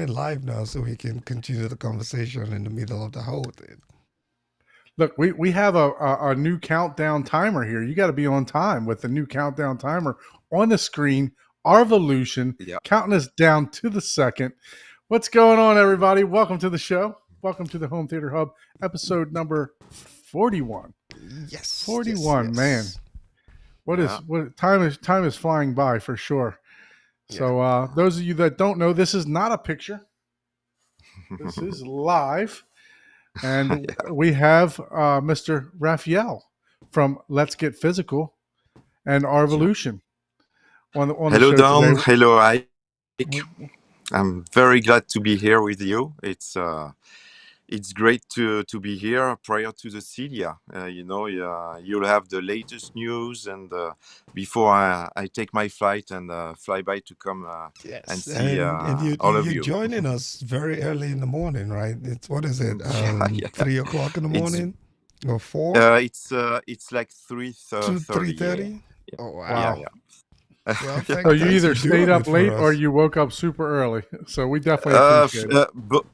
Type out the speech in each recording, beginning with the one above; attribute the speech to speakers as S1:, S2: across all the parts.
S1: it live now so we can continue the conversation in the middle of the whole thing.
S2: Look, we have a new countdown timer here. You got to be on time with the new countdown timer on the screen. Arvolution
S3: Yeah.
S2: counting us down to the second. What's going on, everybody? Welcome to the show. Welcome to the Home Theater Hub, episode number 41.
S1: Yes.
S2: 41, man.
S3: Yeah.
S2: What time is flying by for sure. So those of you that don't know, this is not a picture. This is live. And we have Mr. Raphael from Let's Get Physical and Arvolution on the
S3: Hello,
S2: show
S3: Don.
S2: today.
S3: Hello, Ike. I'm very glad to be here with you. It's great to be here prior to the CEDIA. You'll have the latest news, and before I take my flight and fly by to come and see all of
S1: you're
S3: you.
S1: joining us very early in the morning, right? It's what is it?
S3: Yeah.
S1: 3 o'clock in the
S3: It's
S1: morning or 4?
S3: it's like
S1: 2,
S3: 3:30.
S1: 3:30?
S3: Yeah.
S1: Oh
S2: Wow.
S3: Yeah.
S1: Well,
S2: So you either stayed
S1: doing
S2: up
S1: it for
S2: late
S1: us.
S2: or you woke up super early. So we definitely appreciate it.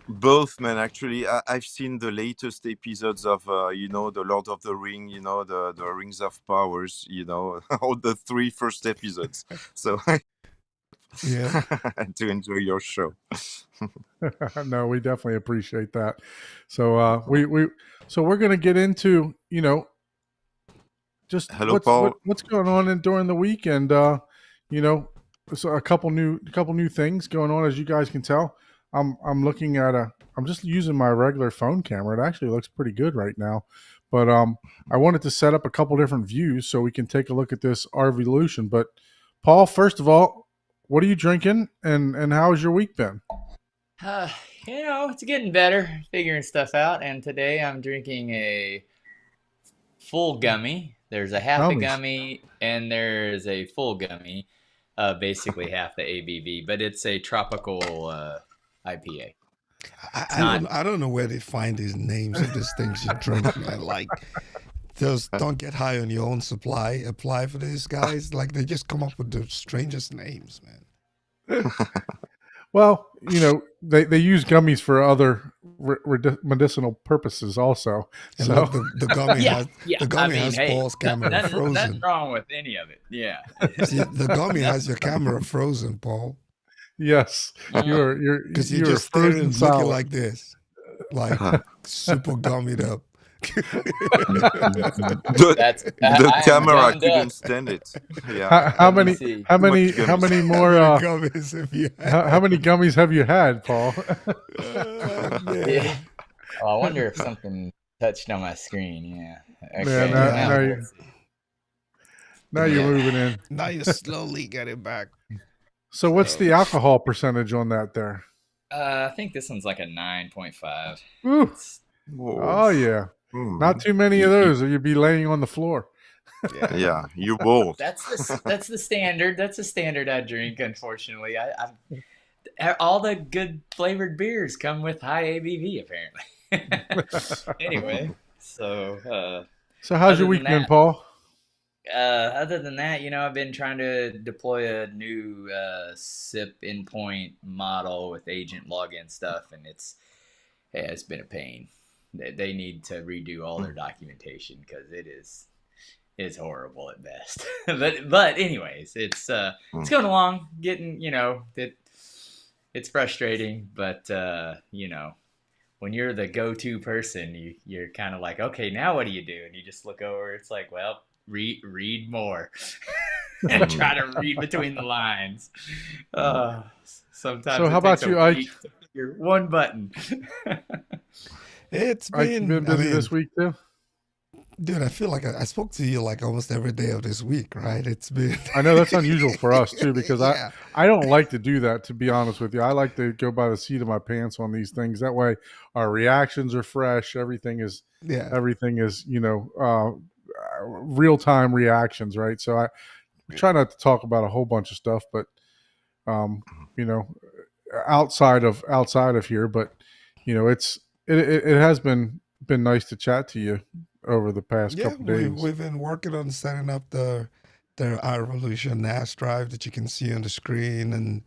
S3: Both, man. Actually, I've seen the latest episodes of the Lord of the Ring, the Rings of Powers, all the 3 first episodes. So
S1: Yeah.
S3: to enjoy your show.
S2: No, we definitely appreciate that. So we're going to get into just
S3: Hello, Paul.
S2: what's going on during the week, and so a couple new things going on, as you guys can tell. I'm looking at I'm just using my regular phone camera. It actually looks pretty good right now, but I wanted to set up a couple different views so we can take a look at this Arvolution. But Paul, first of all, what are you drinking, and how has your week been?
S4: It's getting better, figuring stuff out. And today I'm drinking a full gummy. There's a half a
S2: Gummies.
S4: gummy and there's a full gummy, basically half the ABV, but it's a tropical IPA.
S1: I don't know where they find these names of these things you drink, man. Like, just don't get high on your own supply. Apply for these guys. Like, they just come up with the strangest names, man.
S2: Well, they use gummies for other medicinal purposes also.
S1: And
S2: So
S1: look, the gummy has Paul's camera
S4: Nothing
S1: frozen.
S4: wrong with any of it. Yeah.
S1: See, the gummy has your camera frozen, Paul,
S2: yes, you're
S1: because you're
S2: you're
S1: just staring,
S2: frozen
S1: looking
S2: solid.
S1: like this, like super gummied up.
S3: The camera couldn't stand it. Yeah.
S2: How
S4: Let me
S2: many
S4: see.
S2: how
S3: Too much
S2: many how
S3: gummies.
S2: many more
S1: Gummies if you
S2: how many gummies have you had, Paul?
S4: Yeah. Oh, I wonder if something touched on my screen. Yeah.
S2: Yeah, now you're moving in.
S1: Now you're slowly getting back.
S2: So what's the alcohol percentage on that there?
S4: I think this one's like a 9.5.
S2: Ooh.
S3: Whoa.
S2: Oh yeah, not too many of those, or you'd be laying on the floor.
S3: Yeah, you both.
S4: That's the standard. That's the standard I drink. Unfortunately, all the good flavored beers come with high ABV apparently. Anyway, so
S2: how's your
S4: other
S2: week
S4: than
S2: been,
S4: that-
S2: Paul?
S4: other than that, I've been trying to deploy a new SIP endpoint model with agent login stuff, and it's been a pain. They need to redo all their documentation because it's horrible at best. but anyways, it's going along, getting it's frustrating, but when you're the go-to person, you're kind of like, okay, now what do you do? And you just look over. It's like, well, read more and try to read between the lines. Sometimes.
S2: So how about you, Ike?
S4: One button.
S1: It's
S2: Ike, been busy this week too.
S1: Dude, I feel like I spoke to you like almost every day of this week, right? It's been.
S2: I know that's unusual for us too, because
S1: Yeah.
S2: I don't like to do that, to be honest with you. I like to go by the seat of my pants on these things. That way our reactions are fresh. Everything is real-time reactions, right? So I try not to talk about a whole bunch of stuff, but outside of here, but it has been nice to chat to you over the past couple days.
S1: We've been working on setting up the Arvolution NAS drive that you can see on the screen, and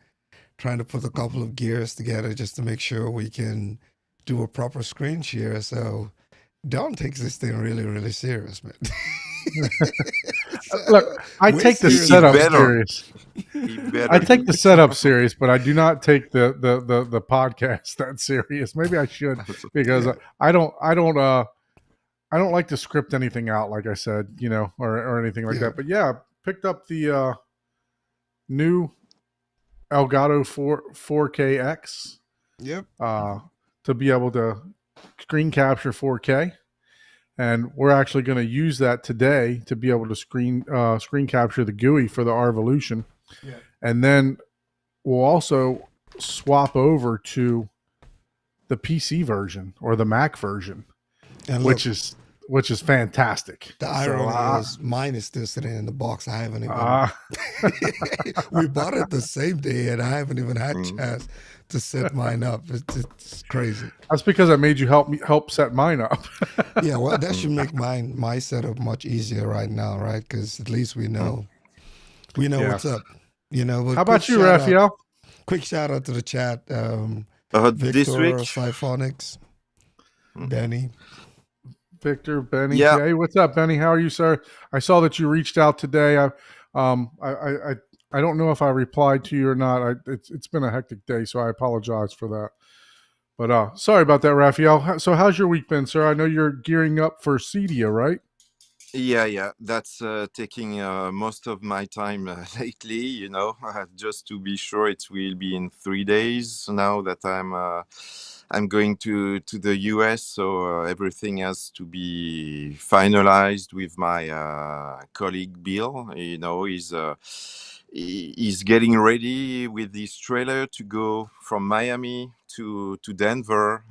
S1: trying to put a couple of gears together just to make sure we can do a proper screen share. So Don takes this thing really, really serious, man.
S2: Look, I
S1: Way
S2: take the
S1: serious.
S2: setup
S3: Better.
S2: serious.
S3: He better.
S2: I take the setup serious, but I do not take the podcast that serious. Maybe I should, because I don't like to script anything out, like I said, you know, or anything like
S1: Yeah.
S2: that. But yeah, picked up the new Elgato 4K-X
S1: Yep.
S2: to be able to screen capture 4K. And we're actually going to use that today to be able to screen capture the GUI for the R-Volution.
S1: Yeah.
S2: And then we'll also swap over to the PC version or the Mac version,
S1: And
S2: which is fantastic.
S1: the irony is mine is still sitting in the box. I haven't even. We bought it the same day, and I haven't even had a chance to set mine up. It's crazy.
S2: That's because I made you help set mine up.
S1: Yeah, well, that should make my setup much easier right now, right? Because at least we know what's up. You know. But
S2: How about
S1: quick
S2: you,
S1: shout out-
S2: Raphael?
S1: Quick shout out to the chat.
S3: This
S1: Victor,
S3: week,
S1: Siphonics, Benny.
S2: Victor, Benny.
S3: Yeah.
S2: Hey, what's up, Benny? How are you, sir? I saw that you reached out today. I don't know if I replied to you or not. It's been a hectic day, so I apologize for that. But sorry about that, Raphael. So how's your week been, sir? I know you're gearing up for CEDIA, right?
S3: yeah, that's taking most of my time lately. You know, just to be sure it will be in 3 days now that I'm going to the US, so everything has to be finalized with my colleague Bill. You know, he's getting ready with this trailer to go from Miami to Denver.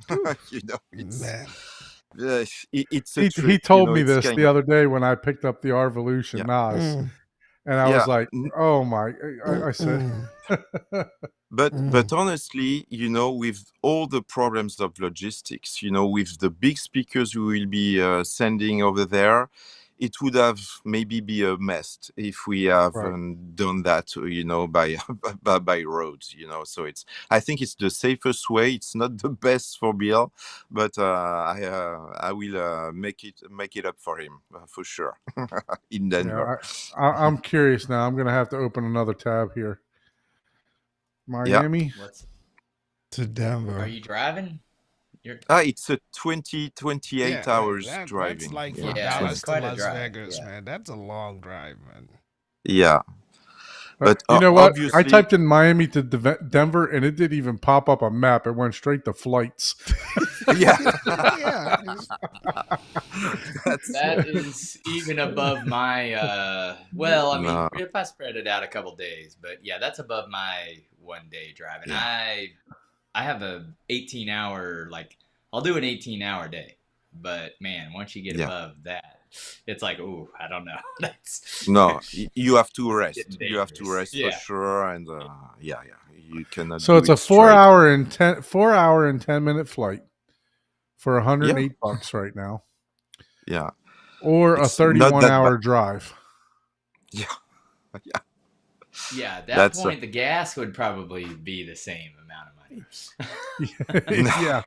S3: You know,
S1: Man.
S3: it's a trip,
S2: He told
S3: you know,
S2: me
S3: it's
S2: this
S3: kind
S2: the other day when I picked up the R-Volution
S3: Yeah.
S2: NAS,
S1: Mm,
S2: and I
S3: Yeah.
S2: was like, "Oh my!" I said,
S3: But honestly, you know, with all the problems of logistics, you know, with the big speakers we will be sending over there, it would have maybe be a mess if we haven't done that, you know, by by roads, you know. So I think it's the safest way. It's not the best for Bill, but I will make it up for him for sure in Denver.
S2: I'm curious now. I'm going to have to open another tab here. Miami.
S1: to Denver.
S4: Are you driving?
S3: It's a 28
S5: Yeah,
S3: hours
S5: that's
S3: driving.
S5: like
S4: Yeah,
S5: from
S4: it's
S5: Dallas to
S4: quite a
S5: Las
S4: drive,
S5: Vegas,
S4: yeah.
S5: man. That's a long drive, man.
S3: Yeah. But
S2: You know what?
S3: obviously,
S2: I typed in Miami to Denver, and it didn't even pop up a map. It went straight to flights.
S3: yeah,
S5: Yeah.
S4: That is even above my well, I mean,
S3: No.
S4: if I spread it out a couple days, but yeah, that's above my 1 day drive. And I have a 18-hour, like, I'll do an 18-hour day, but man, once you get above that, it's like, ooh, I don't know. That's
S3: no, you have to rest.
S4: It's
S3: You have to
S4: dangerous.
S3: rest
S4: Yeah.
S3: for sure, and you cannot.
S2: So
S3: do
S2: it's a
S3: it
S2: 4
S3: straight.
S2: hour and 10 minute flight for $108 right now,
S3: Yeah,
S2: or a
S3: It's not
S2: 31
S3: that
S2: hour drive.
S3: yeah.
S4: yeah, at that
S3: That's
S4: point, the gas would probably be the same amount of money.
S2: Yeah.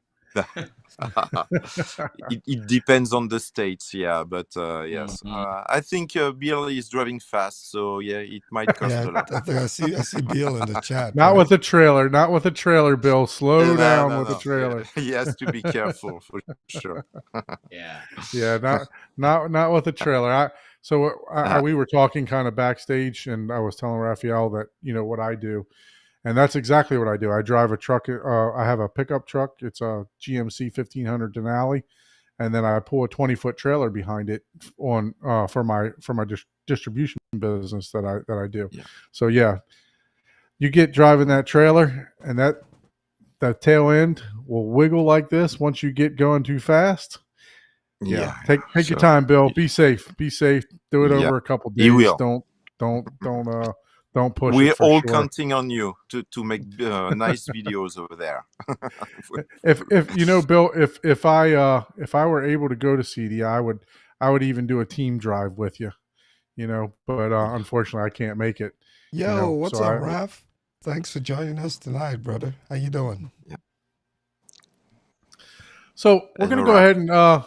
S3: It depends on the states, yeah, but yes,
S4: Mhm.
S3: I think Bill is driving fast, so yeah, it might cost
S1: Yeah,
S3: a lot.
S1: I think I see Bill in the chat.
S2: Not
S1: right?
S2: with a trailer. Not with a trailer, Bill. Slow
S3: No,
S2: down
S3: no,
S2: with
S3: no.
S2: a trailer.
S3: He has to be careful for sure.
S4: Yeah.
S2: Yeah, not with a trailer. We were talking kind of backstage, and I was telling Raphael that, you know, what I do, and that's exactly what I do. I drive a truck. I have a pickup truck. It's a GMC 1500 Denali, and then I pull a 20-foot trailer behind it on for my distribution business that I do.
S3: Yeah.
S2: So yeah, you get driving that trailer, and that tail end will wiggle like this once you get going too fast. Yeah. Take your
S3: So,
S2: time, Bill. Be safe. Be safe. Do it
S3: Yeah,
S2: over a couple
S3: he
S2: days.
S3: will.
S2: Don't push
S3: We're
S2: it for
S3: all
S2: sure.
S3: counting on you to make nice videos over there.
S2: If you know, Bill, if I were able to go to CEDIA, I would even do a team drive with you. You know, but unfortunately I can't make it.
S1: Yo,
S2: you know,
S1: what's
S2: so
S1: up, Raph? Thanks for joining us tonight, brother. How you doing?
S2: So we're going to go
S3: Hello,
S2: ahead and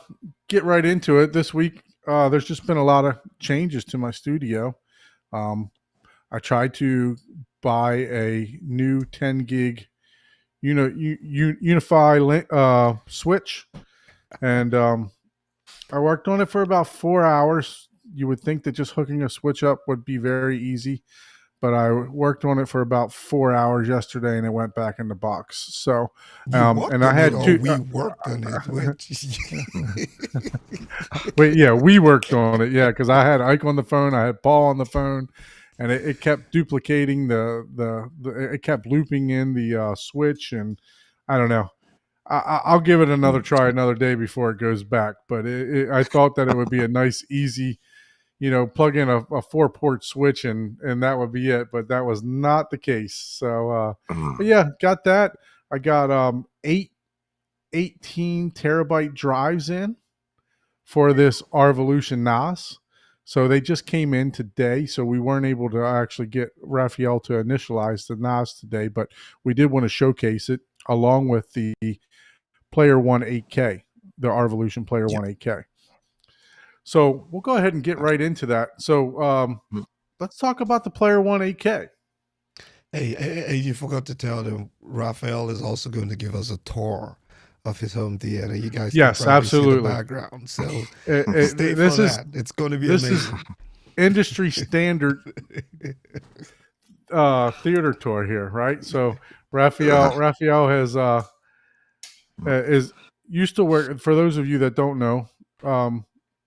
S2: get right into it. This week, there's just been a lot of changes to my studio. I tried to buy a new 10 gig Unify switch, and I worked on it for about 4 hours. You would think that just hooking a switch up would be very easy, but I worked on it for about 4 hours yesterday, and it went back in the box. So,
S1: You worked
S2: and I
S1: on
S2: had
S1: it, or
S2: two.
S1: we worked on it.
S2: Wait, yeah, we worked on it. Yeah, because I had Ike on the phone, I had Paul on the phone, and it kept duplicating it kept looping in the switch, and I don't know. I'll give it another try another day before it goes back. But I thought that it would be a nice, easy, plug in a 4-port switch and that would be it. But that was not the case. So, but yeah, got that. I got 18 terabyte drives in for this Arvolution NAS. So they just came in today. So we weren't able to actually get Raphael to initialize the NAS today, but we did want to showcase it along with the Player One 8K, the Arvolution Player One 8K. So we'll go ahead and get right into that. So let's talk about the Player One 8K.
S1: Hey, you forgot to tell them Raphael is also going to give us a tour of his home theater. You guys
S2: Yes,
S1: can probably
S2: absolutely.
S1: see the background. So
S2: this
S1: stay for that. It's going to be amazing.
S2: Is industry standard theater tour here, right? So Raphael has is used to work. For those of you that don't know,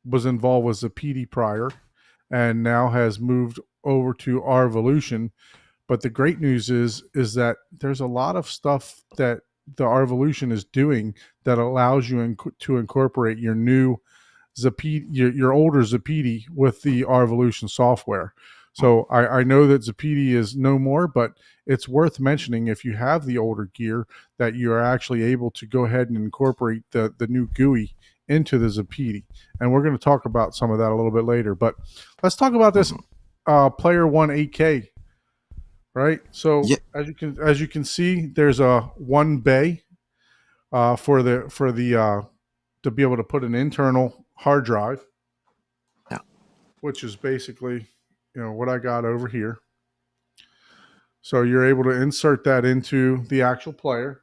S2: was involved with Zapedi prior, and now has moved over to Arvolution. But the great news is that there's a lot of stuff that the Arvolution is doing that allows you to incorporate your new Zapedi, your older Zapedi with the Arvolution software. So I know that Zapedi is no more, but it's worth mentioning if you have the older gear that you are actually able to go ahead and incorporate the new GUI into the Zapedi. And we're going to talk about some of that a little bit later. But let's talk about this Player One 8K. Right. So as you can see, there's a one bay for the to be able to put an internal hard drive, which is basically what I got over here. So you're able to insert that into the actual player.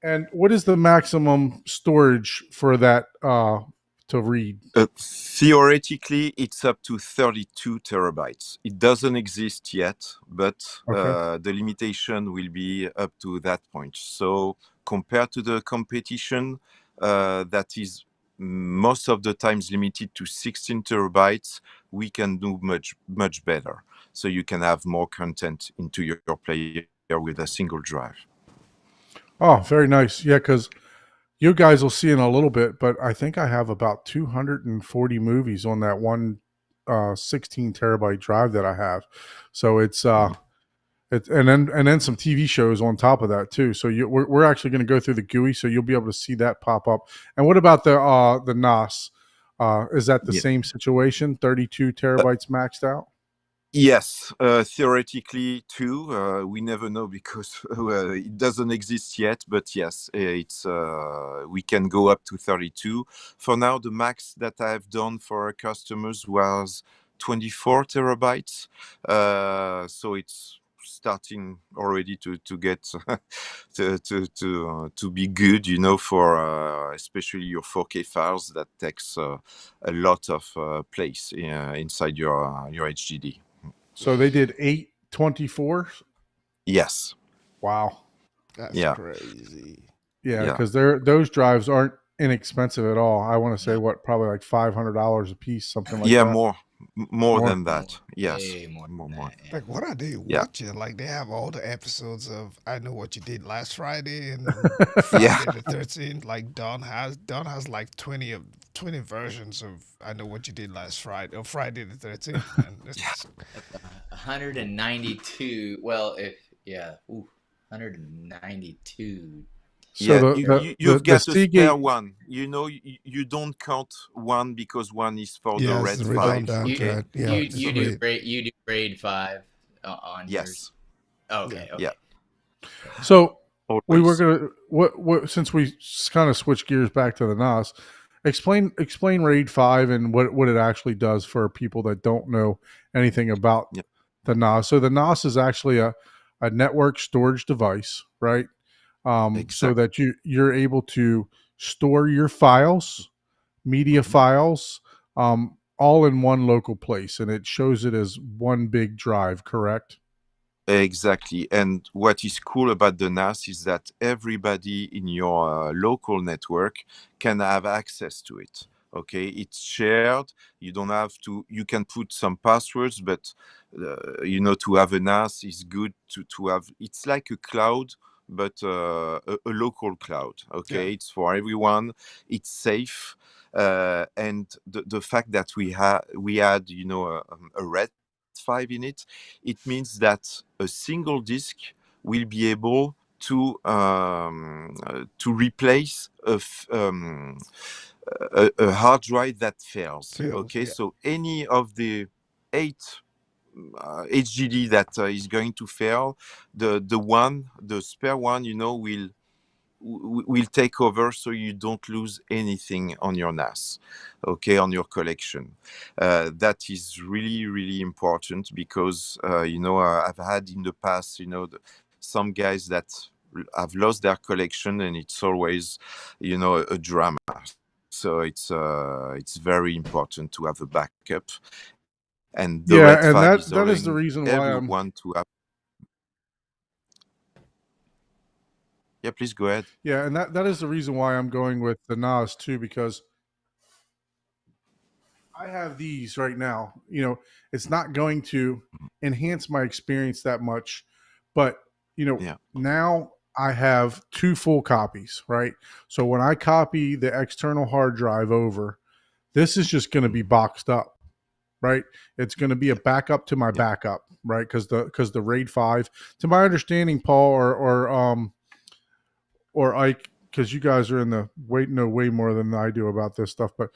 S2: And what is the maximum storage for that to read?
S3: Theoretically, it's up to 32 terabytes. It doesn't exist yet, but the limitation will be up to that point. So compared to the competition, that is most of the times limited to 16 terabytes, we can do much better. So you can have more content into your player with a single drive.
S2: Oh, very nice. Yeah, because you guys will see in a little bit, but I think I have about 240 movies on that one 16 terabyte drive that I have. So it's and then some TV shows on top of that too. So we're actually going to go through the GUI, so you'll be able to see that pop up. And what about the NAS? Is that the same situation? 32 terabytes maxed out?
S3: Yes, theoretically too. We never know because it doesn't exist yet. But yes, it's we can go up to 32. For now, the max that I've done for our customers was 24 terabytes. So it's starting already to get to be good, for especially your 4K files that takes a lot of place inside your HDD.
S2: So they did 824?
S3: Yes.
S2: Wow.
S1: That's crazy.
S2: Yeah, because those drives aren't inexpensive at all. I want to say probably like $500 a piece, something like that.
S3: Yeah, more than that. Yes. More.
S1: Like, what are they watching? Like, they have all the episodes of I Know What You Did Last Friday and Friday the 13th. Like, Don has like 20 versions of I Know What You Did Last Friday or Friday the 13th. And
S4: 192. Well, 192.
S2: So
S3: you've got a spare one. You don't count one because one is for the RAID 5.
S4: You do RAID 5 on yours. Okay. Okay.
S3: Yeah.
S2: So we were
S3: Always.
S2: gonna what since we kind of switched gears back to the NAS, explain RAID 5 and what it actually does for people that don't know anything about
S3: Yeah.
S2: the NAS. So the NAS is actually a network storage device, right? So
S3: Exactly.
S2: that you're able to store your files, media
S3: Mhm.
S2: files, all in one local place, and it shows it as one big drive. Correct?
S3: Exactly. And what is cool about the NAS is that everybody in your local network can have access to it. Okay, it's shared. You don't have to. You can put some passwords, but to have a NAS is good to have. It's like a cloud, but a local cloud.
S1: Yeah.
S3: Okay, it's for everyone. It's safe, and the fact that we had a red 5 in it, it means that a single disk will be able to replace a hard drive that fails.
S1: Fails.
S3: Okay,
S1: Yeah.
S3: so any of the 8 HDD that is going to fail, the spare one, will take over, so you don't lose anything on your NAS, okay, on your collection. That is really, really important because, I've had in the past, some guys that have lost their collection, and it's always, a drama. So it's very important to have a backup. And the Red
S2: Yeah, and
S3: 5 is
S2: that is the
S3: allowing
S2: reason why I'm
S3: everyone to have. Yeah, please go ahead.
S2: yeah, and that is the reason why I'm going with the NAS too, because I have these right now. It's not going to enhance my experience that much, but
S3: Yeah.
S2: now I have two full copies, right? So when I copy the external hard drive over, this is just going to be
S3: Mhm.
S2: boxed up, right? It's going to be a
S3: Yeah.
S2: backup to my
S3: Yeah.
S2: backup, right? Because the RAID 5, to my understanding, Paul or Ike, because you guys are in the know way more than I do about this stuff, but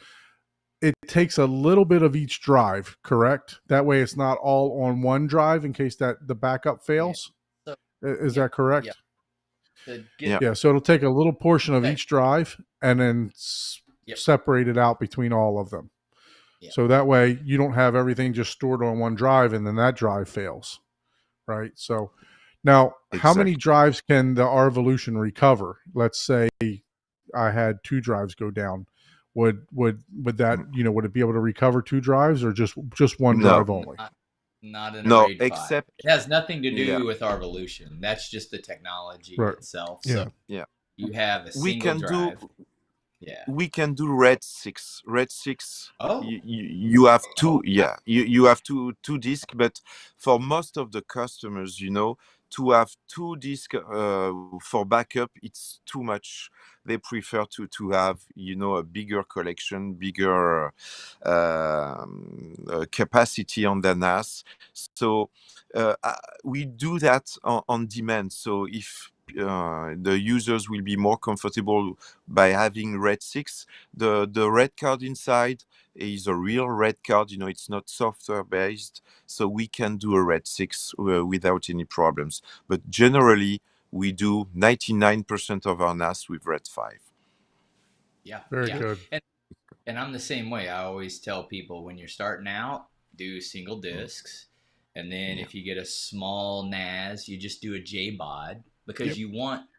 S2: it takes a little bit of each drive, correct? That way it's not all on one drive in case that the backup
S4: Yeah.
S2: fails.
S4: So,
S2: Is
S4: yep.
S2: that correct?
S4: Yep. To
S3: Yeah.
S4: get
S2: Yeah, so it'll take a little portion of
S4: okay.
S2: each drive and then
S4: Yep.
S2: separate it out between all of them.
S4: Yep.
S2: So that way you don't have everything just stored on one drive and then that drive fails, right? So now, how many
S3: Exactly.
S2: drives can the Arvolution recover? Let's say I had two drives go down. Would that
S3: Mm.
S2: would it be able to recover two drives or just one
S3: No.
S2: drive only?
S4: Not in a
S3: No,
S4: RAID 5.
S3: except.
S4: It has nothing to
S3: Yeah.
S4: do with Arvolution. That's just the technology
S2: Right.
S4: itself. So
S1: Yeah.
S3: Yeah.
S4: you have a
S3: We
S4: single
S3: can do
S4: drive. Yeah.
S3: we can do red 6. Red 6,
S4: Oh.
S3: you have two. Yeah, you have two discs, but for most of the customers, to have two discs for backup, it's too much. They prefer to have a bigger collection, bigger capacity on the NAS. So we do that on demand. So if the users will be more comfortable by having red 6, the red card inside is a real red card. It's not software based, so we can do a red 6 without any problems. But generally, we do 99% of our NAS with red 5.
S4: Yeah.
S2: Very
S4: Yeah.
S2: good.
S4: And I'm the same way. I always tell people when you're starting out, do single
S3: Mm.
S4: discs. And then
S3: Yeah.
S4: if you get a small NAS, you just do a JBOD because
S1: Yep.
S4: you want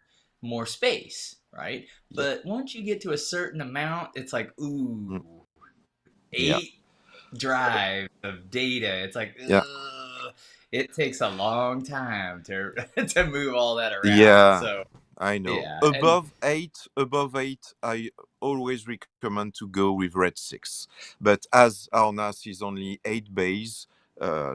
S4: more space, right?
S3: Yeah.
S4: But once you get to a certain amount, it's like,
S3: Mm.
S4: ooh,
S3: Yeah.
S4: 8 drive of data. It's like,
S3: Yeah.
S4: ugh. It takes a long time to to move all that around.
S3: Yeah.
S4: So
S3: I know.
S4: yeah, and
S3: Above eight, I always recommend to go with red 6. But as our NAS is only 8 bays,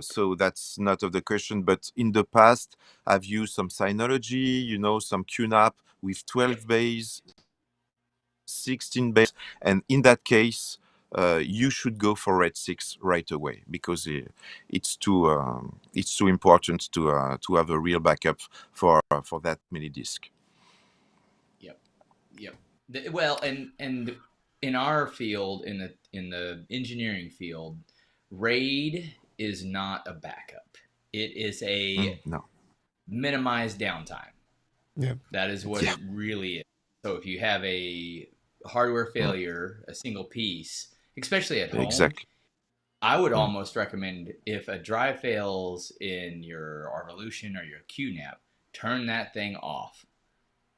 S3: so that's not of the question. But in the past, I've used some Synology, some QNAP with 12 bays, 16 bays, and in that case, you should go for red 6 right away because it's too important to have a real backup for that many disks.
S4: yep, yep. Well, and in our field, in the engineering field, RAID is not a backup. It is a
S3: No.
S4: minimize downtime.
S1: Yeah.
S4: That is what it really is. So if you have a hardware failure, a single piece, especially at home,
S3: Exactly.
S4: I would almost recommend if a drive fails in your Arvolution or your QNAP, turn that thing off.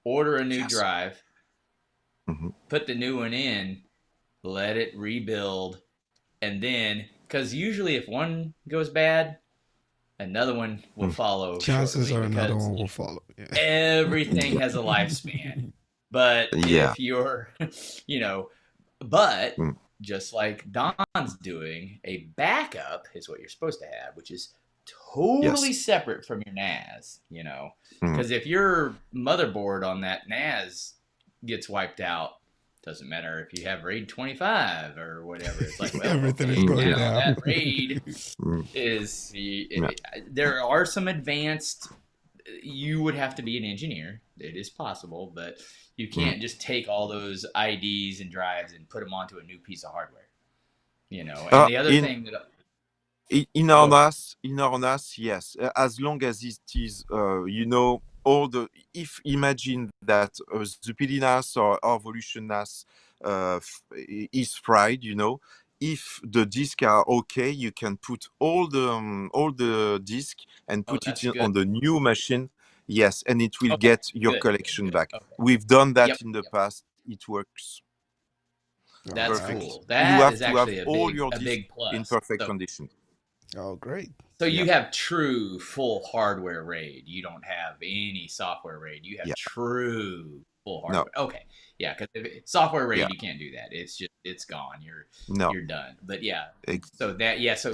S4: Order a new drive, put the new one in, let it rebuild, and then, because usually if one goes bad, another one will follow.
S1: Chances
S4: shortly
S1: are another
S4: because
S1: one will follow. Yeah.
S4: everything has a lifespan. But if you're, but just like Don's doing, a backup is what you're supposed to have, which is totally separate from your NAS, because if your motherboard on that NAS gets wiped out, doesn't matter if you have RAID 25 or whatever. It's like, well,
S1: everything is going down.
S4: That RAID is, there are some advanced, you would have to be an engineer. It is possible, but you can't just take all those IDs and drives and put them onto a new piece of hardware, And the other thing that
S3: in our NAS, yes, as long as it is, all the. If imagine that the PD NAS or Arvolution NAS is fried, if the disks are okay, you can put all the disk and put it on the new machine. Yes, and it will get your collection back. Okay. We've done that in the past. It works.
S4: That's
S3: perfect.
S4: Cool. That
S3: you have
S4: is
S3: to
S4: actually
S3: have
S4: a
S3: all
S4: big,
S3: your
S4: a
S3: disks
S4: big plus.
S3: in perfect condition.
S1: Oh, great.
S4: So you have true full hardware RAID. You don't have any software RAID. You have true full hardware. No. Okay. Yeah, because software RAID, you can't do that. It's gone. You're done. But so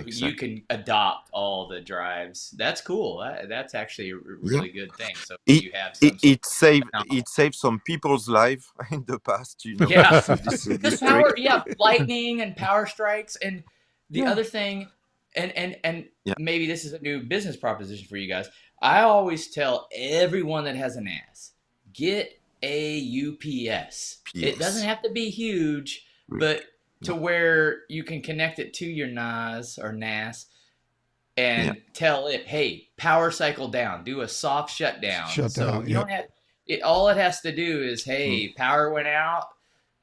S4: you can adopt all the drives. That's cool. That's actually a really good thing. So you have
S3: it saved some people's life in the past.
S4: Yeah. This power, lightning and power strikes, and the other thing. And maybe this is a new business proposition for you guys. I always tell everyone that has a NAS, get a UPS. It doesn't have to be huge, but to where you can connect it to your NAS or NAS and tell it, hey, power cycle down, do a soft shutdown. You don't have it. All it has to do is, hey, power went out.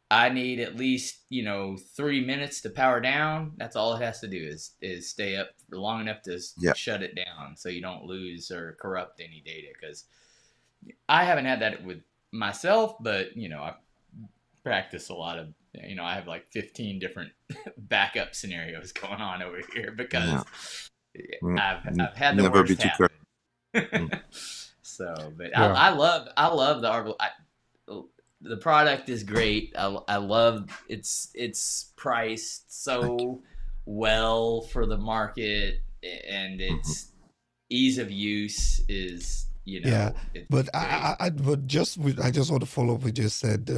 S4: I need at least 3 minutes to power down. That's all it has to do is stay up for long enough to shut it down, so you don't lose or corrupt any data. Because I haven't had that with myself, but I practice a lot of I have like 15 different backup scenarios going on over here because I've had the worst happen. So, but I love the Arvolution. The product is great. I love it's priced so well for the market, and its ease of use is
S1: but I just want to follow up what you just said,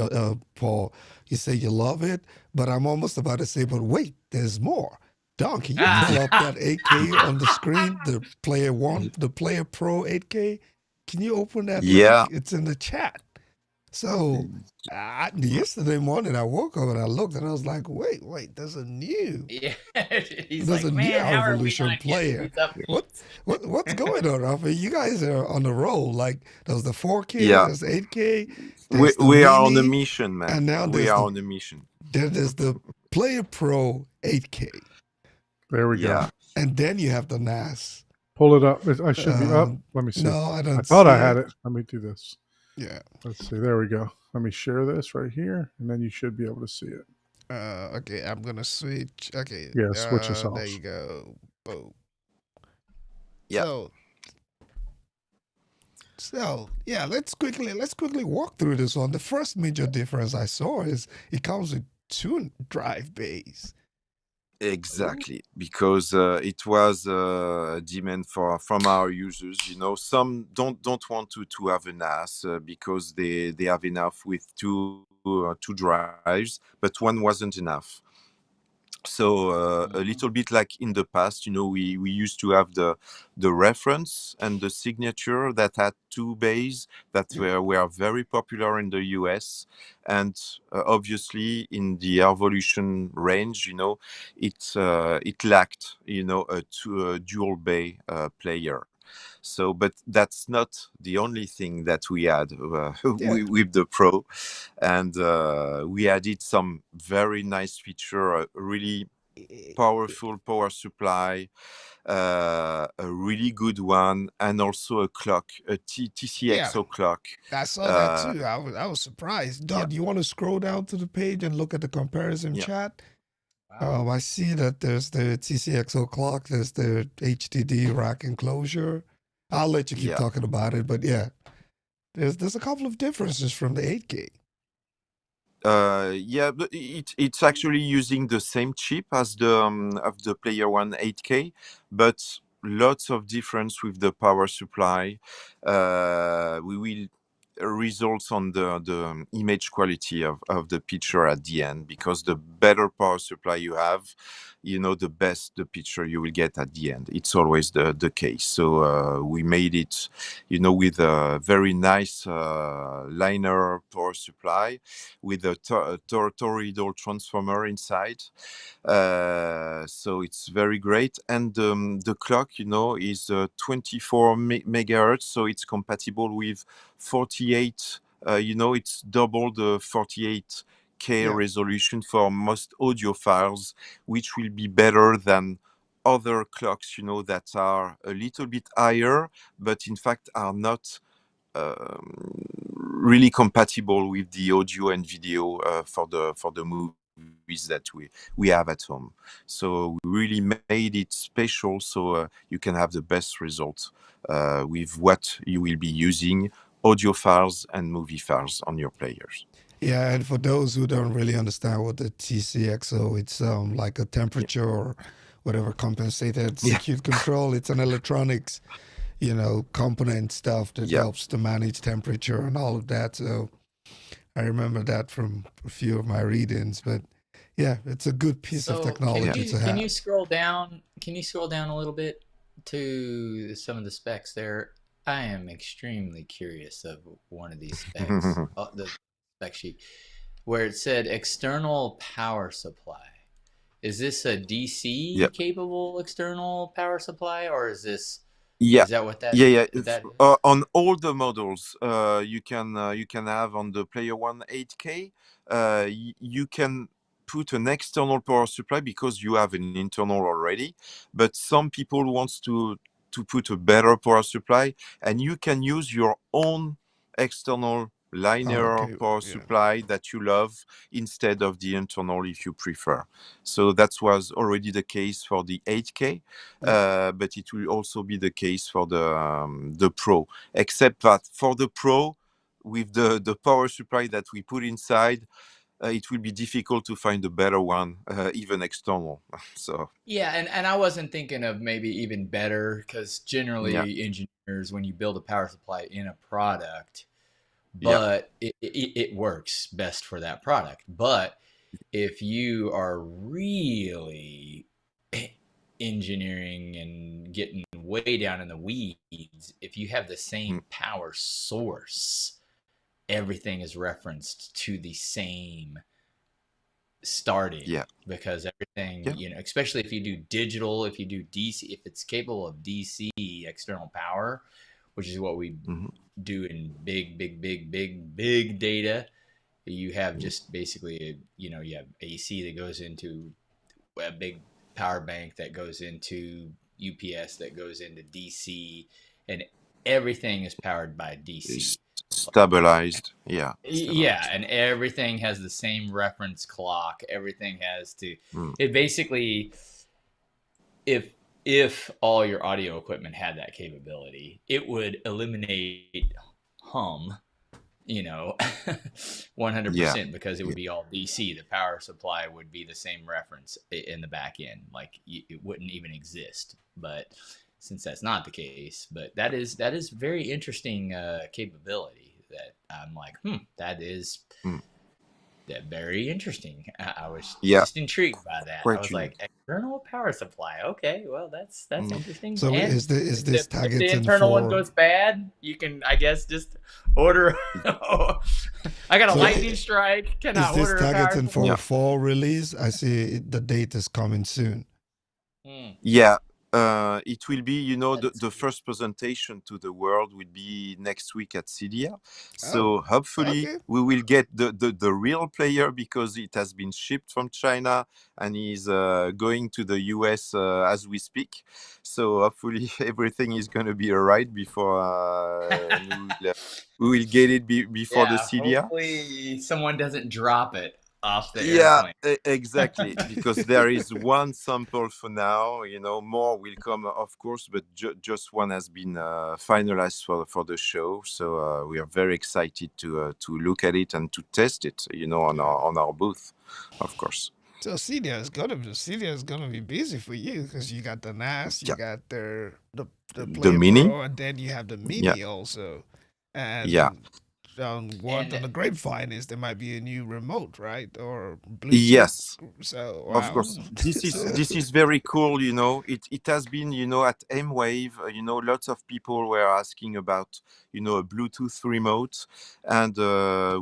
S1: Paul. You say you love it, but I'm almost about to say, but wait, there's more. Don, can you pull up that 8K on the screen? The Player One, the Player Pro 8K. Can you open that link? It's in the chat. So yesterday morning I woke up and I looked and I was like, wait, there's a new new Arvolution player. What's going on, Rafa? You guys are on the roll. Like there's the 4K, there's 8K.
S3: We are on a mission, man.
S1: And now
S3: we are on a mission.
S1: There's the Player Pro 8K.
S2: There we go.
S1: And then you have the NAS.
S2: Pull it up. I should be up. Let me see.
S1: No, I don't.
S2: I thought I had it. Let me do this.
S1: Yeah.
S2: Let's see. There we go. Let me share this right here, and then you should be able to see it.
S5: Okay, I'm gonna switch. Okay.
S2: Yeah, switch us off.
S5: There you go. Boom.
S3: Yeah.
S1: So yeah, let's quickly walk through this one. The first major difference I saw is it comes with 2 drive bays.
S3: Exactly, because it was a demand from our users. Some don't want to have a NAS because they have enough with two drives, but one wasn't enough. So a little bit like in the past, we used to have the reference and the signature that had 2 bays that were very popular in the US, and obviously in the Arvolution range, it lacked a dual bay player. So, but that's not the only thing that we had
S1: Yeah.
S3: with the Pro, and we added some very nice feature, a really powerful power supply, a really good one, and also a clock, a
S1: Yeah.
S3: TCXO clock.
S1: I saw that too. I was surprised.
S3: Yeah.
S1: Don, you want to scroll down to the page and look at the comparison
S3: Yeah.
S1: chat?
S4: Wow.
S1: I see that there's the TCXO clock, there's the HDD rack enclosure. I'll let you keep
S3: Yeah.
S1: talking about it, but yeah, there's a couple of differences from the 8K.
S3: Yeah, but it's actually using the same chip as the of the Player One 8K, but lots of difference with the power supply. We will results on the image quality of the picture at the end, because the better power supply you have, the best the picture you will get at the end. It's always the case. So we made it, with a very nice liner power supply with a toroidal transformer inside. So it's very great. And the clock, is 24 megahertz, so it's compatible with 48. It's double the 48K
S1: Yeah.
S3: resolution for most audio files, which will be better than other clocks, that are a little bit higher, but in fact are not really compatible with the audio and video for the movies that we have at home. So we really made it special, so you can have the best results with what you will be using, audio files and movie files on your players.
S1: Yeah, and for those who don't really understand what the TCXO, it's like a temperature or whatever compensated circuit control. It's an electronics, component stuff that helps to manage temperature and all of that. So I remember that from a few of my readings, but yeah, it's a good piece of technology to have.
S4: Can you scroll down? Can you scroll down a little bit to some of the specs there? I am extremely curious of one of these specs, the spec sheet, where it said external power supply. Is this a DC capable external power supply, or is this?
S3: Yeah.
S4: Is that what that?
S3: Yeah.
S4: That...
S3: On all the models, you can have on the Player One 8K. You can put an external power supply because you have an internal already. But some people wants to put a better power supply, and you can use your own external linear power supply that you love instead of the internal if you prefer. So that was already the case for the 8K, but it will also be the case for the Pro, except that for the Pro, with the power supply that we put inside, it will be difficult to find a better one, even external. So
S4: yeah, and I wasn't thinking of maybe even better, because generally engineers, when you build a power supply in a product, but it works best for that product. But if you are really engineering and getting way down in the weeds, if you have the same power source, everything is referenced to the same starting, because everything, especially if you do digital, if you do DC, if it's capable of DC external power, which is what we do in big data, you have just basically, you have AC that goes into a big power bank that goes into UPS that goes into DC, and everything is powered by DC.
S3: Stabilized.
S4: And everything has the same reference clock. Everything has to it basically, if all your audio equipment had that capability, it would eliminate hum, 100%, because it would be all DC. The power supply would be the same reference in the back end, like it wouldn't even exist. But since that's not the case, but that is very interesting capability that I'm like, that is that very interesting. I was just intrigued by that. I was like, external power supply. Okay, well that's interesting.
S1: So
S4: and
S1: is this
S4: if
S1: targeted
S4: the internal
S1: for...
S4: one goes bad, you can, I guess, just order. I got a lightning strike. Can I order?
S1: Is this targeted for fall release? I see the date is coming soon.
S3: It will be, the first presentation to the world will be next week at CEDIA. So
S1: Oh,
S3: hopefully
S1: okay.
S3: we will get the real player, because it has been shipped from China and is going to the US as we speak. So hopefully everything is going to be all right before we will get it before the
S4: Yeah,
S3: CEDIA.
S4: hopefully someone doesn't drop it off the
S3: Yeah,
S4: airplane.
S3: exactly. Because there is one sample for now. More will come, of course, but just one has been finalized for the show. So we are very excited to look at it and to test it. On our booth, of course.
S1: So Cedia is gonna be busy for you because you got the NAS, you
S3: Yeah,
S1: got the
S3: the
S1: Player
S3: mini.
S1: Pro, and then you have the
S3: Yeah,
S1: Mini also.
S3: yeah.
S1: And word on
S4: And
S1: the grapevine is there might be a new remote, right, or Bluetooth.
S3: Yes.
S1: So
S3: Of
S1: wow.
S3: course, this is
S1: So,
S3: this is very cool. It has been, at M-Wave. Lots of people were asking about, a Bluetooth remote, and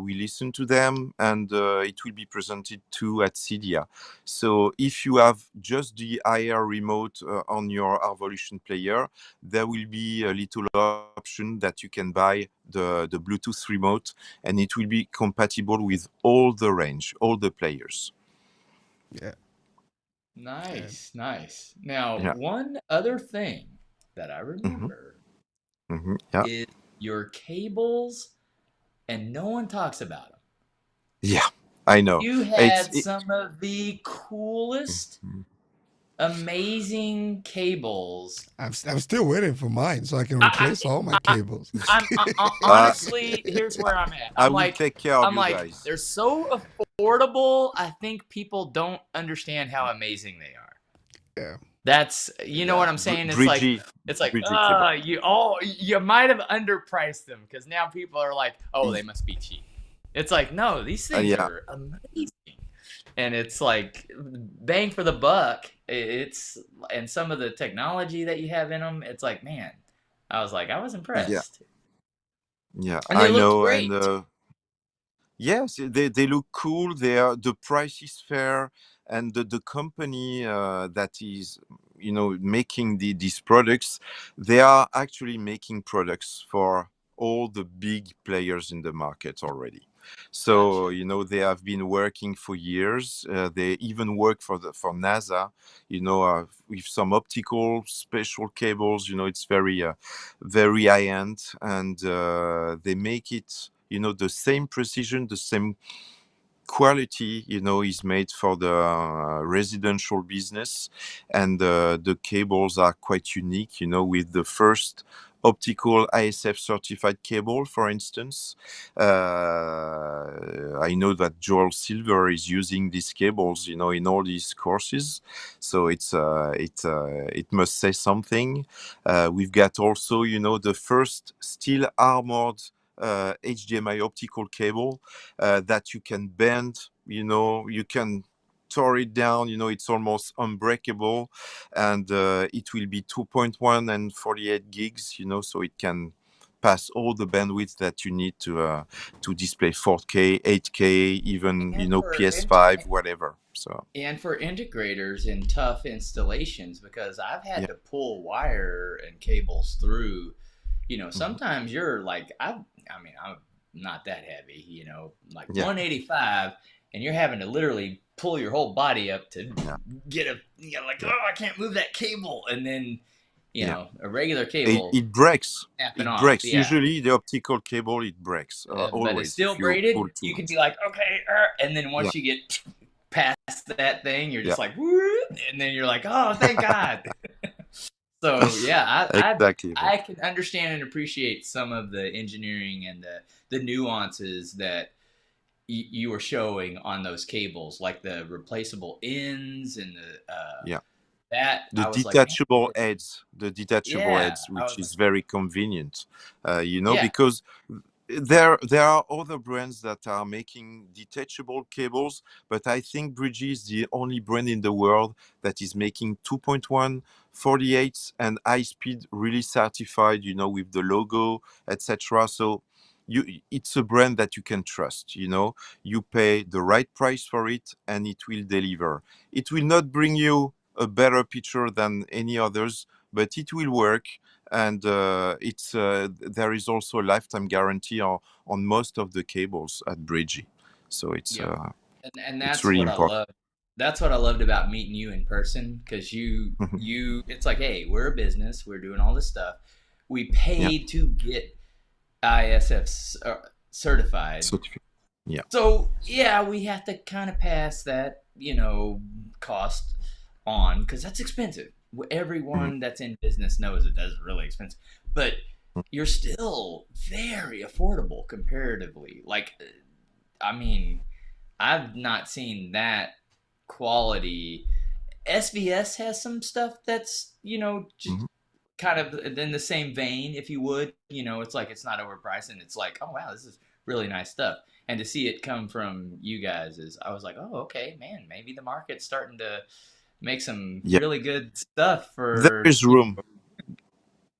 S3: we listened to them, and it will be presented too at CEDIA. So if you have just the IR remote on your Arvolution player, there will be a little option that you can buy the Bluetooth remote, and it will be compatible with all the range, all the players.
S1: yeah. And
S4: nice, nice. Now,
S3: Yeah.
S4: one other thing that I
S3: Mm-hmm.
S4: remember
S3: Mm-hmm. Yeah.
S4: is your cables, and no one talks about them.
S3: Yeah. I know.
S4: You
S3: It's
S4: had
S3: it,
S4: some of the coolest,
S3: Mhm.
S4: amazing cables.
S1: I'm still waiting for mine so I can
S4: I,
S1: replace all my
S4: I,
S1: cables.
S3: uh,
S4: honestly, here's where I'm at.
S3: I will take care of you guys.
S4: They're so affordable. I think people don't understand how amazing they are.
S1: Yeah.
S4: That's you know
S3: Yeah.
S4: what I'm saying.
S3: Bridgie cable.
S4: You might have underpriced them because now people are like, oh, they must be cheap. It's like, no, these things
S3: Yeah.
S4: are amazing, and it's like bang for the buck. It's and some of the technology that you have in them. It's like, man, I was
S3: Yeah.
S4: impressed,
S3: Yeah.
S4: and they
S3: I
S4: looked
S3: know. And
S4: great.
S3: yes, they look cool. The price is fair, and the company that is, making these products, they are actually making products for all the big players in the market already. So
S4: Gotcha.
S3: they have been working for years. They even work for NASA. With some optical special cables. It's very high end, and they make it, the same precision, the same quality, is made for the residential business. And the cables are quite unique, with the first optical ISF certified cable, for instance. I know that Joel Silver is using these cables, in all these courses. So it must say something. We've got also, the first steel armored HDMI optical cable that you can bend. You can tore it down. It's almost unbreakable, and it will be 2.1 and 48 gigs. So it can pass all the bandwidth that you need to display 4K, 8K, even
S4: And
S3: PS5, whatever. So
S4: and for integrators in tough installations, because I've had
S3: yeah.
S4: to pull wire and cables through.
S3: Mhm.
S4: Sometimes you're like, I'm not that heavy, like
S3: Yeah.
S4: 185, and you're having to literally pull your whole body up to
S3: Yeah.
S4: get
S3: Yeah.
S4: oh, I can't move that cable. And then,
S3: Yeah.
S4: a regular
S3: It,
S4: cable
S3: it breaks.
S4: snapping
S3: It
S4: off.
S3: breaks.
S4: Yeah.
S3: Usually, the optical cable, it breaks
S4: But it's
S3: always
S4: still
S3: if you pull
S4: braided.
S3: too
S4: You can
S3: much.
S4: be like, okay, and then
S3: Yeah.
S4: once you get past that thing, you're
S3: Yeah.
S4: just like, woo, and then you're like, oh, thank God. So yeah,
S3: Exactly.
S4: I can understand and appreciate some of the engineering and the nuances that you were showing on those cables, like the replaceable ends and
S3: Yeah.
S4: that
S3: The
S4: I was like, man,
S3: detachable
S4: yeah,
S3: heads,
S4: I
S3: which
S4: was like,
S3: is very convenient,
S4: yeah,
S3: because there are other brands that are making detachable cables, but I think Bridgie is the only brand in the world that is making 2.1, 48, and high speed, really certified, with the logo, etc. So it's a brand that you can trust. You pay the right price for it, and it will deliver. It will not bring you a better picture than any others, but it will work. And there is also a lifetime guarantee on most of the cables at Bridgie. So it's
S4: Yep. And
S3: it's
S4: that's
S3: really
S4: what I
S3: important.
S4: love. That's what I loved about meeting you in person, because it's like, hey, we're a business, we're doing all this stuff, we paid to get ISF certified.
S3: Yeah.
S4: So yeah, we have to kind of pass that, cost on, because that's expensive. Everyone that's in business knows that that's really expensive, but you're still very affordable comparatively. Like, I mean, I've not seen that quality. SVS has some stuff that's, just kind of in the same vein, if you would. It's like, it's not overpriced, and it's like, oh wow, this is really nice stuff. And to see it come from you guys I was like, oh, okay, man, maybe the market's starting to make some really good stuff
S3: There
S4: for.
S3: is room.
S4: I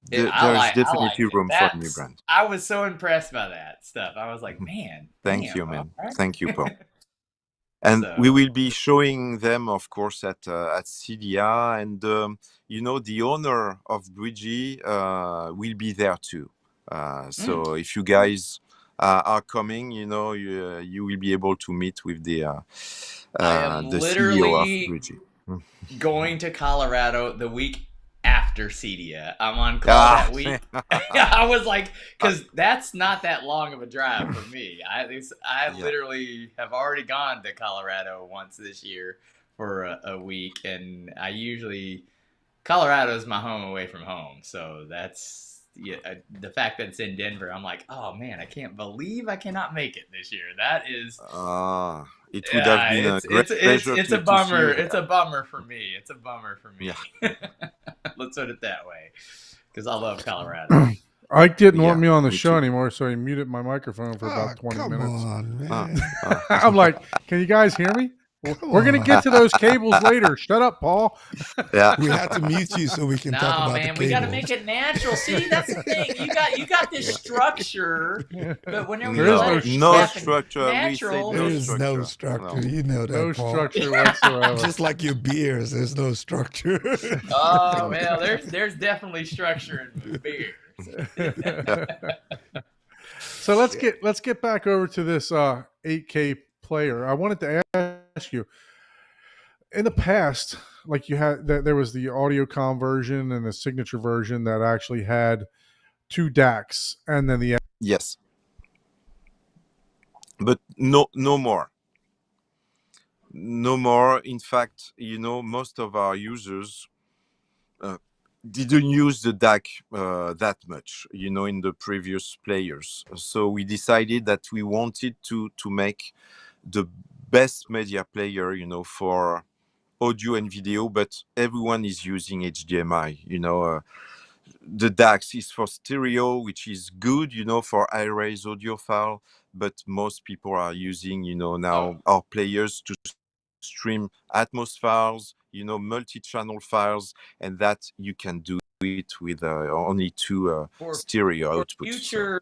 S3: There's
S4: like
S3: definitely
S4: it.
S3: room for new brand.
S4: I was so impressed by that stuff. I was like, man,
S3: Thank
S4: damn,
S3: you, man.
S4: all right.
S3: Thank you, Paul. And we will be showing them, of course, at CEDIA, and the owner of Bridgie will be there too. So if you guys are coming, you will be able to meet with the CEO of Bridgie.
S4: Going to Colorado the week after CEDIA. I'm on call that week. I was like, because that's not that long of a drive for me. I literally have already gone to Colorado once this year for a week, and Colorado is my home away from home. So that's the fact that it's in Denver. I'm like, oh man, I can't believe I cannot make it this year. That is.
S3: It would have been a great pleasure
S4: it's
S3: to
S4: a bummer.
S3: see you.
S4: It's a bummer for me. It's a bummer for me.
S3: Yeah.
S4: Let's put it that way, because I love Colorado.
S2: Ike didn't want me on the show anymore, so he muted my microphone for about 20
S1: come
S2: minutes.
S1: on, man.
S2: I'm like, can you guys hear me? We're going to get to those cables later. Shut up, Paul.
S3: Yeah.
S1: We had to mute you so we can talk about the cables.
S4: We got to make it natural. See, that's the thing. You got this structure, but whenever you let it
S3: no
S4: happen
S3: structure,
S4: natural,
S1: there is no structure. You know that,
S2: no
S1: Paul.
S2: structure whatsoever.
S1: Just like your beers, there's no structure.
S4: Oh well, there's definitely structure in beers.
S2: So let's get back over to this 8K player. I wanted to ask you, in the past, like you had there was the AudioCom version and the signature version that actually had 2 DACs, and then the
S3: yes, but no more. No more. In fact, most of our users didn't use the DAC that much, in the previous players. So we decided that we wanted to make the best media player, for audio and video, but everyone is using HDMI. The DAX is for stereo, which is good, for high-res audio file, but most people are using, now our players to stream Atmos files, multi-channel files, and that you can do it with only 2 stereo outputs.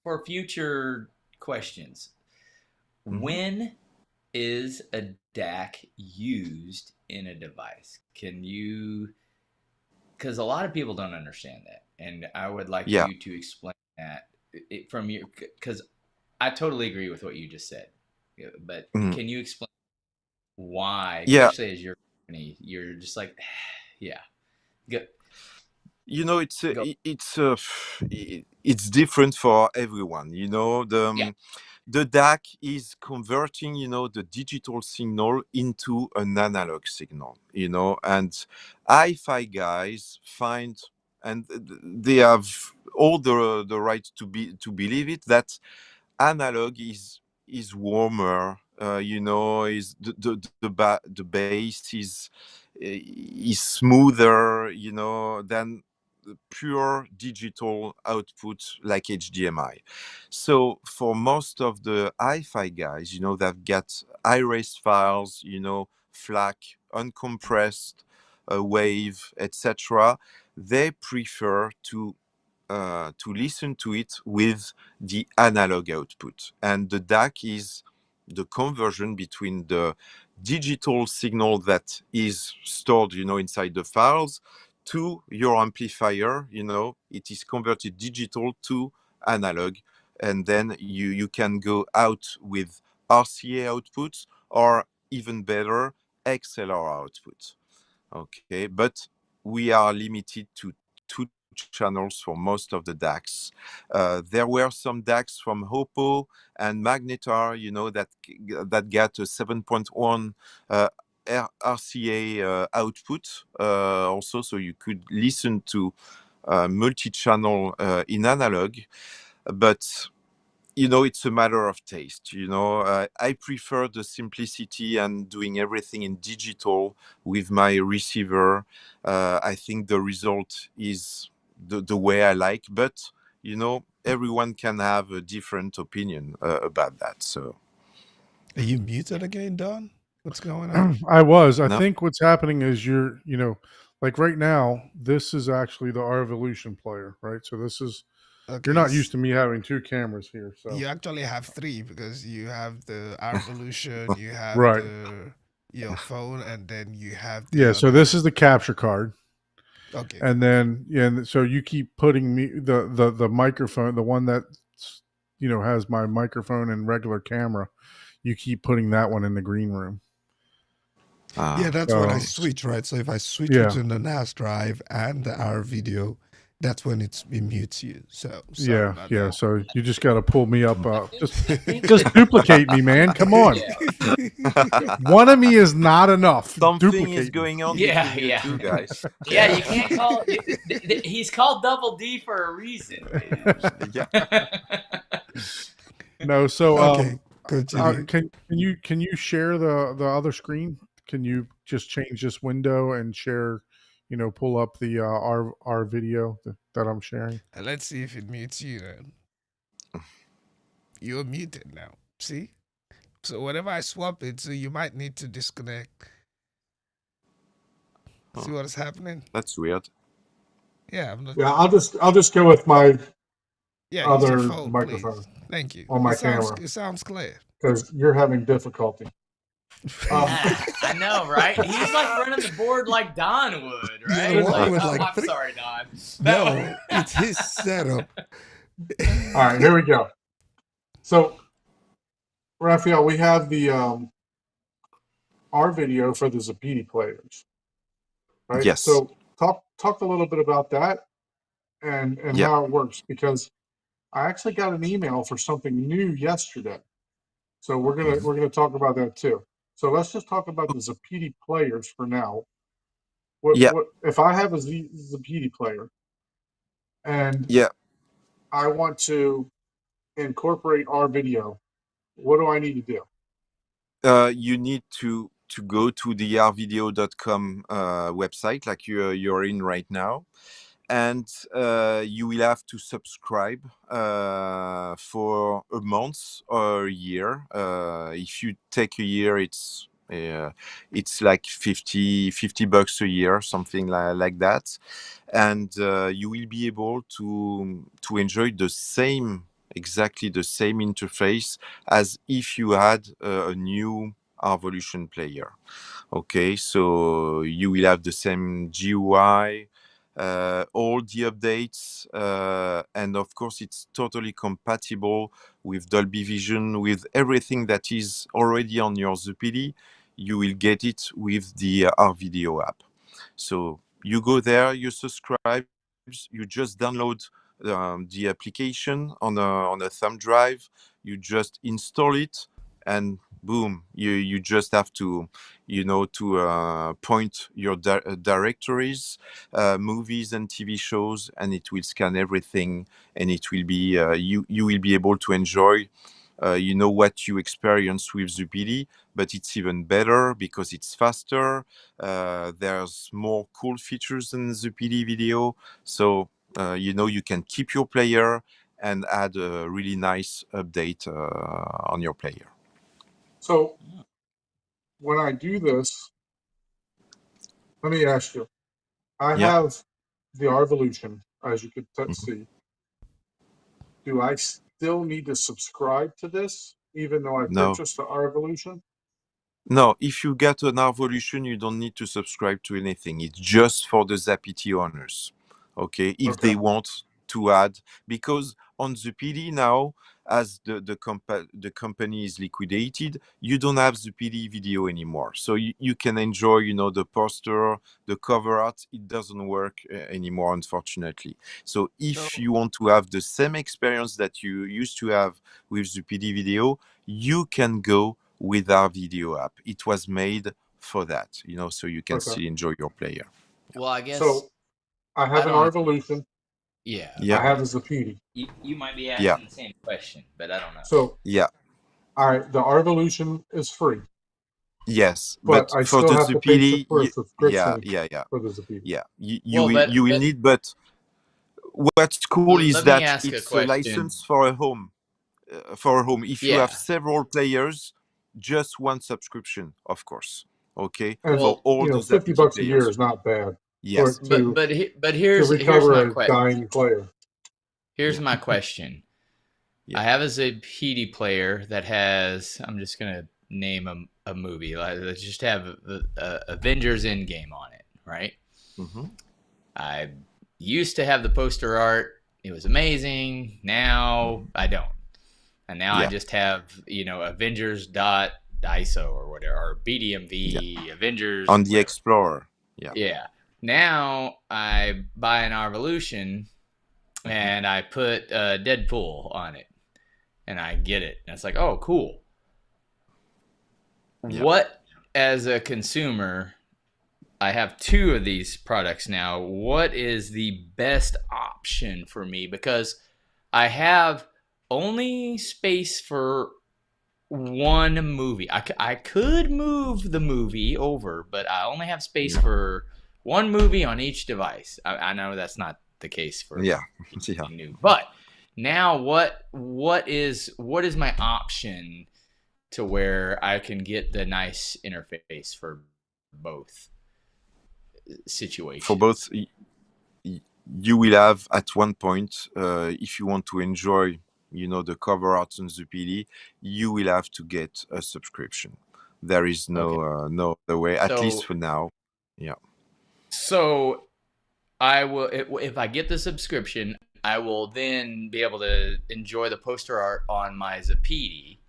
S4: For future questions, when is a DAC used in a device? Can you? Because a lot of people don't understand that, and I would like you to explain that from your. Because I totally agree with what you just said, but can you explain why? Especially as your company, you're just like, yeah, good.
S3: It's different for everyone. The DAC is converting, the digital signal into an analog signal, and hi-fi guys find, and they have all the right to believe it, that analog is warmer, is the bass is smoother, than pure digital output like HDMI. So for most of the hi-fi guys, they've got high-res files, FLAC, uncompressed, wave, etc. They prefer to listen to it with the analog output, and the DAC is the conversion between the digital signal that is stored, inside the files to your amplifier. It is converted digital to analog, and then you can go out with RCA outputs or even better XLR outputs. Okay, but we are limited to 2 channels for most of the DACs. There were some DACs from Oppo and Magnetar, that get a 7.1 RCA output also, so you could listen to multi-channel in analog, but it's a matter of taste. I prefer the simplicity and doing everything in digital with my receiver. I think the result is the way I like, but everyone can have a different opinion about that. So,
S1: Are you muted again, Don? What's going on?
S2: I was. I
S3: No?
S2: think what's happening is you're, like right now, this is actually the R-Evolution player, right? So this is, you're not used to me having 2 cameras here. So
S5: You actually have 3 because you have the R-Evolution, you have
S2: right.
S5: your phone, and then you have the
S2: Yeah. So
S5: other.
S2: this is the capture card.
S5: Okay.
S2: And then, and so you keep putting me the microphone, the one that, has my microphone and regular camera. You keep putting that one in the green room.
S1: Yeah, that's when I
S2: So,
S1: switch, right? So if I switch
S2: yeah.
S1: between the NAS drive and the R video, that's when it mutes you. So sorry
S2: Yeah.
S1: about
S2: Yeah.
S1: that.
S2: So you just got to pull me up. Just duplicate me, man. Come on. One of me is not enough.
S3: Something
S2: Duplicate
S3: is
S2: me.
S3: going on
S4: Yeah,
S3: between you
S4: yeah.
S3: two guys.
S4: Yeah, you can't call he's called Double D for a reason.
S3: Yeah.
S2: No. So,
S1: Okay, continue.
S2: can you share the other screen? Can you just change this window and share, pull up the our video that I'm sharing?
S5: Let's see if it mutes you then. You're muted now. See? So whenever I swap it, so you might need to disconnect. See what is happening?
S3: That's weird.
S5: Yeah, I'm not.
S2: Yeah, I'll just go with my
S5: Yeah, use your
S2: other
S5: phone,
S2: microphone
S5: please. Thank you.
S2: on my
S5: It
S2: camera
S5: sounds clear.
S2: because you're having difficulty.
S4: I know, right? He's like running the board like Don would, right?
S1: The one with,
S4: oh,
S1: like,
S4: I'm
S1: 3
S4: sorry, Don.
S1: No, it's his setup.
S2: All right, here we go. So, Raphael, we have the our video for the Zapiti players, right?
S3: Yes.
S2: So talk a little bit about that and
S3: Yeah.
S2: how it works, because I actually got an email for something new yesterday. So we're gonna talk about that too. So let's just talk about the Zapiti players for now. What if I have a Zapiti player and
S3: Yeah.
S2: I want to incorporate our video? What do I need to do?
S3: You need to go to the rvideo.com website, like you're in right now, and you will have to subscribe for a month or a year. If you take a year, it's like $50 a year, something like that, and you will be able to enjoy exactly the same interface as if you had a new R-Evolution player. Okay, so you will have the same GUI, all the updates, and of course it's totally compatible with Dolby Vision, with everything that is already on your Zapiti. You will get it with the RVideo app. So you go there, you subscribe, you just download the application on a thumb drive, you just install it, and boom, you just have to point your directories, movies and TV shows, and it will scan everything, and it will be you will be able to enjoy what you experience with Zapiti, but it's even better because it's faster. There's more cool features in Zapiti video, so you can keep your player and add a really nice update on your player.
S2: So when I do this, let me ask you. I have the R-Evolution, as you could see. Do I still need to subscribe to this, even though I
S3: No.
S2: purchased the R-Evolution?
S3: No, if you get an Arvolution, you don't need to subscribe to anything. It's just for the Zapiti owners. Okay, if
S2: Okay.
S3: they want to add, because on the PD now, as the company is liquidated, you don't have the PD video anymore. So you can enjoy, the poster, the cover art. It doesn't work anymore, unfortunately. So if you want to have the same experience that you used to have with the PD video, you can go with our video app. It was made for that, so you can still enjoy your player.
S4: Well, I guess
S2: So I have an
S4: don't know.
S2: Arvolution.
S4: Yeah.
S3: Yeah.
S2: I have a Zapiti.
S4: You might be asking the same question, but I don't know.
S2: So
S3: Yeah.
S2: all right, the Arvolution is free.
S3: Yes,
S2: But I
S3: for
S2: still
S3: the
S2: have to pay
S3: Zapiti,
S2: for a subscription
S3: yeah.
S2: for the Zapiti.
S3: Yeah, you
S4: Well,
S3: will need, but what's cool is
S4: Let me
S3: that
S4: ask a
S3: it's a
S4: question.
S3: license for a home. If you
S4: Yeah.
S3: have several players, just one subscription, of course. Okay,
S2: And
S3: for all the
S2: $50
S3: Zapiti
S2: a year
S3: players.
S2: is not bad.
S3: Yes,
S4: But here's
S2: to recover
S4: my
S2: a
S4: question.
S2: dying player.
S4: Here's my question.
S3: Yeah.
S4: I have a Zapiti player that has. I'm just gonna name a movie. Let's just have Avengers Endgame on it, right?
S3: Mm-hmm.
S4: I used to have the poster art. It was amazing. Now I don't. And now I just have, Avengers.iso or whatever, or BDMV, Avengers.
S3: On the
S4: whatever.
S3: Explorer. Yeah.
S4: Yeah. Now I buy an Arvolution and I put Deadpool on it and I get it. And it's like, oh, cool.
S3: Yeah.
S4: What, as a consumer, I have two of these products now. What is the best option for me? Because I have only space for one movie. I could move the movie over, but I only have space for one movie on each device. I know that's not the case for new, but now what is my option to where I can get the nice interface for both situations?
S3: For both, you will have at one point, if you want to enjoy, the cover art on the PD, you will have to get a subscription. There is no other way, at least for now. Yeah.
S4: So I will, if I get the subscription, I will then be able to enjoy the poster art on my Zapiti.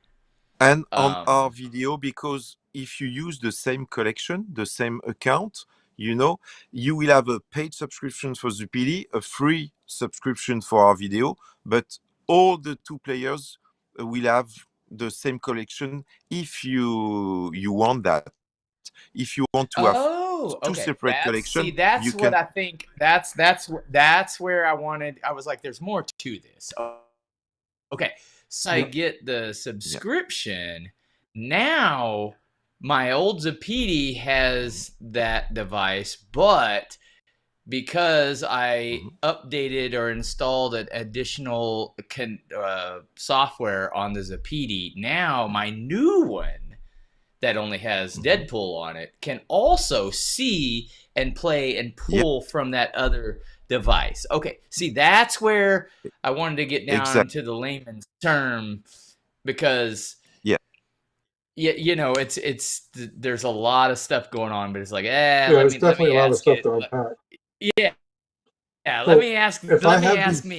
S3: And on our video, because if you use the same collection, the same account, you will have a paid subscription for Zapiti, a free subscription for our video, but all the two players will have the same collection if you want that. If you want to have two separate collections,
S4: see, that's what I think. That's where I wanted. I was like, there's more to this. Okay, so I get the subscription. Now my old Zapiti has that device, but because I updated or installed an additional software on the Zapiti, now my new one that only has Deadpool on it can also see and play and pull from that other device. Okay, see, that's where I wanted to get down to the layman's term, because it's there's a lot of stuff going on, but it's like,
S2: there's definitely a lot of stuff to unpack.
S4: Let me ask me.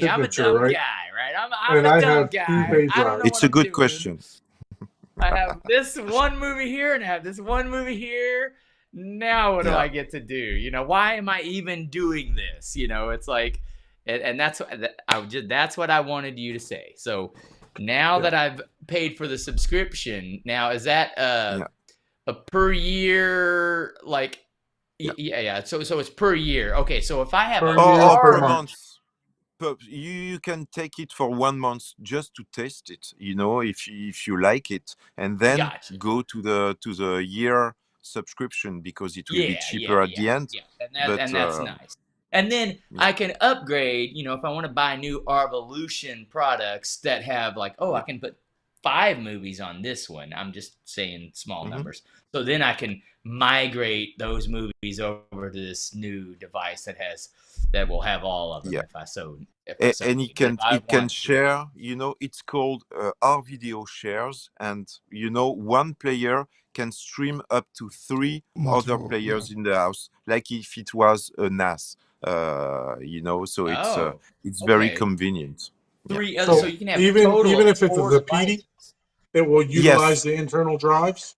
S4: I'm a dumb guy, right? I'm a dumb guy. I don't know
S3: it's a good question.
S4: I have this one movie here and I have this one movie here. Now what do I get to do? Why am I even doing this? It's like, and that's what I wanted you to say. So now that I've paid for the subscription, now is that a per year, like? Yeah. So it's per year. Okay. So if I have
S3: per month. You can take it for 1 month just to test it, if you like it, and then go to the year subscription, because it will be cheaper at the end.
S4: And that's nice. And then I can upgrade, if I want to buy new Arvolution products that have like, I can put 5 movies on this one. I'm just saying small
S3: Mhm.
S4: numbers. So then I can migrate those movies over to this new device that will have all of them
S3: Yeah.
S4: if I so
S3: And
S4: need. But if I
S3: it can
S4: want to,
S3: share, you know, it's called our video shares, and you know, one player can stream up to 3 other
S1: Multiple. Yeah.
S3: players in the house, like if it was a NAS, you know, so
S4: oh,
S3: it's very
S4: okay,
S3: convenient. Yeah.
S4: 3. So
S2: So
S4: you can have a
S2: even
S4: total
S2: even
S4: of
S2: if it's a
S4: 4
S2: Zapiti,
S4: devices.
S2: it will utilize
S3: Yes.
S2: the internal drives.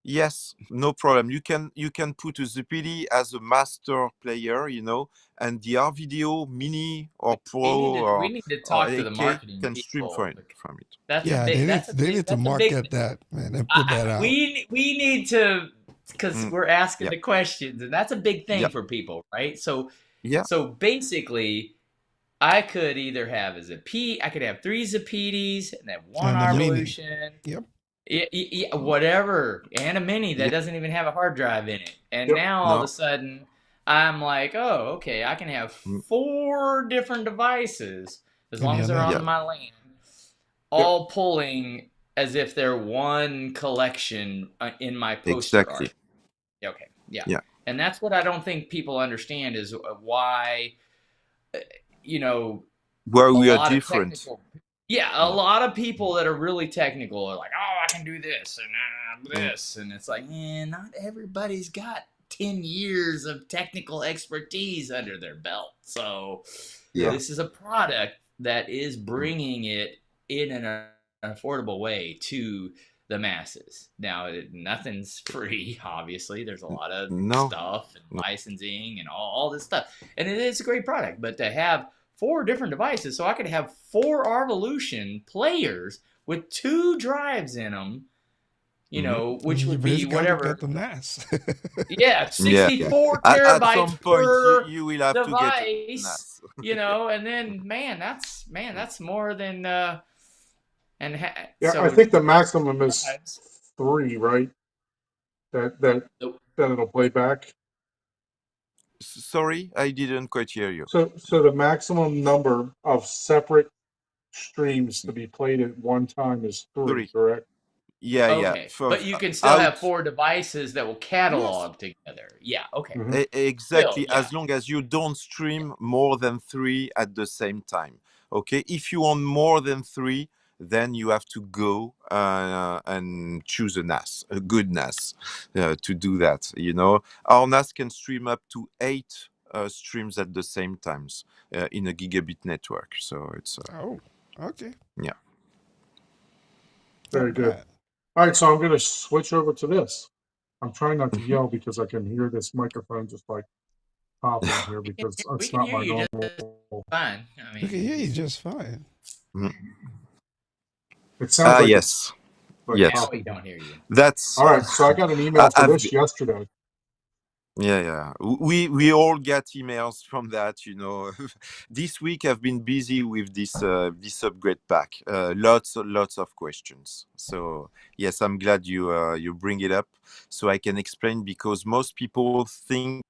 S3: Yes, no problem. You can put a ZPD as a master player, you know, and the RVDO Mini or Pro
S4: We need to
S3: or
S4: talk to the
S3: 8K
S4: marketing
S3: can stream
S4: people.
S3: from it.
S4: That's a
S1: Yeah,
S4: big. That's a
S1: they
S4: big.
S1: need to
S4: That's a big
S1: market
S4: thing.
S1: that, man, and put that out.
S4: We need to, because
S3: Mm.
S4: we're asking
S3: Yeah.
S4: the questions, and that's a big thing
S3: Yeah.
S4: for people, right? So
S3: Yeah.
S4: so basically, I could either have I could have 3 Zapitis and then 1
S1: And the Mini.
S4: Arvolution.
S1: Yep.
S4: Yeah, whatever, and a Mini that
S3: Yeah.
S4: doesn't even have a hard drive in it. And
S2: Yep.
S4: now all of
S3: No.
S4: a sudden, I'm like, oh, okay, I can have
S3: Mm.
S4: 4 different devices as
S1: And
S4: long
S1: the
S4: as they're
S1: other-
S4: on
S3: Yeah.
S4: my LAN, all pulling as if they're one collection in my poster
S3: Exactly.
S4: art. Okay, yeah.
S3: Yeah.
S4: And that's what I don't think people understand is why, you know,
S3: Where
S4: a
S3: we are
S4: lot of
S3: different.
S4: technical. Yeah, a lot of people that are really technical are like, "Oh, I can do this and this," and it's like, not everybody's got 10 years of technical expertise under their belt. So,
S3: Yeah.
S4: this is a product that is bringing it in an affordable way to the masses. Now, nothing's free, obviously. There's a lot of
S3: No.
S4: stuff and
S3: No.
S4: licensing and all this stuff, and it is a great product. But to have 4 different devices, so I could have 4 Arvolution players with 2 drives in them, you know, which
S1: You
S4: would be
S1: basically
S4: whatever.
S1: got the NAS.
S4: Yeah, 64
S3: At
S4: terabytes
S3: some point,
S4: per
S3: you will have to get a
S4: device,
S3: NAS.
S4: you know, and then that's more than
S2: Yeah,
S4: so
S2: I think the maximum is
S4: drives.
S2: 3, right? That
S4: Nope.
S2: it'll play back.
S3: Sorry, I didn't quite hear you.
S2: So the maximum number of separate streams to be played at one time is 3,
S3: 3.
S2: correct?
S3: Yeah, yeah.
S4: Okay, but you can still have
S3: out-
S4: 4 devices that will catalog together. Yeah, okay.
S2: Mhm.
S3: Exactly.
S4: Still, yeah.
S3: As long as you don't stream more than 3 at the same time. Okay. If you want more than 3, then you have to go and choose a NAS, a good NAS, to do that. You know, our NAS can stream up to 8 streams at the same times in a gigabit network. So it's
S1: Oh, okay.
S3: yeah.
S2: Very
S1: Not
S2: good.
S1: bad.
S2: All right, so I'm going to switch over to this. I'm trying not to yell because I can hear this microphone just like popping here because
S4: we
S2: it's
S4: can
S2: not
S4: hear
S2: my
S4: you just
S2: normal.
S4: fine. I mean,
S1: We can hear you just fine.
S2: It sounds like
S3: yes.
S2: like
S3: Yes.
S4: now
S2: popping.
S4: we don't hear you.
S3: That's
S2: All right, so I got an email for
S3: I've
S2: this yesterday.
S3: Yeah. We all get emails from that, you know. This week I've been busy with this upgrade pack. Lots of questions. So yes, I'm glad you bring it up so I can explain, because most people think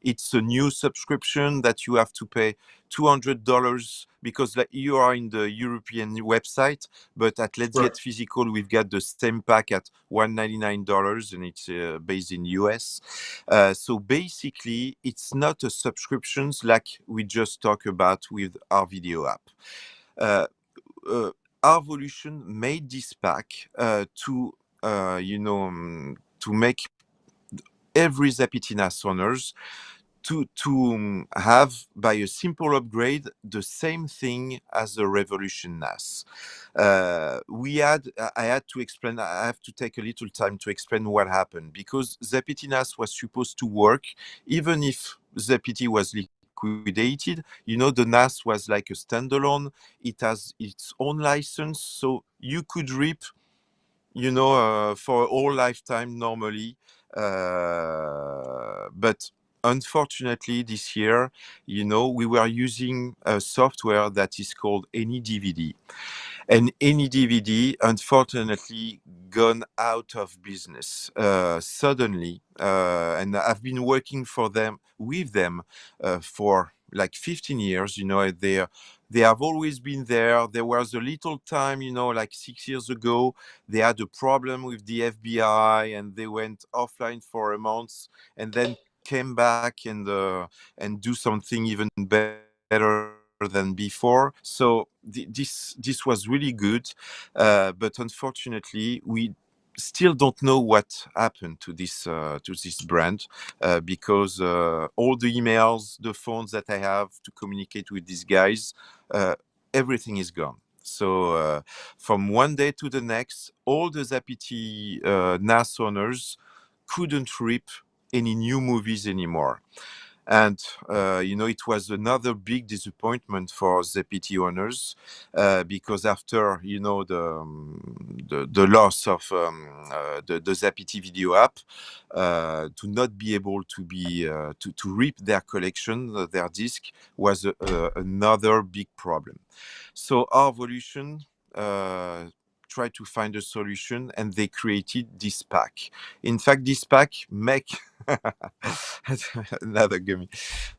S3: it's a new subscription that you have to pay $200 because you are in the European website, but at Let's
S2: Right.
S3: Get Physical, we've got the same pack at $199, and it's based in US. So basically, it's not a subscriptions like we just talked about with our video app. Arvolution made this pack to make every Zapiti NAS owners to have, by a simple upgrade, the same thing as the Revolution NAS. I had to explain. I have to take a little time to explain what happened, because Zapiti NAS was supposed to work even if Zapiti was liquidated. You know, the NAS was like a standalone. It has its own license, so you could rip, for all lifetime normally. But unfortunately, this year, we were using a software that is called AnyDVD. And AnyDVD, unfortunately, gone out of business suddenly. And I've been working with them for like 15 years. They have always been there. There was a little time, you know, like 6 years ago, they had a problem with the FBI and they went offline for a month and then came back and do something even better than before. So this was really good, but unfortunately, we still don't know what happened to this brand, because all the emails, the phones that I have to communicate with these guys, everything is gone. So from one day to the next, all the Zappiti NAS owners couldn't rip any new movies anymore. And you know, it was another big disappointment for Zappiti owners, because after, you know, the loss of the Zappiti video app, to not be able to be to rip their collection, their disc, was another big problem. So Arvolution tried to find a solution, and they created this pack. In fact, this pack make another gummy,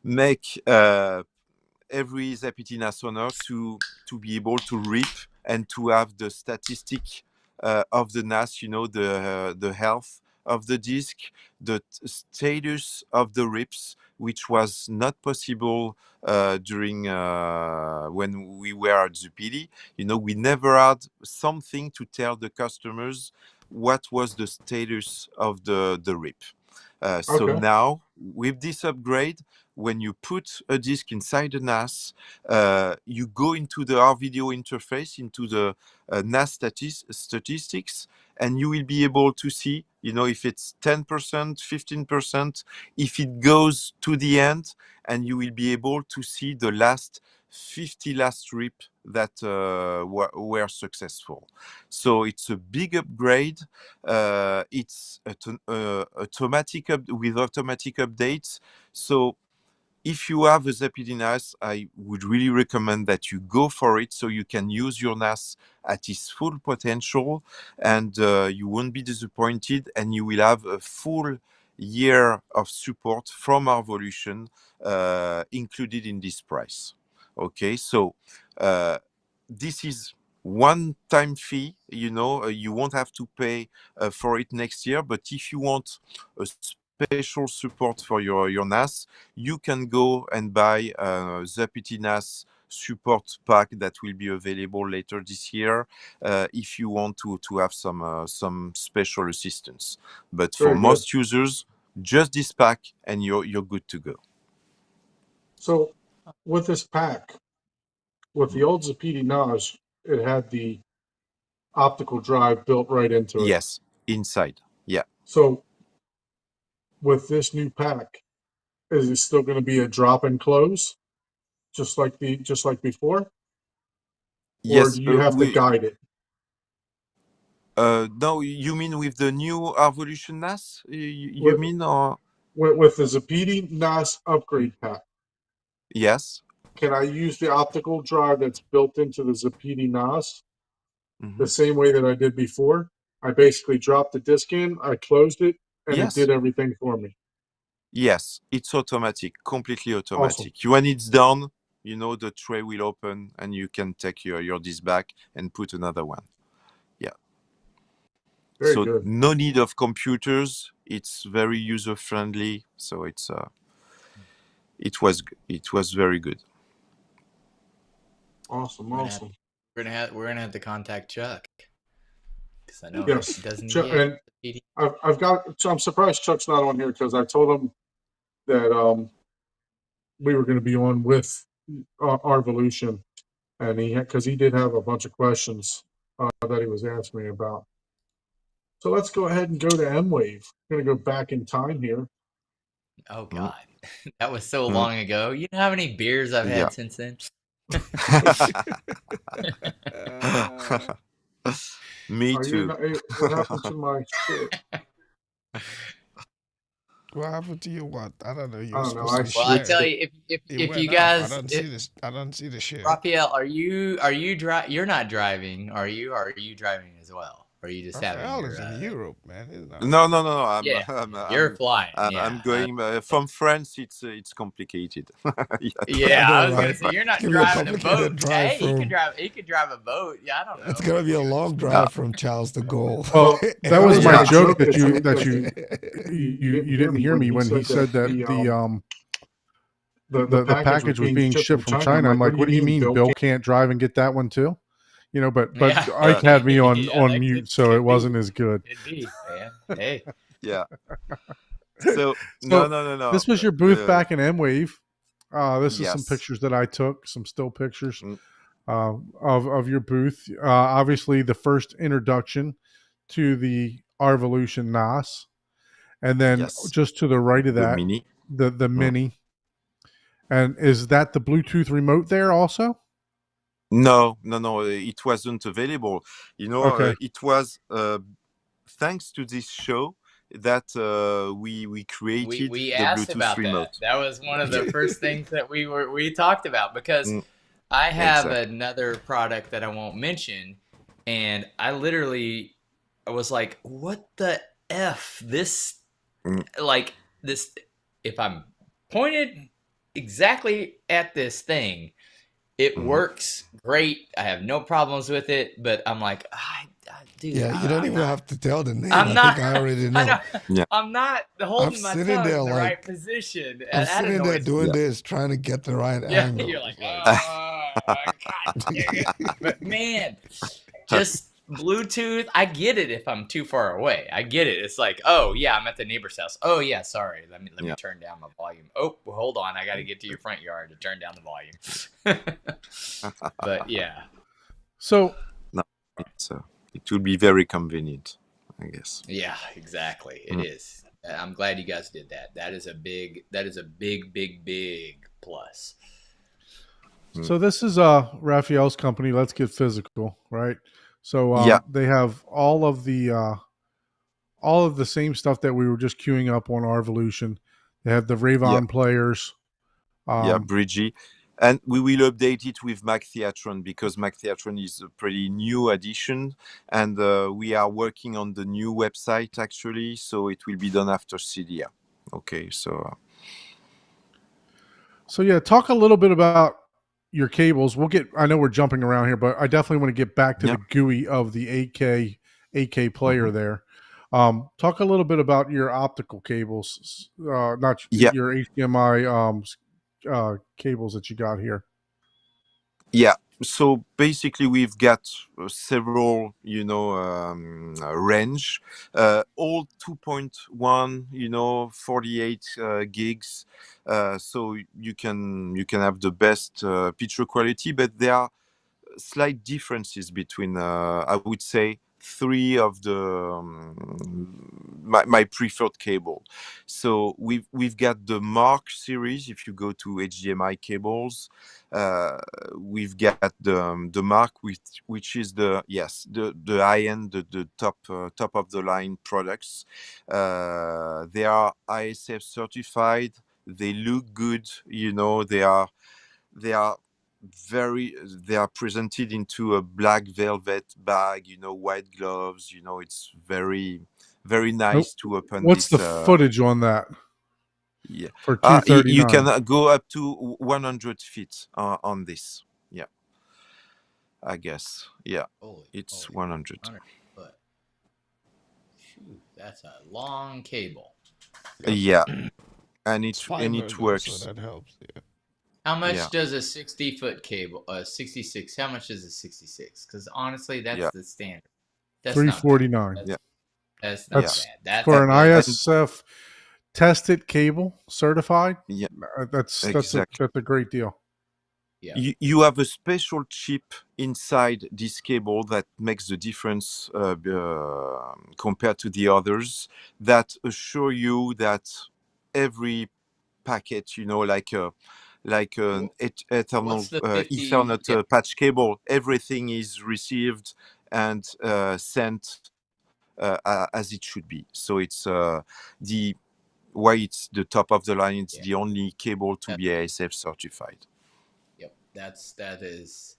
S3: make every Zappiti NAS owner to be able to rip and to have the statistic of the NAS, you know, the health of the disk, the status of the rips, which was not possible during when we were at Zappiti. You know, we never had something to tell the customers what was the status of the rip. So now, with this upgrade, when you put a disk inside the NAS, you go into the RVideO interface, into the NAS statistics, and you will be able to see, you know, if it's 10%, 15%, if it goes to the end, and you will be able to see the last 50 last rip that were successful. So it's a big upgrade. It's automatic with automatic updates. So if you have a Zappiti NAS, I would really recommend that you go for it, so you can use your NAS at its full potential, and you won't be disappointed, and you will have a full year of support from Arvolution included in this price. Okay, so this is one-time fee. You know, you won't have to pay for it next year, but if you want a special support for your NAS, you can go and buy Zappiti NAS support pack that will be available later this year, if you want to have some special assistance. But for most users, just this pack and you're good to go.
S2: So with this pack, with the old Zappiti NAS, it had the optical drive built right into it.
S3: Yes, inside. Yeah.
S2: So with this new pack, is it still going to be a drop and close, just like before?
S3: Yes.
S2: Or do you have to guide it?
S3: No, you mean with the new Arvolution NAS? You mean, or
S2: with the Zappiti NAS upgrade pack?
S3: Yes.
S2: Can I use the optical drive that's built into the Zappiti NAS the same way that I did before? I basically dropped the disk in, I closed it, and it did everything for me.
S3: Yes, it's automatic, completely automatic.
S2: Awesome.
S3: When it's done, you know, the tray will open and you can take your disk back and put another one. Yeah.
S2: Very good.
S3: No need of computers. It's very user friendly. So it's it was very good.
S2: Awesome.
S4: We're gonna have to contact Chuck, because I know
S2: yes.
S4: he doesn't
S2: Chuck,
S4: get
S2: and I'm surprised Chuck's not on here, because I told him that we were going to be on with Arvolution, and because he did have a bunch of questions that he was asking me about. So let's go ahead and go to M-Wave. We're going to go back in time here.
S4: Oh God, that was so long ago. You know how many beers I've had since then?
S3: Me too.
S2: What happened to my shit?
S5: What happened to you? What? I don't know.
S4: Well, I tell you, if you guys,
S5: I don't see the shit.
S4: Raphael, are you You're not driving, are you? Or are you driving as well? or you just having
S5: Raphael
S4: your
S5: is in Europe, man. He's not.
S3: No, no, no, no.
S4: yeah, you're flying.
S3: I'm going from France. It's complicated. Yeah,
S4: Yeah,
S1: I
S4: I
S1: know,
S4: was gonna
S1: right?
S4: say you're not
S1: It's gonna be a
S4: driving a
S1: complicated
S4: boat.
S1: drive
S4: Hey, he
S1: from.
S4: could drive. He could drive a boat. Yeah, I don't know.
S1: It's gonna be a long drive from Charles de Gaulle.
S2: Well, that was
S3: my
S2: my
S3: Yeah.
S2: joke that you didn't hear me when he said that the package was being shipped from China. I'm like, what do you mean Bill can't drive and get that one too? You know, but
S4: Yeah.
S2: Ike had me on
S4: Yeah, that
S2: mute, so it
S4: be.
S2: wasn't as good.
S4: Could be, man. Hey,
S3: yeah. So no.
S2: This was your booth back in M-Wave. This is some
S3: Yes.
S2: pictures that I took, some still pictures
S3: Mm.
S2: of your booth. Obviously, the first introduction to the Arvolution NAS, and then
S3: Yes.
S2: just to the right of
S3: The
S2: that,
S3: mini.
S2: the mini. And is that the Bluetooth remote there also?
S3: No. It wasn't available. You know,
S2: Okay.
S3: it was thanks to this show that we created
S4: we
S3: the
S4: asked
S3: Bluetooth
S4: about
S3: remote.
S4: that. That was one of the first things that we talked about, because
S3: Mm,
S4: I have
S3: exactly.
S4: another product that I won't mention, and I was like, what the F? This,
S3: Mm.
S4: like, this, if I'm pointed exactly at this thing, it
S3: Mhm.
S4: works great. I have no problems with it, but I'm like, dude,
S1: Yeah, you don't
S4: I'm
S1: even
S4: not,
S1: have to tell the name.
S4: I'm
S1: I
S4: not,
S1: think I already
S4: I
S1: know.
S4: know,
S3: Yeah.
S4: I'm not holding my
S1: sitting
S4: tongue
S1: there
S4: in the
S1: like-
S4: right position.
S1: I'm
S4: That
S1: sitting there
S4: annoys me.
S1: doing
S3: Yeah.
S1: this, trying to get the right
S4: Yeah,
S1: angle.
S4: you're like,
S1: It's
S4: God dang it. But man, just Bluetooth, I get it if I'm too far away. I get it. It's like, oh yeah, I'm at the neighbor's house. Oh yeah, sorry. Let me
S3: Yeah.
S4: turn down my volume. Oh, well, hold on. I got to get to your front yard to turn down the volume. But yeah.
S2: So
S3: It will be very convenient, I guess.
S4: Yeah, exactly. It is. I'm glad you guys did that. That is a big plus.
S2: So this is Raphael's company. Let's Get Physical, right? So
S3: Yeah.
S2: they have all of the same stuff that we were just queuing up on Arvolution. They have the Rayvon players.
S3: Yeah, Bridgie. And we will update it with Mac Theatron, because Mac Theatron is a pretty new addition, and we are working on the new website actually, so it will be done after CEDIA. Okay, so
S2: yeah, talk a little bit about your cables. I know we're jumping around here, but I definitely want to get back to
S3: Yeah.
S2: the GUI of the 8K player
S3: Mhm.
S2: there. Talk a little bit about your optical cables, not
S3: Yeah.
S2: your HDMI cables that you got here.
S3: yeah. So basically, we've got several, range, all 2.1, 48 gigs. So you can have the best picture quality, but there are slight differences between, I would say, three of the my preferred cable. So we've got the Mark series. If you go to HDMI cables, we've got the Mark, which is the high end, the top of the line products. They are ISF certified. They look good. They are they are presented into a black velvet bag, white gloves. It's very, very nice to open.
S2: What's
S3: this,
S2: the footage on that?
S3: Yeah,
S2: For 239.
S3: you can go up to 100 feet on this. Yeah, I guess. Yeah, it's 100.
S4: 100 foot. Shoot, that's a long cable.
S3: Yeah, and
S1: It's
S3: it
S1: fiber, though,
S3: works.
S1: so that helps. Yeah.
S4: How much
S3: Yeah.
S4: does a 60-foot cable, 66, how much is a 66? Because honestly, that's
S3: Yeah.
S4: the standard. That's not bad.
S2: $349.
S4: That's not
S2: That's
S4: bad. That's
S2: for an
S4: good.
S2: ISF tested cable, certified.
S3: Yeah,
S2: That's
S3: exactly.
S2: a great deal.
S4: Yeah.
S3: You have a special chip inside this cable that makes the difference compared to the others, that assure you that every packet, like an
S4: What's the 50?
S3: Ethernet patch cable, everything is received and sent as it should be. So it's why it's the top of the line. It's the only cable to be ASF certified.
S4: Yep, that is.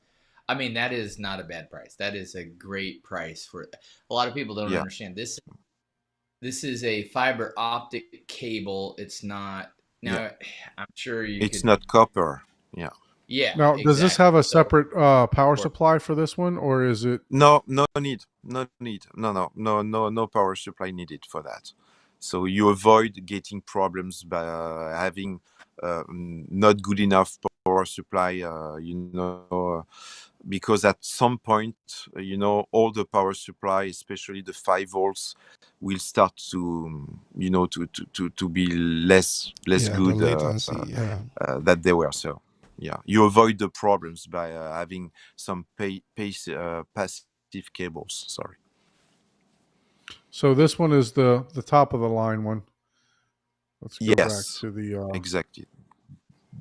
S4: I mean, that is not a bad price. That is a great price for a lot of people don't
S3: Yeah,
S4: understand this. This is a fiber optic cable. It's not
S3: yeah.
S4: now. I'm sure you
S3: It's
S4: could.
S3: not copper. Yeah.
S4: Yeah,
S2: Now, does this have
S4: exactly.
S2: a
S4: So,
S2: separate power supply for this one, or is it?
S3: No, no need. No need. No power supply needed for that. So you avoid getting problems by having not good enough power supply. Because at some point, all the power supply, especially the 5 volts, will start to, to be less
S1: Yeah, the
S3: good
S1: latency. Yeah.
S3: that they were. So, yeah, you avoid the problems by having some passive cables. Sorry.
S2: So this one is the top of the line one. Let's go back
S3: Yes,
S2: to the
S3: exactly.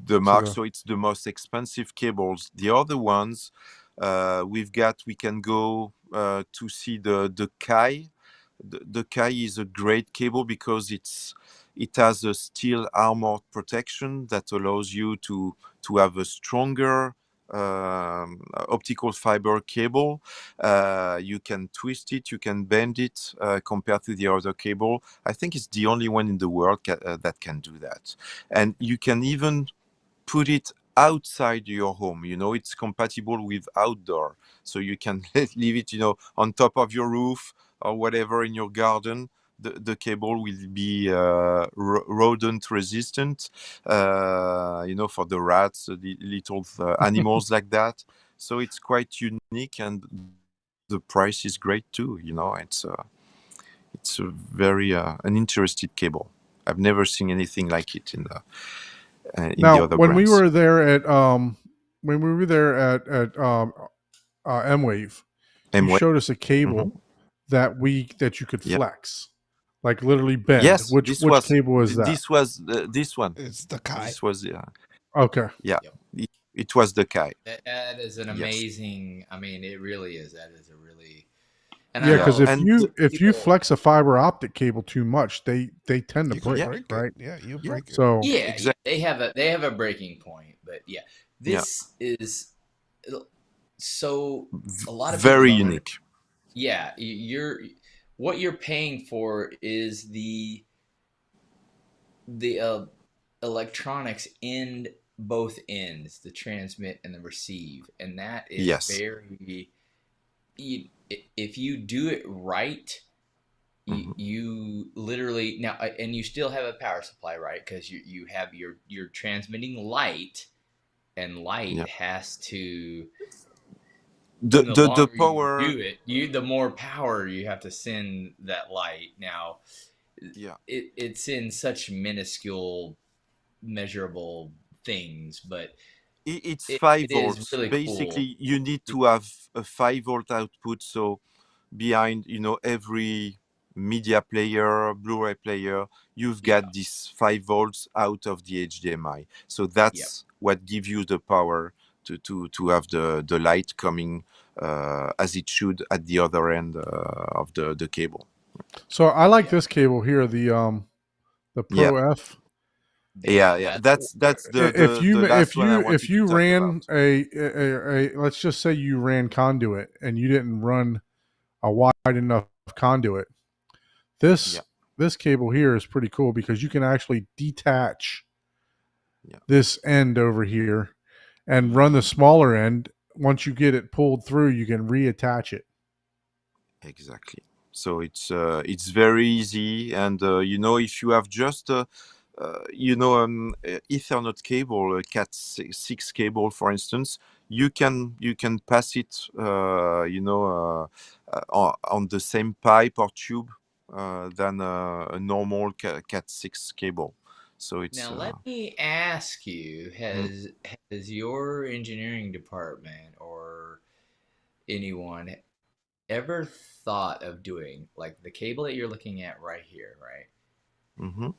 S3: The
S2: to
S3: mark.
S2: the.
S3: So it's the most expensive cables. The other ones, we can go to see the Kai. The Kai is a great cable because it has a steel armored protection that allows you to have a stronger optical fiber cable. You can twist it, you can bend it compared to the other cable. I think it's the only one in the world that can do that. And you can even put it outside your home. It's compatible with outdoor, so you can leave it on top of your roof or whatever in your garden. The cable will be rodent resistant, for the rats, the little animals like that. So it's quite unique, and the price is great too. It's a very an interesting cable. I've never seen anything like it in the
S2: Now,
S3: other brands.
S2: when we were there at M-Wave, you
S3: M-Wave.
S2: showed us a
S3: Mhm.
S2: cable that you could
S3: Yeah.
S2: flex, like literally bend.
S3: Yes,
S2: Which cable is that?
S3: this was this one.
S1: It's the Kai.
S3: This was
S2: Okay.
S3: yeah.
S4: Yep.
S3: It was the Kai.
S4: that is an
S3: Yes.
S4: amazing. I mean, it really is. That is a really. And I
S2: Yeah,
S3: Yeah,
S2: because
S4: know
S3: and
S2: if you
S4: people.
S2: flex a fiber optic cable too much, they tend to
S1: You can
S2: break,
S3: yeah,
S1: break it.
S2: right?
S1: Yeah, you
S3: yeah,
S1: break it.
S2: So
S4: Yeah, yeah,
S3: exactly.
S4: they have a breaking point, but yeah,
S3: Yeah,
S4: this is so a lot of people
S3: very
S4: don't
S3: unique.
S4: yeah, what you're paying for is the electronics in both ends, the transmit and the receive, and that is
S3: Yes.
S4: very if you do it right,
S3: Hmm.
S4: you literally now and you still have a power supply, right? Because you have you're transmitting light, and light
S3: Yeah.
S4: has to.
S3: The
S4: And the
S3: the
S4: longer you
S3: power.
S4: do it, the more power you have to send that light. Now,
S3: Yeah.
S4: it's in such minuscule, measurable things, but
S3: It's
S4: it
S3: 5
S4: is
S3: volts.
S4: really cool.
S3: Basically, you need to have a 5 volt output. So behind, every media player, Blu-ray player, you've
S4: Yeah,
S3: got this 5 volts out of the HDMI. So
S4: yeah,
S3: that's what gives you the power to have the light coming as it should at the other end of the cable.
S2: I like
S4: yeah,
S2: this cable here, the
S3: Yeah,
S2: Pro F.
S3: yeah,
S4: yeah.
S3: yeah.
S4: That's
S3: That's the last one I
S2: If
S3: wanted to
S2: you
S3: talk
S2: ran
S3: about.
S2: a let's just say you ran conduit and you didn't run a wide enough conduit,
S3: Yeah,
S2: this this cable here is pretty cool because you can actually detach
S3: yeah,
S2: this end over here and run the smaller end. Once you get it pulled through, you can reattach it.
S3: exactly. So it's very easy, and if you have just Ethernet cable, a Cat6 cable, for instance, you can pass it, on the same pipe or tube than a normal Cat6 cable. So it's
S4: now. Let me ask you:
S3: mm,
S4: has your engineering department or anyone ever thought of doing like the cable that you're looking at right here, right?
S3: mhm.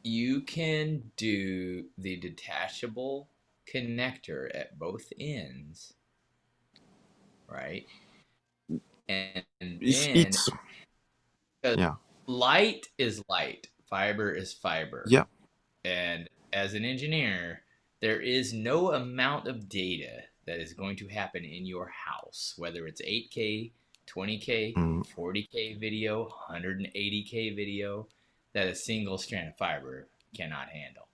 S4: You can do the detachable connector at both ends, right? And then
S3: It's
S4: because
S3: yeah,
S4: light is light, fiber is fiber.
S3: yeah,
S4: And as an engineer, there is no amount of data that is going to happen in your house, whether it's 8K, 20K,
S3: Mm.
S4: 40K video, 180K video, that a single strand of fiber cannot handle.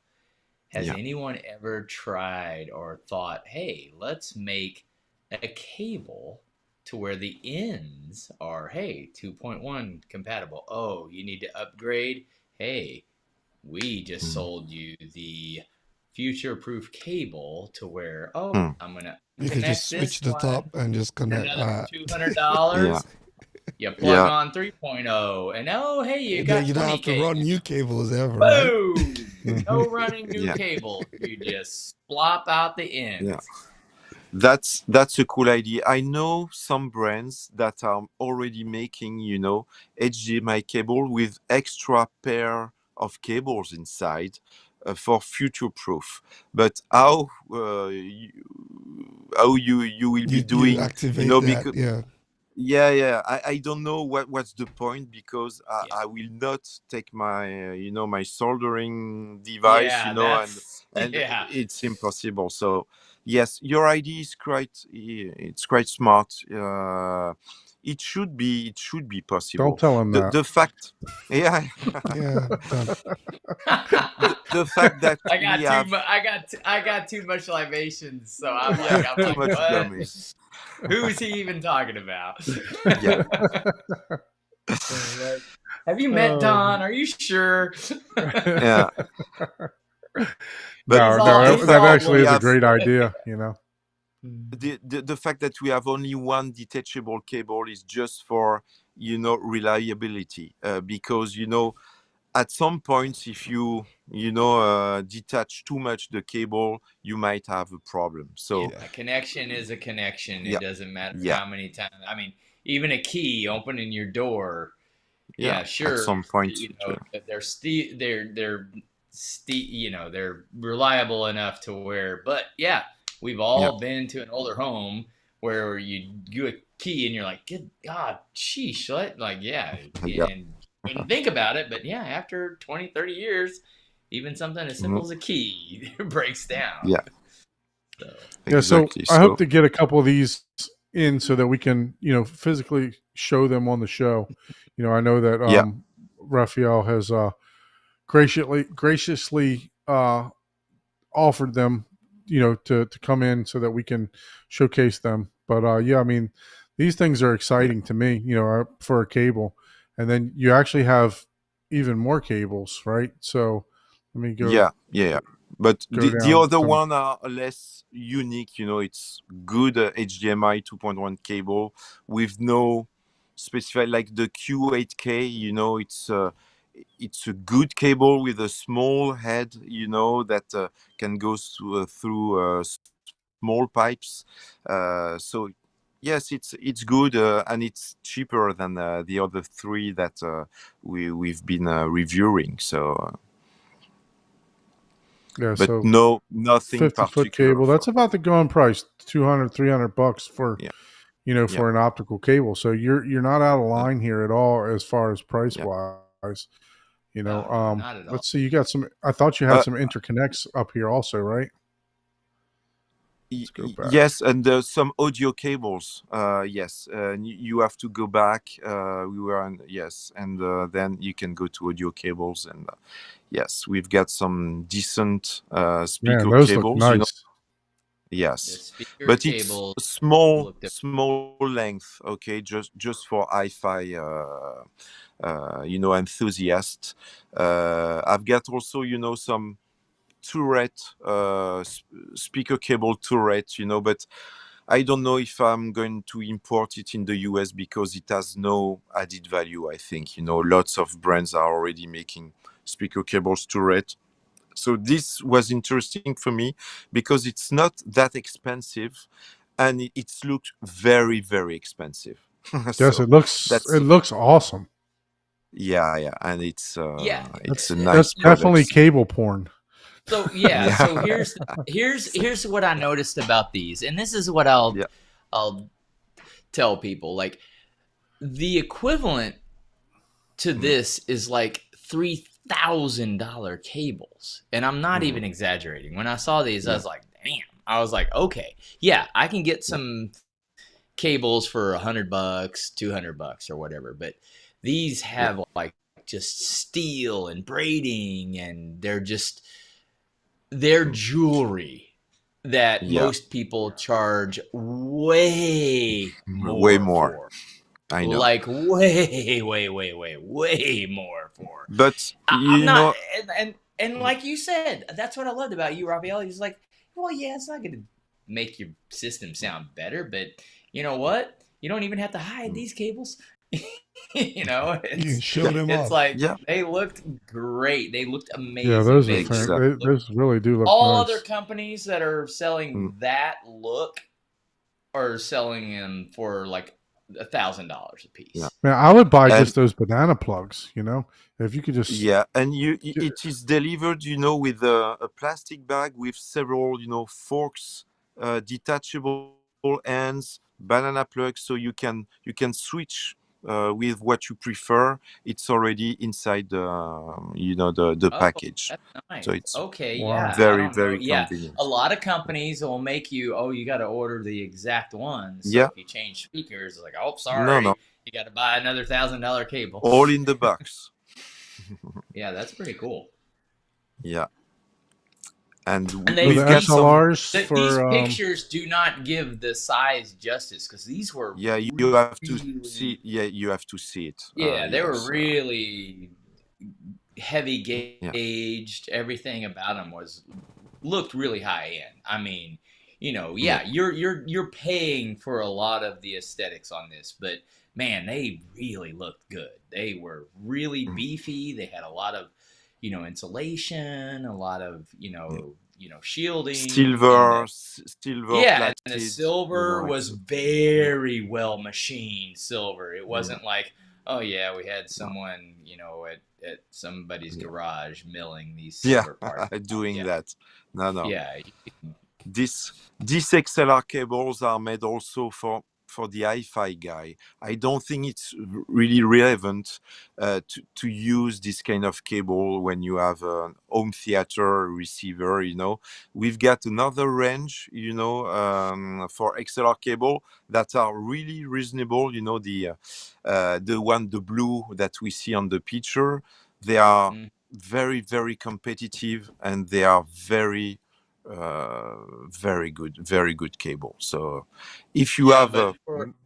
S4: Has
S3: Yeah.
S4: anyone ever tried or thought, hey, let's make a cable to where the ends are, hey, 2.1 compatible. Oh, you need to upgrade. Hey, we just
S3: Mm.
S4: sold you the future-proof cable to where, oh,
S3: Mm.
S4: I'm going to
S1: You could just
S4: connect
S1: switch
S4: this
S1: the top
S4: one
S1: and just
S4: for
S1: connect.
S4: another $200.
S3: Yeah.
S4: You plug
S3: Yeah.
S4: on 3.0, and oh, hey, you
S1: Then
S4: got
S1: you don't have to
S4: 20K.
S1: run new cables ever, right?
S4: Boom! No running new
S3: Yeah.
S4: cable. You just plop out the ends.
S3: Yeah. That's a cool idea. I know some brands that are already making, HDMI cable with extra pair of cables inside for future proof. But how you will be
S1: You
S3: doing,
S1: activate that,
S3: because
S1: yeah.
S3: yeah, I don't know what's the point, because
S4: Yeah.
S3: I will not take my my soldering device,
S4: Yeah,
S3: and
S4: that's
S3: and it's impossible. So yes, your idea is it's quite smart. It should be possible.
S2: Don't tell him that.
S3: The fact, yeah,
S1: Yeah.
S3: the fact that
S4: I got
S3: we
S4: too
S3: have
S4: much. I got too much libations, so I'm like,
S3: too much
S4: what?
S3: dummies.
S4: Who's he even talking about?
S3: Yeah.
S4: Have you met
S2: Oh.
S4: Don? Are you sure?
S3: Yeah.
S2: No,
S4: He's
S2: no,
S4: all-
S2: that actually is a
S3: yes.
S2: great idea.
S3: The fact that we have only one detachable cable is just for reliability, because at some points, if you detach too much the cable, you might have a problem. So
S4: Yeah, a connection is a connection.
S3: Yeah.
S4: It doesn't matter
S3: Yeah.
S4: how many times. I mean, even a key opening your door. Yeah,
S3: at
S4: sure.
S3: some point,
S4: they're reliable enough to where. But yeah, we've all been to an older home where you do a key and you're like, good God, sheesh, what? Like, yeah,
S3: Yeah.
S4: and wouldn't think about it, but yeah, after 20, 30 years, even something as simple as a key breaks down.
S3: Yeah.
S4: So,
S2: Yeah,
S3: exactly.
S2: so I hope to get a couple of these in so that we can, physically show them on the show. I know that
S3: Yeah.
S2: Raphael has graciously offered them, to come in so that we can showcase them. But yeah, I mean, these things are exciting to me, for a cable. And then you actually have even more cables, right? So let me go.
S3: Yeah. But
S2: Go
S3: the
S2: down
S3: other
S2: some-
S3: one are less unique. It's good HDMI 2.1 cable with no specified, like the Q8K. It's a good cable with a small head. That can go through small pipes. So yes, it's good, and it's cheaper than the other three that we've been reviewing. So.
S2: Yeah,
S3: But
S2: so
S3: nothing
S2: 50-foot
S3: particular.
S2: cable. That's about the going price, $200-$300 for,
S3: Yeah.
S2: for an optical cable. So you're not out of line here at all as far as price wise.
S4: No, not at all.
S2: Let's see. You got some. I thought you had some interconnects up here also, right? Let's go back.
S3: Yes, and some audio cables. Yes, you have to go back. We were on and then you can go to audio cables, and yes, we've got some decent speaker
S2: Man, those
S3: cables.
S2: look nice.
S3: Yes,
S4: The speaker
S3: but
S4: cable
S3: it's small
S4: looked at-
S3: length. Okay, just for hi-fi enthusiasts. I've got also some turret, speaker cable turret, but I don't know if I'm going to import it in the US because it has no added value. I think lots of brands are already making speaker cables turret. So this was interesting for me because it's not that expensive, and it looks very, very expensive.
S2: Yes,
S3: So
S2: it looks awesome.
S3: yeah, and it's
S2: That's
S3: a nice
S2: definitely
S3: product.
S2: cable porn.
S4: So
S3: Yeah.
S4: so here's what I noticed about these, and this is what I'll tell people. Like, the equivalent to this is like $3,000 cables, and I'm not even exaggerating. When I saw these, I was like, damn. I was like, okay, yeah, I can get some cables for $100, $200 or whatever, but these have like just steel and braiding, and they're jewelry that most people charge way
S3: Way more.
S4: for.
S3: I know.
S4: Like way more for.
S3: But
S4: I'm
S3: you
S4: not,
S3: know,
S4: and like you said, that's what I loved about you, Raphael. He's like, well, yeah, it's not going to make your system sound better, but you know what? You don't even have to hide these cables. You know,
S1: You can show them
S4: it's
S1: off.
S4: like
S3: Yeah.
S4: they looked great. They looked amazing.
S2: Yeah, those are
S3: Exactly.
S2: those really do look
S4: All
S2: nice.
S4: other companies that are selling that look are selling them for like $1,000 a piece.
S3: Yeah.
S2: Man, I would buy
S3: And-
S2: just those banana plugs, you know? If you could just
S3: Yeah, and it is delivered, you know, with a plastic bag with several, you know, forks, detachable ends, banana plugs, so you can switch with what you prefer. It's already inside the you know the package,
S4: That's nice.
S3: so it's
S4: okay,
S2: Wow.
S4: yeah. I
S3: very
S4: don't know.
S3: very
S4: Yeah,
S3: convenient.
S4: a lot of companies will make you, you got to order the exact one. So
S3: Yeah.
S4: if you change speakers, it's like, oh, sorry,
S3: No,
S4: you got to buy another $1,000 cable.
S3: all in the box.
S4: Yeah, that's pretty cool.
S3: Yeah, and
S4: they-
S2: for
S3: we've
S2: the
S3: got some.
S2: SLRs for
S4: These pictures do not give the size justice because these were
S3: Yeah, you have to
S4: really-
S3: see. Yeah, you have to see it.
S4: Yeah, they were
S3: yes.
S4: really heavy gauged. Everything about them looked really high end. I mean, you know, you're paying for a lot of the aesthetics on this, but man, they really looked good. They were really beefy. They had a lot of, you know, insulation, a lot of, you know, shielding,
S3: silver
S4: yeah,
S3: plated,
S4: and the silver
S3: you know,
S4: was very well machined silver. It wasn't like, oh yeah, we had someone, you know, at somebody's garage milling these silver parts.
S3: doing that. No.
S4: Yeah,
S3: These XLR cables are made also for the hi-fi guy. I don't think it's really relevant to use this kind of cable when you have a home theater receiver. You know, we've got another range, you know, for XLR cable that are really reasonable. You know, the blue that we see on the picture, they are very, very competitive, and they are very very good cable. So if you have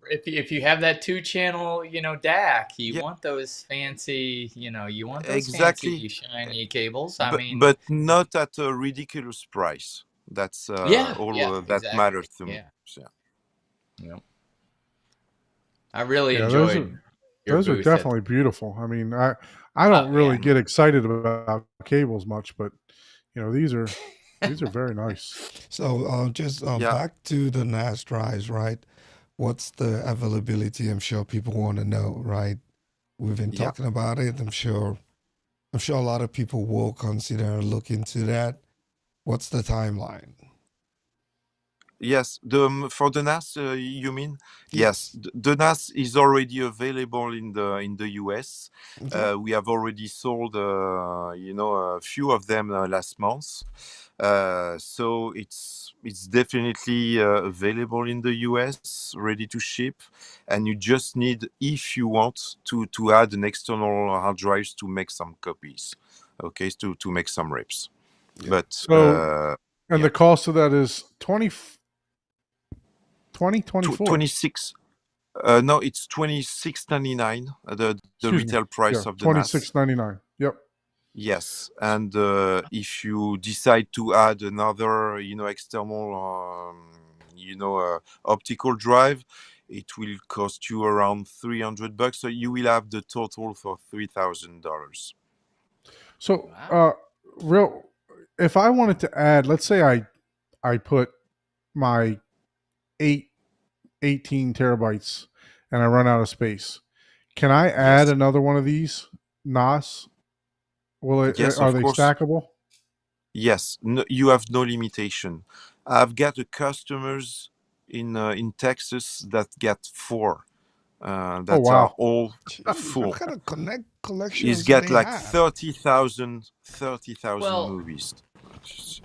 S4: if you have that 2-channel, you know, DAC, you
S3: Yeah.
S4: want those fancy, you know, you want those
S3: Exactly.
S4: fancy shiny cables.
S3: but not at a ridiculous price. That's that
S4: exactly.
S3: matters to me.
S4: Yeah.
S3: So,
S4: Yep. I really
S2: Yeah,
S4: enjoyed your
S2: those are
S4: booth at-
S2: definitely beautiful. I mean, I don't really
S4: yeah.
S2: get excited about cables much, but you know, these are very nice.
S1: So just back to the NAS drives, right? What's the availability? I'm sure people want to know, right? We've been talking about it. I'm sure a lot of people will consider and look into that. What's the timeline?
S3: yes, for the NAS, you mean? Yes, the NAS is already available in the US.
S1: Okay.
S3: We have already sold, you know, a few of them last month. So it's definitely available in the US, ready to ship, and you just need, if you want, to add an external hard drives to make some copies, okay, to make some rips. But
S2: So, and the cost of that is
S3: 26. No, it's $26.99. The retail price of the NAS.
S2: $26.99. Yep.
S3: Yes, and if you decide to add another, you know, external, you know, optical drive, it will cost you around $300. So you will have the total for $3,000.
S2: So, if I wanted to add, let's say I put my 18 terabytes and I run out of space, can I add another one of these NAS?
S3: Yes,
S2: are
S3: of
S2: they
S3: course.
S2: stackable?
S3: Yes, no, you have no limitation. I've got customers in Texas that get 4 that are all full.
S1: What kind of collections
S3: He's got
S1: do they
S3: like
S1: have?
S3: 30,000
S4: Well,
S3: movies.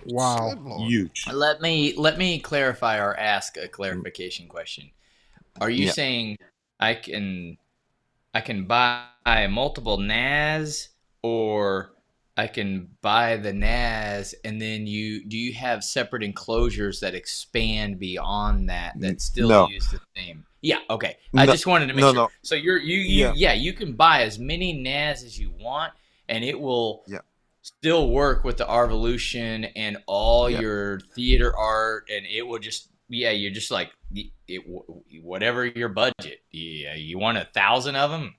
S2: Wow.
S1: Good Lord.
S3: Huge.
S4: Let me clarify or ask a clarification question. Are you
S3: Yeah.
S4: saying I can buy multiple NAS, or I can buy the NAS and then do you have separate enclosures that expand beyond that still
S3: No.
S4: use the same? Yeah, okay. I
S3: No,
S4: just wanted to make
S3: no,
S4: sure.
S3: no.
S4: So
S3: Yeah.
S4: you can buy as many NAS as you want, and it will
S3: Yeah.
S4: still work with the Arvolution and all
S3: Yeah.
S4: your theater art, and it will just you're just like whatever your budget. Yeah, you want 1,000 of them?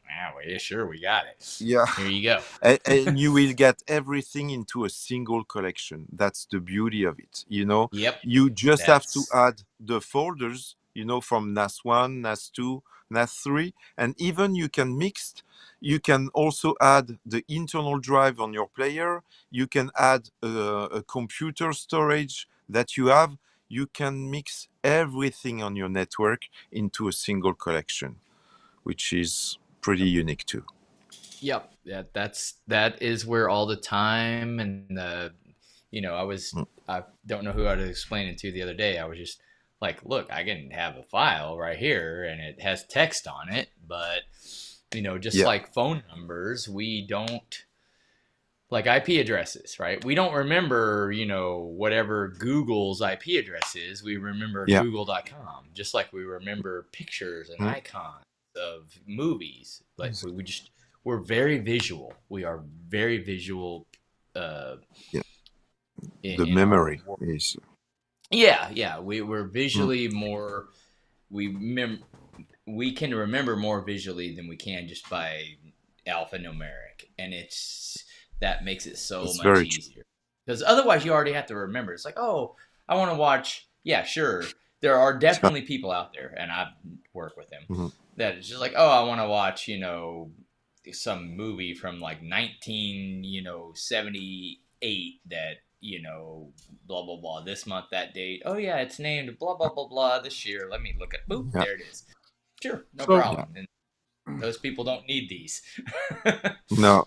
S4: Yeah, sure, we got it.
S3: Yeah.
S4: Here you go.
S3: And you will get everything into a single collection. That's the beauty of it.
S4: Yep.
S3: You just have to
S4: That's
S3: add the folders, from NAS 1, NAS 2, NAS 3, and even you can mix. You can also add the internal drive on your player. You can add a computer storage that you have. You can mix everything on your network into a single collection, which is pretty unique too.
S4: Yep. That is where all the time and the I don't know who I was explaining to the other day. I was just like, look, I can have a file right here and it has text on it, but just
S3: Yeah.
S4: like phone numbers, we don't like IP addresses, right? We don't remember, whatever Google's IP address is. We remember
S3: Yeah.
S4: google.com, just like we remember pictures and
S3: Mhm.
S4: icons of movies. Like we're very visual. We are very visual.
S3: Yeah.
S4: In
S3: The
S4: our
S3: memory
S4: work.
S3: is
S4: Yeah. We're visually more. We can remember more visually than we can just by alphanumeric, and that makes it so
S3: It's
S4: much
S3: very true.
S4: easier. Because otherwise, you already have to remember. It's like, oh, I want to watch. Yeah, sure. There are definitely people out there, and I work with them,
S3: Mhm.
S4: that it's just like, oh, I want to watch, some movie from like 1978 that blah blah blah this month, that date. Oh yeah, it's named blah blah blah blah this year. Let me look at. Boop,
S3: Yeah.
S4: there it is. Sure, no
S2: So-
S4: problem. And those people don't need these.
S3: No.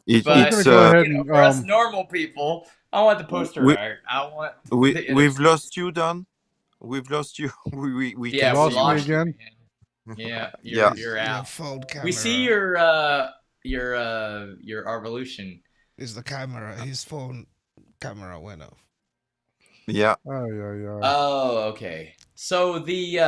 S2: We're
S4: But
S2: gonna
S3: It's
S2: go ahead and
S4: for us normal people, I want the poster
S3: we-
S4: art. I want.
S3: we've lost you, Don. We've lost you. We
S4: Yeah,
S3: can
S2: lost
S3: see
S2: me
S3: you.
S4: you,
S2: again?
S4: man. Yeah,
S3: Yeah.
S4: you're
S5: Your
S4: out.
S5: phone camera.
S4: We see your Arvolution.
S5: Is the camera. His phone camera went off.
S3: Yeah.
S2: Oh yeah.
S4: Oh, okay. So the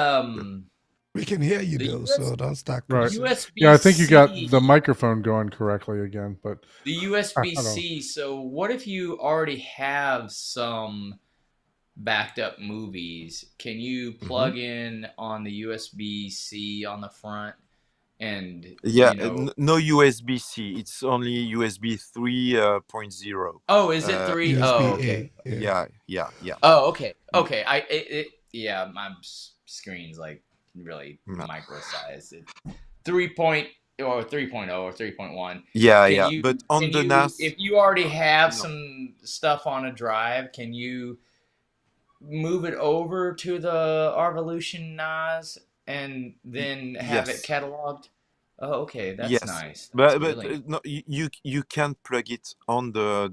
S5: We can hear you
S4: The
S5: though,
S4: US
S5: so don't start
S2: Right.
S5: cursing.
S4: USB-C.
S2: Yeah, I think you got the microphone going correctly again, but
S4: The USB-C. So what if you already have some backed up movies? Can you plug in on the USB-C on the front? And
S3: Yeah. No USB-C. It's only USB 3.0.
S4: Oh, is it 3?
S5: USB
S4: Oh, okay.
S5: A.
S3: Yeah.
S4: Oh, okay. Okay. Yeah, my screen's like really
S3: No.
S4: micro sized. 3.0 or 3.1.
S3: Yeah. But on
S4: can
S3: the
S4: you,
S3: NAS,
S4: if you already have
S3: No.
S4: some stuff on a drive, can you move it over to the Arvolution NAS and then have
S3: Yes.
S4: it cataloged? Oh, okay, that's
S3: Yes.
S4: nice.
S3: but
S4: That's really
S3: no, you can't plug it on the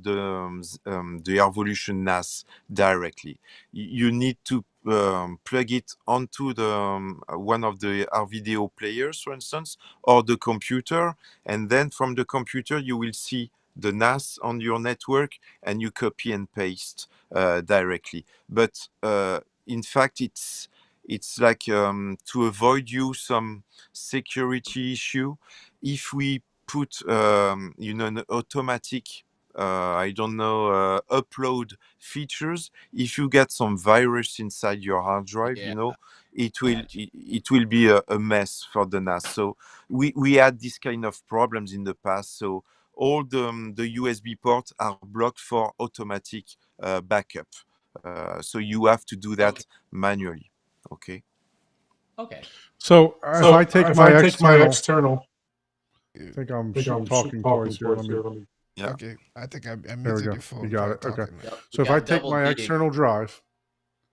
S3: Arvolution NAS directly. You need to plug it onto the one of the RVDO players, for instance, or the computer, and then from the computer you will see the NAS on your network, and you copy and paste directly. But in fact, it's like to avoid you some security issue. If we put an automatic upload features, if you get some virus inside your hard drive,
S4: Yeah.
S3: it will
S4: Gotcha.
S3: it will be a mess for the NAS. So we had this kind of problems in the past. So all the USB ports are blocked for automatic backup. So you have to do that manually. Okay.
S4: Okay.
S2: so if I take my external,
S5: Yeah.
S2: I think I'm talking twice here. Let me.
S3: Yeah.
S5: Okay, I think I
S2: There we
S5: muted
S2: go.
S5: your phone.
S2: You got
S5: while
S2: it. Okay.
S5: talking.
S4: Yep,
S2: So if
S4: got
S2: I take
S4: double
S2: my
S4: D.
S2: external drive,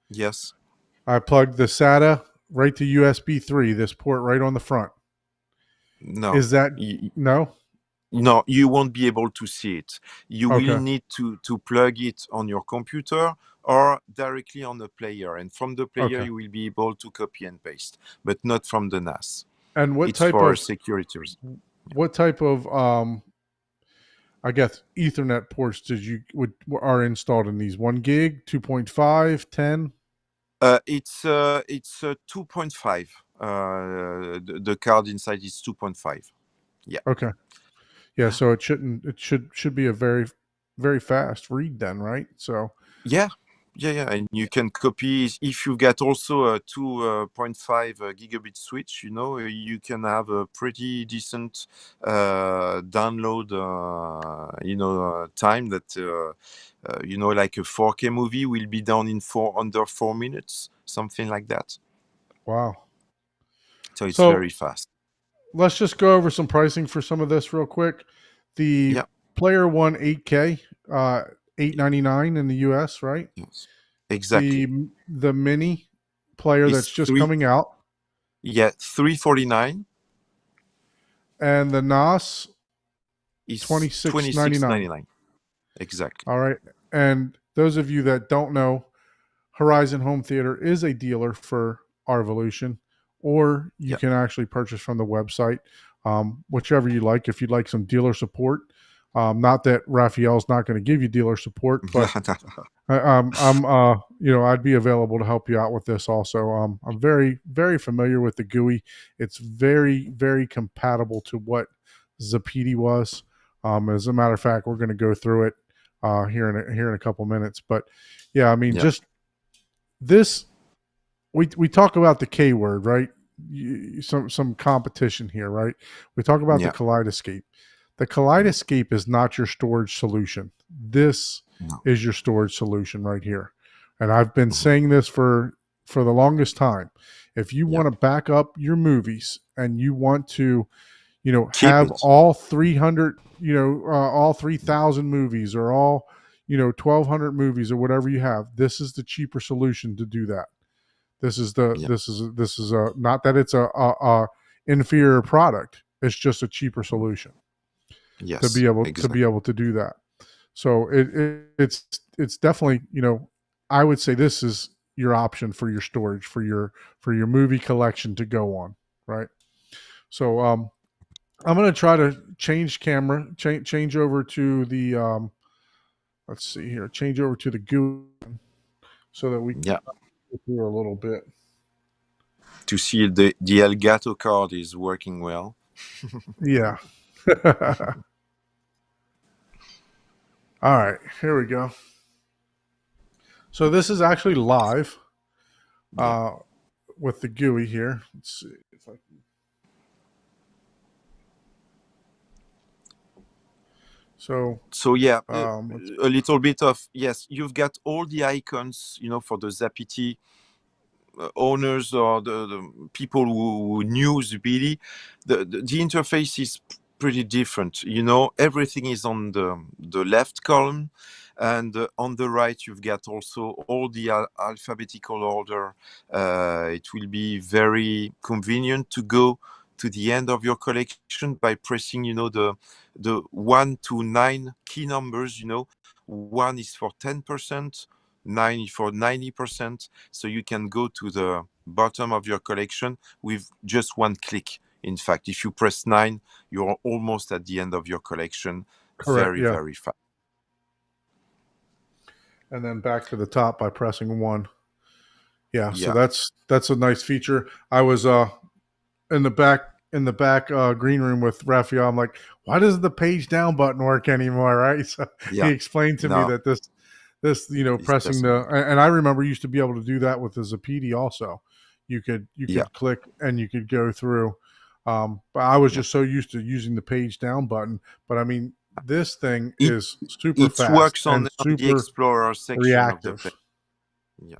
S3: Yes.
S2: I plug the SATA right to USB 3. This port right on the front.
S3: No.
S2: Is that
S3: Y-
S2: no?
S3: No, you won't be able to see it. You will
S2: Okay.
S3: need to plug it on your computer or directly on the player. And from the player,
S2: Okay.
S3: you will be able to copy and paste, but not from the NAS.
S2: And
S3: It's for security reasons.
S2: what type of I guess Ethernet ports are installed in these? 1 gig, 2.5, 10?
S3: It's 2.5. The card inside is 2.5. Yeah.
S2: Okay. Yeah, so it should be a very very fast read then, right? So
S3: Yeah. And you can copy if you get also a 2.5 gigabit switch. You can have a pretty decent download. Time that like a 4K movie will be done in under 4 minutes, something like that.
S2: wow.
S3: So it's
S2: So
S3: very fast.
S2: let's just go over some pricing for some of this real quick. The
S3: Yeah.
S2: Player One 8K, $899 in the US, right?
S3: Yes. Exactly.
S2: The mini player
S3: It's
S2: that's just coming out,
S3: $349
S2: and the NAS
S3: is
S2: $26.99.
S3: $26.99. Exactly.
S2: All right. And those of you that don't know, Horizon Home Theater is a dealer for Arvolution, or you
S3: Yeah.
S2: can actually purchase from the website, whichever you like. If you'd like some dealer support, not that Raphael's not going to give you dealer support, but I'd be available to help you out with this also. I'm very, very familiar with the GUI. It's very, very compatible to what Zapiti was. As a matter of fact, we're going to go through it here in a couple minutes. But yeah, I mean, just this. We talk about the K word, right? Some competition here, right? We talk about the Kaleidoscape. The Kaleidoscape is not your storage solution. This is your storage solution right here. And I've been saying this for the longest time. If you want to back up your movies and you want to, have all 300, all 3,000 movies or all, 1,200 movies or whatever you have, this is the cheaper solution to do that. This is not that it's a inferior product. It's just a cheaper solution.
S3: Yes,
S2: to be able to do that. So it's definitely, I would say this is your option for your storage for your movie collection to go on, right? So I'm going to try to change camera, change over to the let's see here, change over to the GUI so that we can go through a little bit
S3: to see the Elgato card is working well.
S2: Yeah. All right, here we go. So this is actually live with the GUI here. Let's see if I can. So
S3: yeah, a little bit of, yes, you've got all the icons, for the Zapiti owners or the people who knew Zapiti. The interface is pretty different. Everything is on the left column, and on the right you've got also all the alphabetical order. It will be very convenient to go to the end of your collection by pressing the 1 to 9 key numbers. 1 is for 10%, 9 is for 90%, so you can go to the bottom of your collection with just one click. In fact, if you press 9, you're almost at the end of your collection.
S2: Correct,
S3: very fast.
S2: And then back to the top by pressing 1. So that's a nice feature. I was in the back green room with Raphael. I'm like, why doesn't the page down button work anymore, right? So he explained to me that this pressing and I remember you used to be able to do that with the Zapiti also. You could click and you could go through. But I was just so used to using the page down button. But I mean, this thing is super fast. It
S3: works on the Explorer section
S2: reactive.
S3: of the page.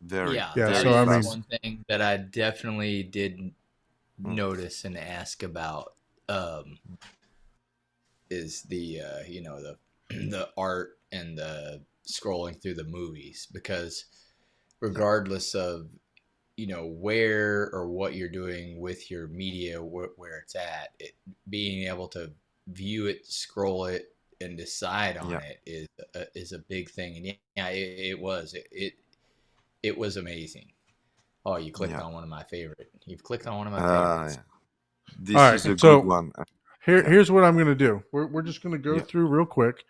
S2: So I mean,
S4: one thing that I definitely did notice and ask about is the the art and the scrolling through the movies, because regardless of where or what you're doing with your media, where it's at, being able to view it, scroll it, and decide on
S3: Yeah.
S4: it is a big thing. And yeah, it was it was amazing. Oh, you clicked
S3: Yeah.
S4: on one of my favorite. You've clicked on one of my favorites.
S3: Yeah. This
S2: All
S3: is
S2: right.
S3: a good
S2: So
S3: one.
S2: here,
S3: Yeah.
S2: here's what I'm going to do. We're just going to go
S3: Yeah.
S2: through real quick.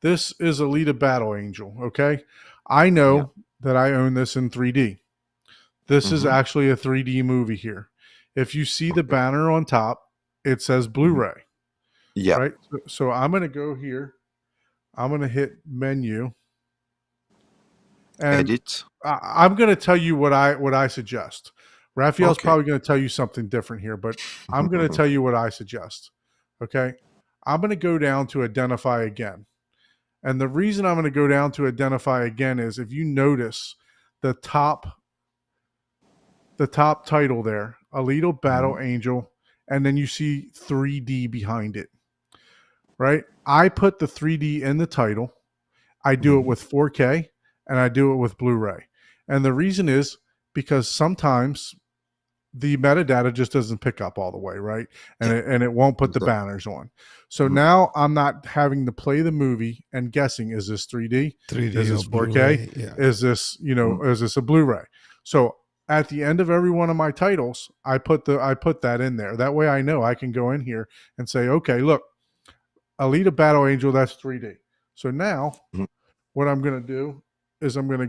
S2: This is Alita Battle Angel. Okay. I know
S3: Yeah.
S2: that I own this in 3D. This is
S3: Mhm.
S2: actually a 3D movie here. If you see the
S3: Okay.
S2: banner on top, it says Blu-ray,
S3: Yeah.
S2: right? So I'm going to go here. I'm going to hit menu, and
S3: Edit.
S2: I'm going to tell you what I suggest. Raphael's
S3: Okay.
S2: probably going to tell you something different here, but I'm going to tell you what I suggest. Okay. I'm going to go down to identify again. And the reason I'm going to go down to identify again is if you notice the top title there, Alita Battle Angel, and then you see 3D behind it. Right? I put the 3D in the title. I do it with 4K and I do it with Blu-ray. And the reason is because sometimes the metadata just doesn't pick up all the way, right? And it won't put the banners on. So now I'm not having to play the movie and guessing, is this 3D?
S1: 3D
S2: Is this
S1: or
S2: 4K?
S1: Blu-ray, yeah.
S2: Is this, is this a Blu-ray? So at the end of every one of my titles, I put that in there. That way I know I can go in here and say, okay, look, Alita Battle Angel, that's 3D. So now what I'm going to do is I'm going to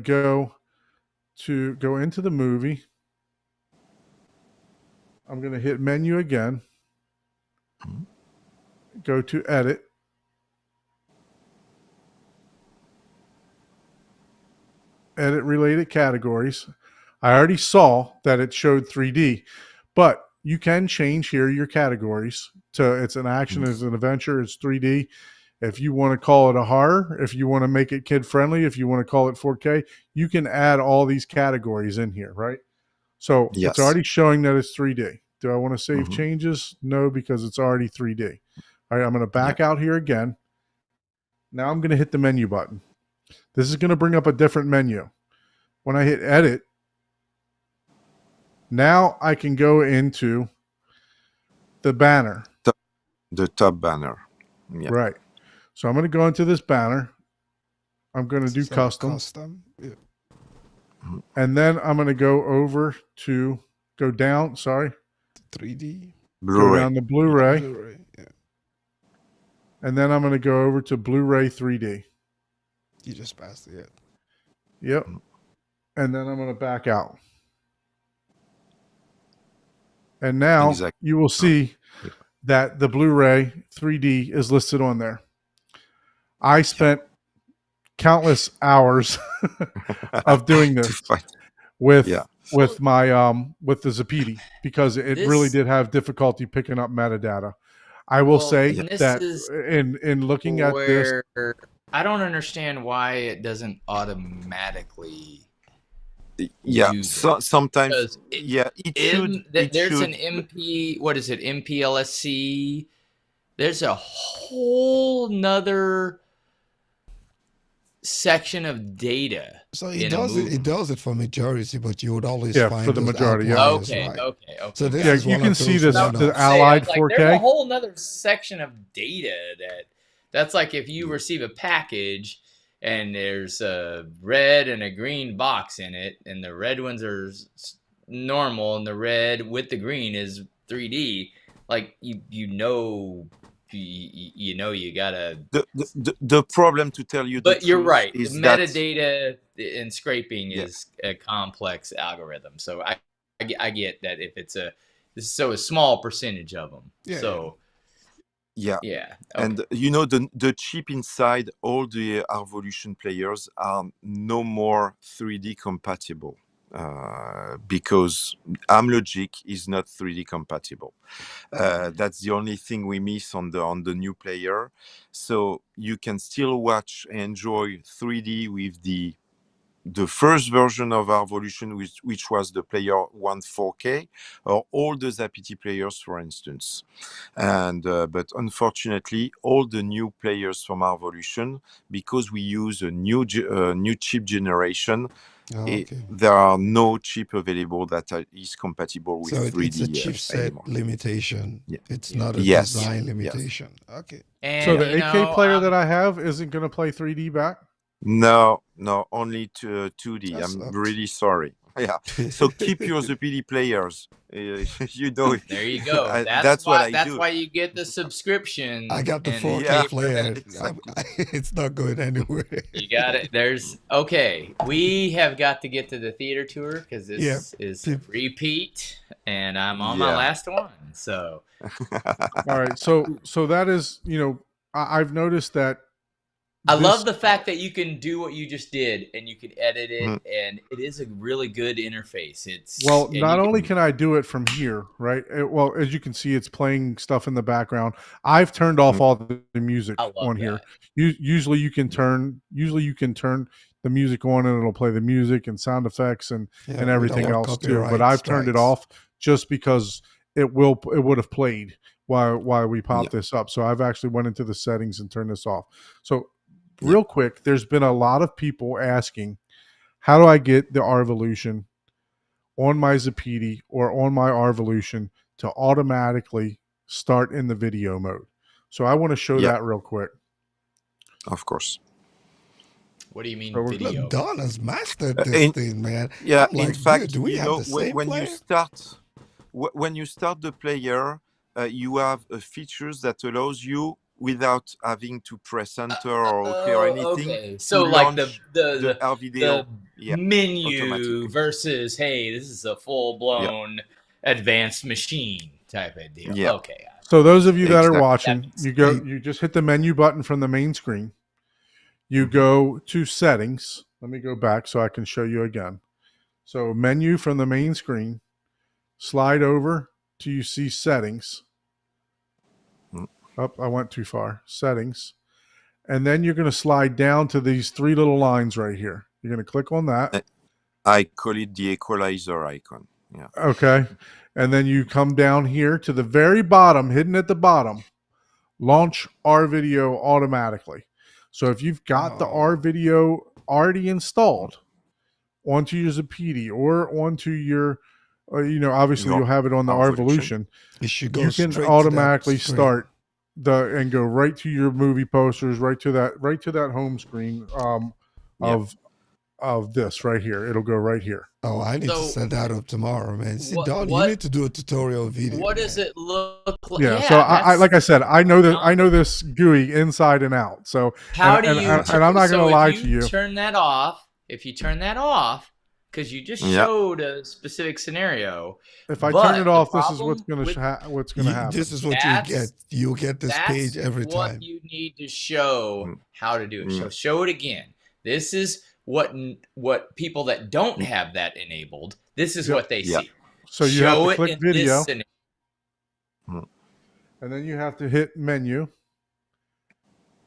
S2: go into the movie. I'm going to hit menu again, go to edit, edit related categories. I already saw that it showed 3D, but you can change here your categories to it's an action, it's an adventure, it's 3D. If you want to call it a horror, if you want to make it kid friendly, if you want to call it 4K, you can add all these categories in here, right? So
S3: Yes.
S2: it's already showing that it's 3D. Do I want to save changes? No, because it's already 3D. All right, I'm going to back out here again. Now I'm going to hit the menu button. This is going to bring up a different menu. When I hit edit, now I can go into the banner.
S3: The top banner. Yeah.
S2: Right. So I'm going to go into this banner. I'm going to do custom.
S1: Yeah.
S2: And then I'm going to go down,
S1: 3D.
S2: Go down to Blu-ray.
S1: Blu-ray, yeah.
S2: And then I'm going to go over to Blu-ray 3D.
S1: You just passed it.
S2: Yep. And then I'm going to back out. And now you will see that the Blu-ray 3D is listed on there. I spent countless hours of doing this with my with the Zapiti because it really did have difficulty picking up metadata. I will say that in looking at this,
S4: I don't understand why it doesn't automatically.
S3: Sometimes
S4: there's an MP. What is it? MPLSC. There's a whole nother section of data.
S1: So it does it for majority, but you would always find
S2: for the majority.
S4: Okay.
S1: So
S2: you can see this the Allied 4K.
S4: There's a whole nother section of data that's like if you receive a package and there's a red and a green box in it, and the red ones are normal, and the red with the green is 3D. Like you gotta.
S3: The problem, to tell you,
S4: but you're right.
S3: Is
S4: metadata and scraping is a complex algorithm. So I get that if it's a small percentage of them. Okay.
S3: And the chip inside all the Arvolution players are no more 3D compatible because Amlogic is not 3D compatible. That's the only thing we miss on the new player. So you can still watch and enjoy 3D with the the first version of Arvolution, which was the Player One 4K, or all the ZapPT players, for instance. And but unfortunately, all the new players from Arvolution, because we use a new chip generation, there are no chip available that is compatible with 3D.
S1: It's a chipset
S3: anymore.
S1: limitation.
S3: Yeah.
S1: It's not a
S3: Yes.
S1: design limitation. Okay.
S4: And,
S2: So the 8K player that I have isn't going to play 3D back?
S3: No, only to 2D.
S1: That
S3: I'm
S1: sucks.
S3: really sorry. Yeah. So keep your ZapPT players. You know.
S4: There you go.
S3: That's what I do.
S4: That's why you get the subscription.
S1: I got the
S4: and
S1: 4K
S3: Yeah.
S1: player.
S3: Exactly.
S1: It's not going anywhere.
S4: You got it. Okay. We have got to get to the theater tour because this is a repeat, and I'm on my last one. So.
S2: All right. So that is, I've noticed that.
S4: I love the fact that you can do what you just did, and you can edit it, and it is a really good interface.
S2: Not only can I do it from here, right? As you can see, it's playing stuff in the background. I've turned off all the music on here. Usually you can turn the music on, and it'll play the music and sound effects and everything else too. But I've turned it off just because it would have played while we pop this up. So I've actually went into the settings and turned this off. So real quick, there's been a lot of people asking, how do I get the Arvolution on my ZapPT or on my Arvolution to automatically start in the video mode? So I want to show that real quick.
S3: Of course.
S4: What do you mean
S1: video?
S4: video?
S1: Don has mastered this thing, man.
S3: Yeah,
S1: I'm like,
S3: in fact,
S1: do we have the same
S3: when
S1: player?
S3: you start the player, you have features that allows you, without having to press enter or OK or anything.
S4: Okay. So like the
S3: video
S4: menu versus, hey, this is a full-blown advanced machine type of deal.
S3: Yeah.
S4: Okay.
S2: So those of you that are watching, you just hit the menu button from the main screen. You go to settings. Let me go back so I can show you again. So menu from the main screen, slide over till you see settings. I went too far. Settings. And then you're going to slide down to these three little lines right here. You're going to click on that.
S3: I call it the equalizer icon. Yeah.
S2: Okay. And then you come down here to the very bottom, hidden at the bottom, launch RVideo automatically. So if you've got the RVideo already installed onto your ZapPT or onto your, obviously you'll have it on the Arvolution. You can automatically start and go right to your movie posters, right to that home screen of this right here. It'll go right here.
S1: Oh, I need to set that up tomorrow, man. See, Don, you need to do a tutorial video.
S4: What does it look like?
S2: Yeah, so I like I said, I know this GUI inside and out. So
S4: how
S2: and I'm not going to lie to you.
S4: Turn that off. If you turn that off, because you just showed a specific scenario.
S2: If I turn it off, this is what's going to happen.
S1: This is what you get. You'll get this page every time.
S4: That's what you need to show how to do it. So show it again. This is what people that don't have that enabled, this is what they see.
S2: So you have to click video. And then you have to hit menu.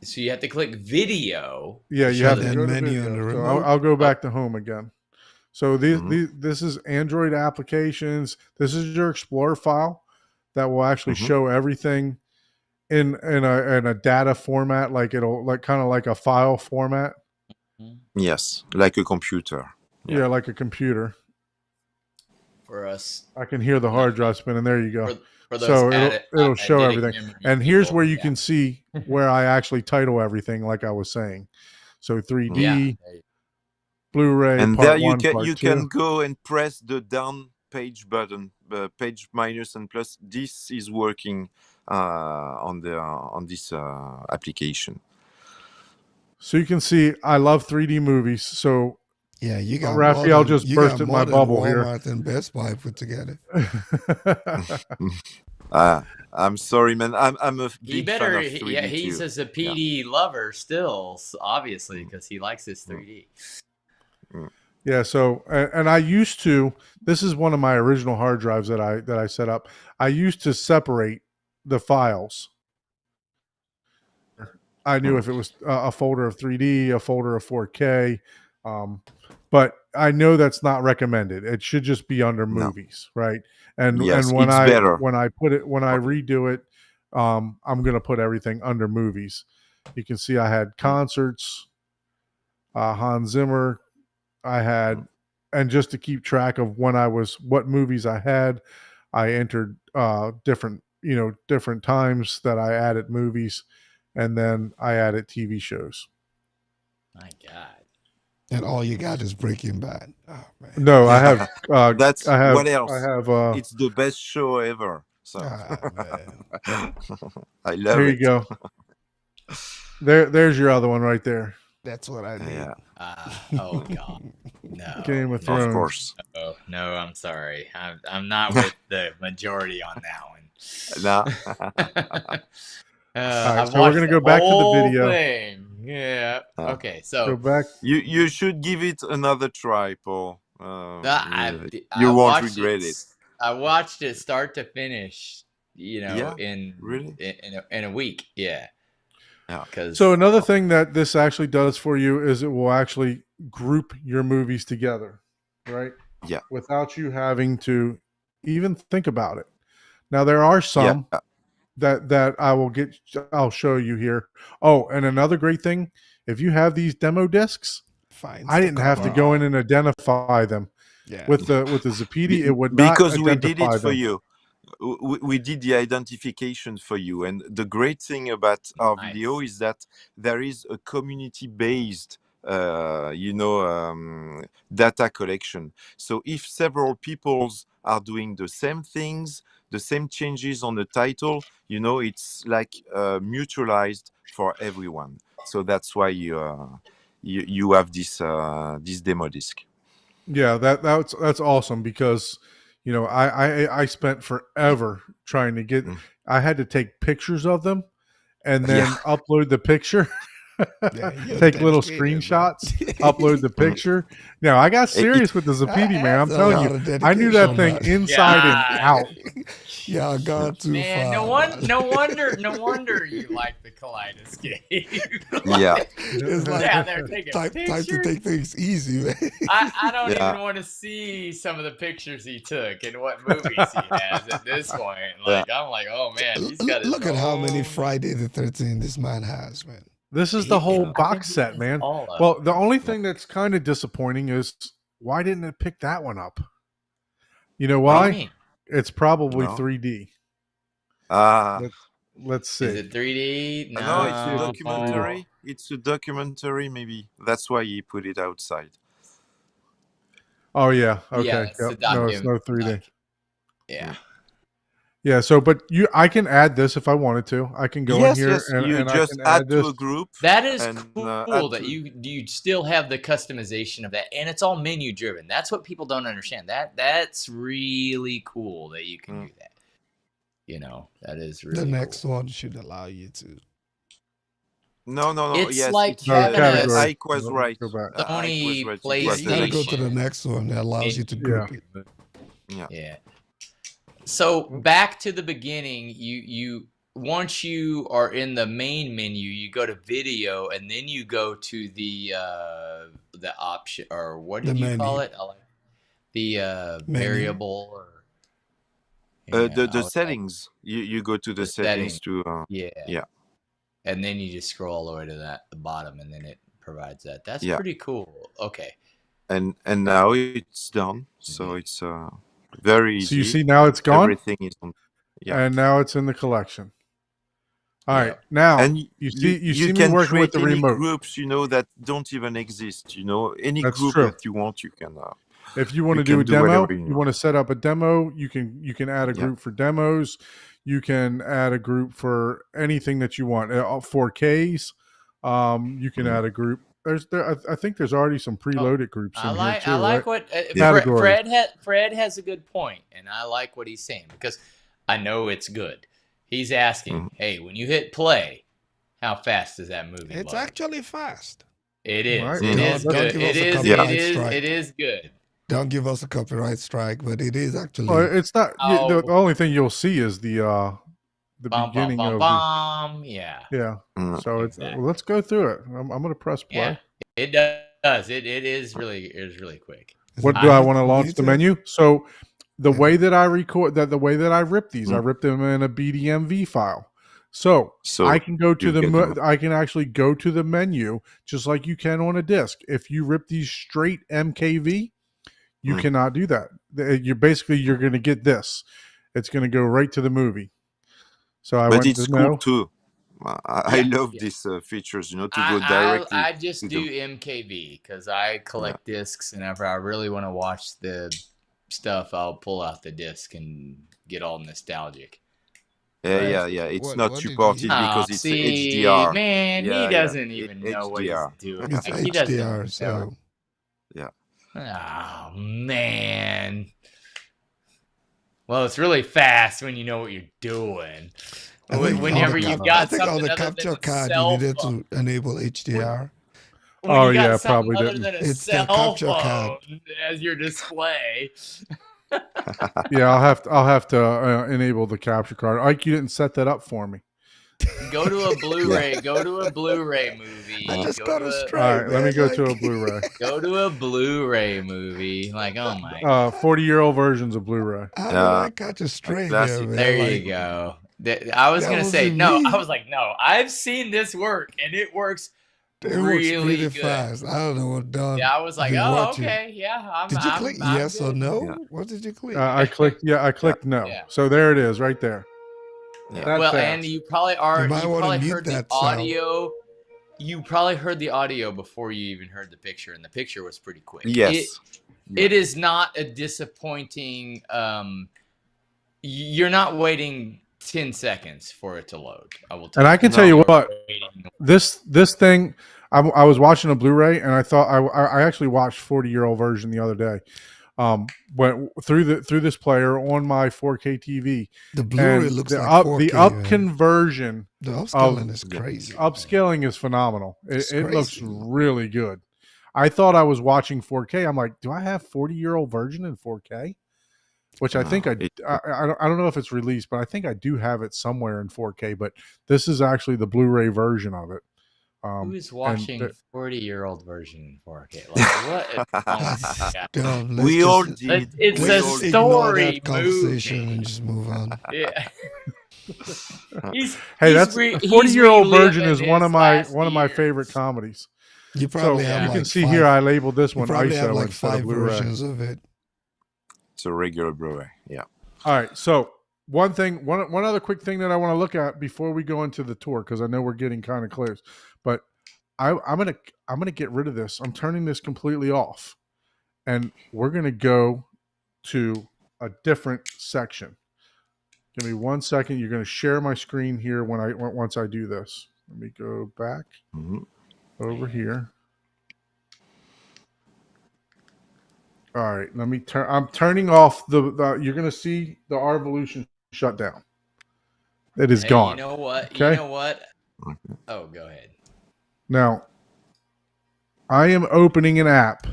S4: So you have to click video.
S2: Yeah, you have to go to menu. So I'll go back to home again. So this is Android applications. This is your Explorer file that will actually show everything in a data format, like it'll kind of like a file format.
S3: Yes, like a computer.
S2: Yeah, like a computer.
S4: For us,
S2: I can hear the hard drive spinning. There you go.
S4: For
S2: so it'll show everything. And here's where you can see where I actually title everything, like I was saying. So 3D, Blu-ray,
S3: and
S2: part
S3: there you
S2: 1,
S3: can
S2: part 2.
S3: Can go and press the down page button, page minus and plus. This is working on this application.
S2: So you can see I love 3D movies. So
S1: yeah, you got
S2: Raphael just bursted my bubble
S1: Walmart
S2: here.
S1: And Best Buy put together.
S3: I'm sorry, man. I'm a big fan of 3D
S4: he's
S3: too.
S4: a ZapPT lover still, obviously, because he likes his 3D.
S2: Yeah. So and I used to. This is one of my original hard drives that I set up. I used to separate the files. I knew if it was a folder of 3D, a folder of 4K, but I know that's not recommended. It should just be under
S3: No.
S2: movies, right? And
S3: Yes,
S2: when
S3: it's
S2: I
S3: better.
S2: when I redo it, I'm gonna put everything under movies. You can see I had concerts, Hans Zimmer. I had, and just to keep track of what movies I had, I entered different times that I added movies, and then I added TV shows.
S4: My God.
S1: And all you got is Breaking Bad. Oh man.
S2: No, I have.
S3: That's
S2: I have.
S3: what else.
S2: I have.
S3: It's the best show ever. So
S1: Man.
S3: I love
S2: There
S3: it.
S2: you go. There's your other one right there.
S1: That's what I need.
S3: Yeah,
S4: Oh God. No.
S2: Game of
S3: of
S2: Thrones.
S3: course.
S4: Oh, no, I'm sorry. I'm not with the majority on that one.
S3: No.
S2: right, so we're
S4: watched
S2: gonna go back to the
S4: whole
S2: video.
S4: thing. Yeah. Okay.
S2: Go
S4: So
S2: back.
S3: You should give it another try, Paul.
S4: I
S3: You won't
S4: watched
S3: regret it.
S4: I watched it start to finish.
S3: Yeah,
S4: in
S3: really?
S4: in a week. Yeah.
S3: Yeah.
S4: Because
S2: So another thing that this actually does for you is it will actually group your movies together, right?
S3: Yeah.
S2: Without you having to even think about it. Now there are some
S3: Yeah.
S2: that I'll show you here. Oh, and another great thing, if you have these demo discs,
S1: Finds
S2: I
S1: the
S2: didn't have to
S1: cover.
S2: go in and identify them.
S1: Yeah.
S2: With the Zapiti, it would not
S3: Because we did
S2: identify
S3: it for
S2: them.
S3: you. We did the identification for you, and the great thing about our
S4: Nice.
S3: video is that there is a community-based data collection. So if several peoples are doing the same things, the same changes on the title, it's like mutualized for everyone. So that's why you have this demo disc.
S2: Yeah, that's awesome because I spent forever trying to get. I had to take pictures of them and then upload the picture.
S1: you're
S2: Take little
S1: dedicated, man.
S2: screenshots, upload the picture. Now I got serious with the Zapiti, man. I'm telling you, I knew that thing inside and out.
S1: Yeah, I got too
S4: Man,
S1: far.
S4: no wonder you like the Kaleidoscape.
S3: Yeah.
S1: It's like
S4: they're taking
S1: time to
S4: pictures.
S1: take things easy, man.
S4: I don't
S3: Yeah.
S4: even want to see some of the pictures he took and what movies he has at this point. Like I'm like, oh man, he's got his
S1: Look at how many
S4: own-
S1: Friday the 13th this man has, man.
S2: This is the whole
S4: I
S2: box
S4: think
S2: set,
S4: he
S2: man.
S4: has all of
S2: Well,
S4: them.
S2: the only thing that's kind of disappointing is why didn't it pick that one up? You know
S4: What do
S2: why?
S4: you mean?
S2: It's probably
S3: No.
S2: 3D.
S3: Ah.
S2: Let's see.
S4: Is it 3D? No,
S3: No, it's a
S2: Paul.
S3: documentary. It's a documentary, maybe. That's why he put it outside.
S2: Oh yeah.
S4: Yeah,
S2: Okay.
S4: it's a
S2: Yep. No, it's no 3D.
S4: Yeah.
S2: Yeah. So, but I can add this if I wanted to. I can go in here and,
S3: you
S2: and I
S3: just
S2: can
S3: add
S2: this.
S3: to a group.
S4: That is
S3: And,
S4: cool
S3: add
S4: that
S3: to-
S4: you still have the customization of that, and it's all menu driven. That's what people don't understand. That's really cool that you can do that. That is really
S1: The next
S4: cool.
S1: one should allow you to.
S3: No.
S4: It's
S3: Yes,
S4: like
S3: it's
S4: having
S2: category.
S3: Ike was
S2: Let's
S3: right.
S2: go back.
S3: Ike
S4: Sony
S3: was right. It was the
S1: Then
S3: next
S1: go
S4: PlayStation.
S1: to the next one that allows you to group it.
S4: Yeah. So back to the beginning, you once you are in the main menu, you go to video, and then you go to the option, or what did
S1: The
S4: you call
S1: menu.
S4: it? The
S1: Menu.
S4: variable, or
S3: the settings. You go to the settings to.
S4: Yeah.
S3: Yeah.
S4: And then you just scroll all the way to the bottom, and then it provides that. That's
S3: Yeah.
S4: pretty cool. Okay.
S3: And now it's done. So it's very easy.
S2: So you see now it's gone,
S3: Everything is on. Yeah.
S2: and now it's in the collection. All
S4: Yeah.
S2: right. Now
S3: And
S2: you see me
S3: can
S2: working with
S3: create
S2: the
S3: any
S2: remote.
S3: groups, that don't even exist. Any
S2: That's
S3: group
S2: true.
S3: that you want, you can.
S2: If you want to
S3: You
S2: do a
S3: can do
S2: demo,
S3: whatever you
S2: you want to set up a demo, you can add a
S3: Yeah.
S2: group for demos. You can add a group for anything that you want. 4Ks. You can add a group. I think there's already some preloaded groups in here too.
S4: I like
S2: right?
S4: what
S2: Categories.
S4: Fred has a good point, and I like what he's saying because I know it's good. He's asking, "Hey, when you hit play, how fast does that movie
S1: It's
S4: load?"
S1: actually fast.
S4: It is.
S2: Right.
S4: It
S3: No,
S4: is
S1: don't
S4: good.
S1: give
S4: It
S1: us a
S4: is.
S1: copyright
S4: It is.
S1: strike.
S4: It is good.
S1: Don't give us a copyright strike, but it is actually.
S2: Well, it's not.
S4: Oh.
S2: The only thing you'll see is the
S4: Bum, bum,
S2: beginning
S4: bum,
S2: of
S4: bum. Yeah.
S2: the. Yeah.
S3: Mm.
S2: So it's.
S4: Exactly.
S2: Let's go through it. I'm going to press play.
S4: Yeah. It does. does. It is really quick.
S2: What do I want to
S1: Me
S2: launch the
S1: too.
S2: menu? So the
S1: Yeah.
S2: way that I record that, the way that I rip these, I
S3: Mm.
S2: rip them in a BDMV file. So
S3: So
S2: I can go to
S3: you get them.
S2: I can actually go to the menu just like you can on a disc. If you rip these straight MKV, you
S3: Mm.
S2: cannot do that. You're going to get this. It's going to go right to the movie. So I
S3: But
S2: went
S3: it's
S2: to
S3: cool
S2: no.
S3: too. I
S4: Yeah,
S3: love
S4: yeah.
S3: these features, to go
S4: I
S3: directly
S4: just
S3: to
S4: do
S3: the.
S4: MKV because I collect discs, and if I really want to watch the stuff, I'll pull out the disc and get all nostalgic.
S3: Yeah,
S4: But
S3: yeah, yeah. It's
S5: What
S3: not
S5: did you
S3: supported
S5: hear?
S3: because it's
S4: see,
S3: HDR.
S4: man, he
S3: Yeah, yeah.
S4: doesn't even know what he's
S3: HDR.
S4: doing.
S1: It's
S4: Like, he doesn't
S1: HDR,
S4: even know.
S1: so
S3: Yeah.
S4: Oh man. Well, it's really fast when you know what you're doing.
S1: I think
S4: Whenever
S1: on the
S4: you've
S1: I
S4: got
S1: think on
S4: something
S1: the
S4: other than
S1: capture
S4: a
S1: card you
S4: cell
S1: needed
S4: phone.
S1: to enable HDR.
S4: When
S2: Oh,
S4: you got
S2: yeah,
S4: something
S2: probably
S4: other
S2: didn't.
S4: than a
S1: It's the
S4: cell
S1: capture
S4: phone
S1: card.
S4: as your display.
S2: Yeah, I'll have to enable the capture card. Ike, you didn't set that up for me.
S4: Go to a Blu-ray. Go to a Bluray movie.
S1: I just
S4: Go
S1: got
S4: to
S1: it
S4: a,
S1: straight.
S2: All right, let me
S1: man,
S2: go
S1: like-
S2: to a Blu-ray.
S4: go to a Blu-ray movie. Like, oh my.
S2: 40-year-old versions of Bluray.
S1: How did I catch it straight there,
S3: classic.
S1: man?
S4: There
S1: Like,
S4: you go. I was
S1: that
S4: gonna say
S1: wasn't
S4: no.
S1: me.
S4: I was like, no. I've seen this work, and it works
S1: It works
S4: really
S1: pretty
S4: good.
S1: fast. I don't know what done.
S4: Yeah, I was like,
S1: been
S4: oh,
S1: watching.
S4: okay, yeah.
S1: Did you click
S4: I'm
S1: yes or
S4: good.
S1: no?
S3: Yeah.
S1: What did you click?
S2: I clicked no.
S4: Yeah.
S2: So there it is, right there.
S3: Yeah.
S2: That
S4: Well,
S2: fast.
S4: and you probably are.
S1: You might wanna
S4: probably
S1: mute
S4: heard the
S1: that sound.
S4: audio. You probably heard the audio before you even heard the picture, and the picture was pretty quick.
S3: Yes.
S4: It is not a disappointing. You're not waiting 10 seconds for it to load. I will tell
S2: And
S4: you.
S2: I can
S3: No.
S2: tell you
S4: You're
S2: what,
S4: waiting-
S2: this thing, I was watching a Blu-ray and I thought I actually watched 40-year-old version the other day. Went through this player on my 4K TV.
S1: The Blu-ray
S2: And
S1: looks
S2: the
S1: like
S2: up
S1: 4K.
S2: the up
S1: man.
S2: conversion,
S1: The upscaling is crazy.
S2: upscaling is phenomenal.
S1: It's
S2: It looks
S1: crazy.
S2: really good. I thought I was watching 4K. I'm like, do I have 40-year-old version in 4K? Which I think I don't know if it's released, but I think I do have it somewhere in 4K. But this is actually the Blu-ray version of it.
S4: Who's watching
S2: the-
S4: 40-year-old version in 4K? Like what? Oh my God.
S1: Dumb. Let's
S3: We all
S1: just-
S3: did.
S4: It's
S3: we
S4: a
S3: all did.
S1: ignore
S4: story
S1: that conversation
S4: movie.
S1: and just move on.
S4: Yeah.
S2: Hey, that's a 40-year-old version is one of my favorite comedies.
S1: You
S2: So
S1: probably
S2: you
S1: have
S2: can
S1: like
S2: see
S1: five,
S2: here I labeled this
S1: you
S2: one
S1: probably have
S2: ISO
S1: like
S2: instead of
S1: 5
S2: Blu-ray.
S1: versions of it.
S3: It's a regular Blu-ray. Yeah.
S2: All right, so one other quick thing that I want to look at before we go into the tour, because I know we're getting kind of close, but I'm gonna get rid of this. I'm turning this completely off, and we're gonna go to a different section. Give me 1 second. You're gonna share my screen here once I do this. Let me go back
S3: Mhm.
S2: over here. All right, let me turn. I'm turning off the. You're gonna see the Arvolution shut down. It is
S4: Hey,
S2: gone.
S4: You know what?
S2: Okay.
S4: You know what?
S3: Okay.
S4: Oh, go ahead.
S2: Now, I am opening an app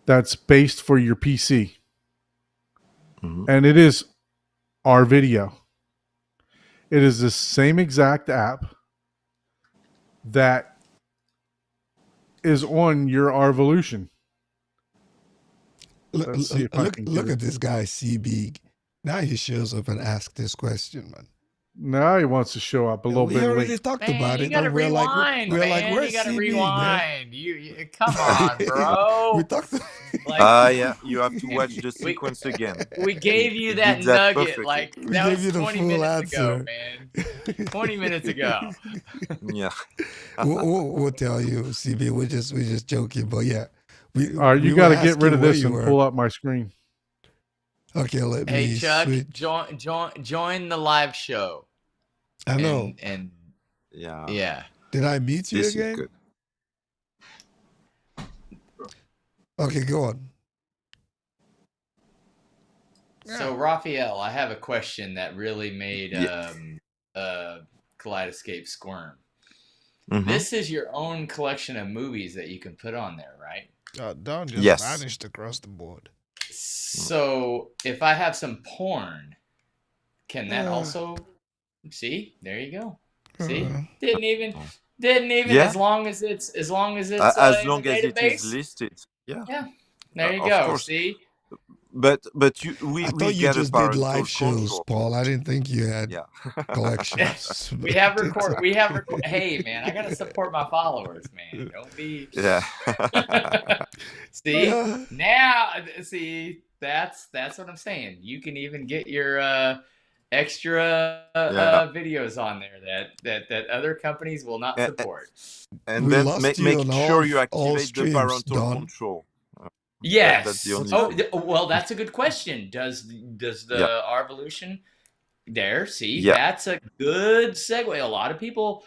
S2: that's based for your PC,
S3: Mhm.
S2: and it is our video. It is the same exact app that is on your Arvolution. Let's see if I can get
S1: Look
S2: it.
S1: at this guy, CB. Now he shows up and asks this question, man.
S2: Now he wants to show up a little
S1: we
S2: bit
S1: already
S2: late.
S1: talked
S4: Man,
S1: about
S4: you
S1: it.
S4: gotta
S1: and we're
S4: rewind,
S1: we're
S4: man.
S1: like, where's
S4: you gotta
S1: CB, man?
S4: rewind. You come on, bro.
S1: We talked.
S4: Like,
S3: Yeah. You have to watch the sequence again.
S4: we gave you
S3: You
S4: that
S3: did that
S4: nugget.
S3: perfectly.
S4: Like
S1: We
S4: that
S1: gave
S4: was
S1: you the
S4: 20
S1: full
S4: minutes ago,
S1: answer.
S4: man. 20 minutes ago.
S3: Yeah.
S1: we'll tell you, CB. We're just joking, but yeah.
S2: All right, you
S1: we
S2: got to
S1: were
S2: get rid of
S1: asking where
S2: this
S1: you
S2: and
S1: were.
S2: pull up my screen.
S1: Okay, let
S4: Hey
S1: me
S4: Chuck,
S1: switch.
S4: join the live show.
S1: I know.
S4: And
S3: Yeah.
S4: yeah.
S1: Did I meet you
S3: This is
S1: again?
S3: good.
S1: Okay, go on.
S4: So Raphael, I have a question that really made
S3: Yeah.
S4: Kaleidoscape squirm.
S3: Mhm.
S4: This is your own collection of movies that you can put on there, right?
S5: Don just
S3: Yes.
S5: vanished across the board.
S4: So if I have some porn, can that
S1: Uh.
S4: also see? There you go. See?
S1: Uh.
S4: Didn't even Didn't even
S3: Yeah,
S4: as long as it's
S3: as
S4: in the
S3: long as it is
S4: database.
S3: listed. Yeah,
S4: Yeah, there you
S3: of
S4: go.
S3: course.
S4: See,
S3: But
S1: I
S3: we
S1: thought you
S3: get a
S1: just did
S3: parental
S1: live shows,
S3: control.
S1: Paul. I didn't think you had
S3: Yeah.
S1: collections.
S4: we have record. We have record. Hey, man, I gotta support my followers, man. Don't be.
S3: Yeah.
S4: See
S1: Yeah.
S4: now, see that's what I'm saying. You can even get your extra
S3: Yeah.
S4: videos on there that other companies will not
S3: A-
S4: support.
S3: And
S1: We
S3: then
S1: lost you
S3: make
S1: on
S3: sure you
S1: all
S3: activate the
S1: streams,
S3: parental
S1: Don.
S3: control. That's the
S4: Yes.
S3: only
S4: Oh,
S3: thing.
S4: well, that's a good question. Does the
S3: Yeah.
S4: Arvolution there? See,
S3: Yeah.
S4: that's a good segue. A lot of people,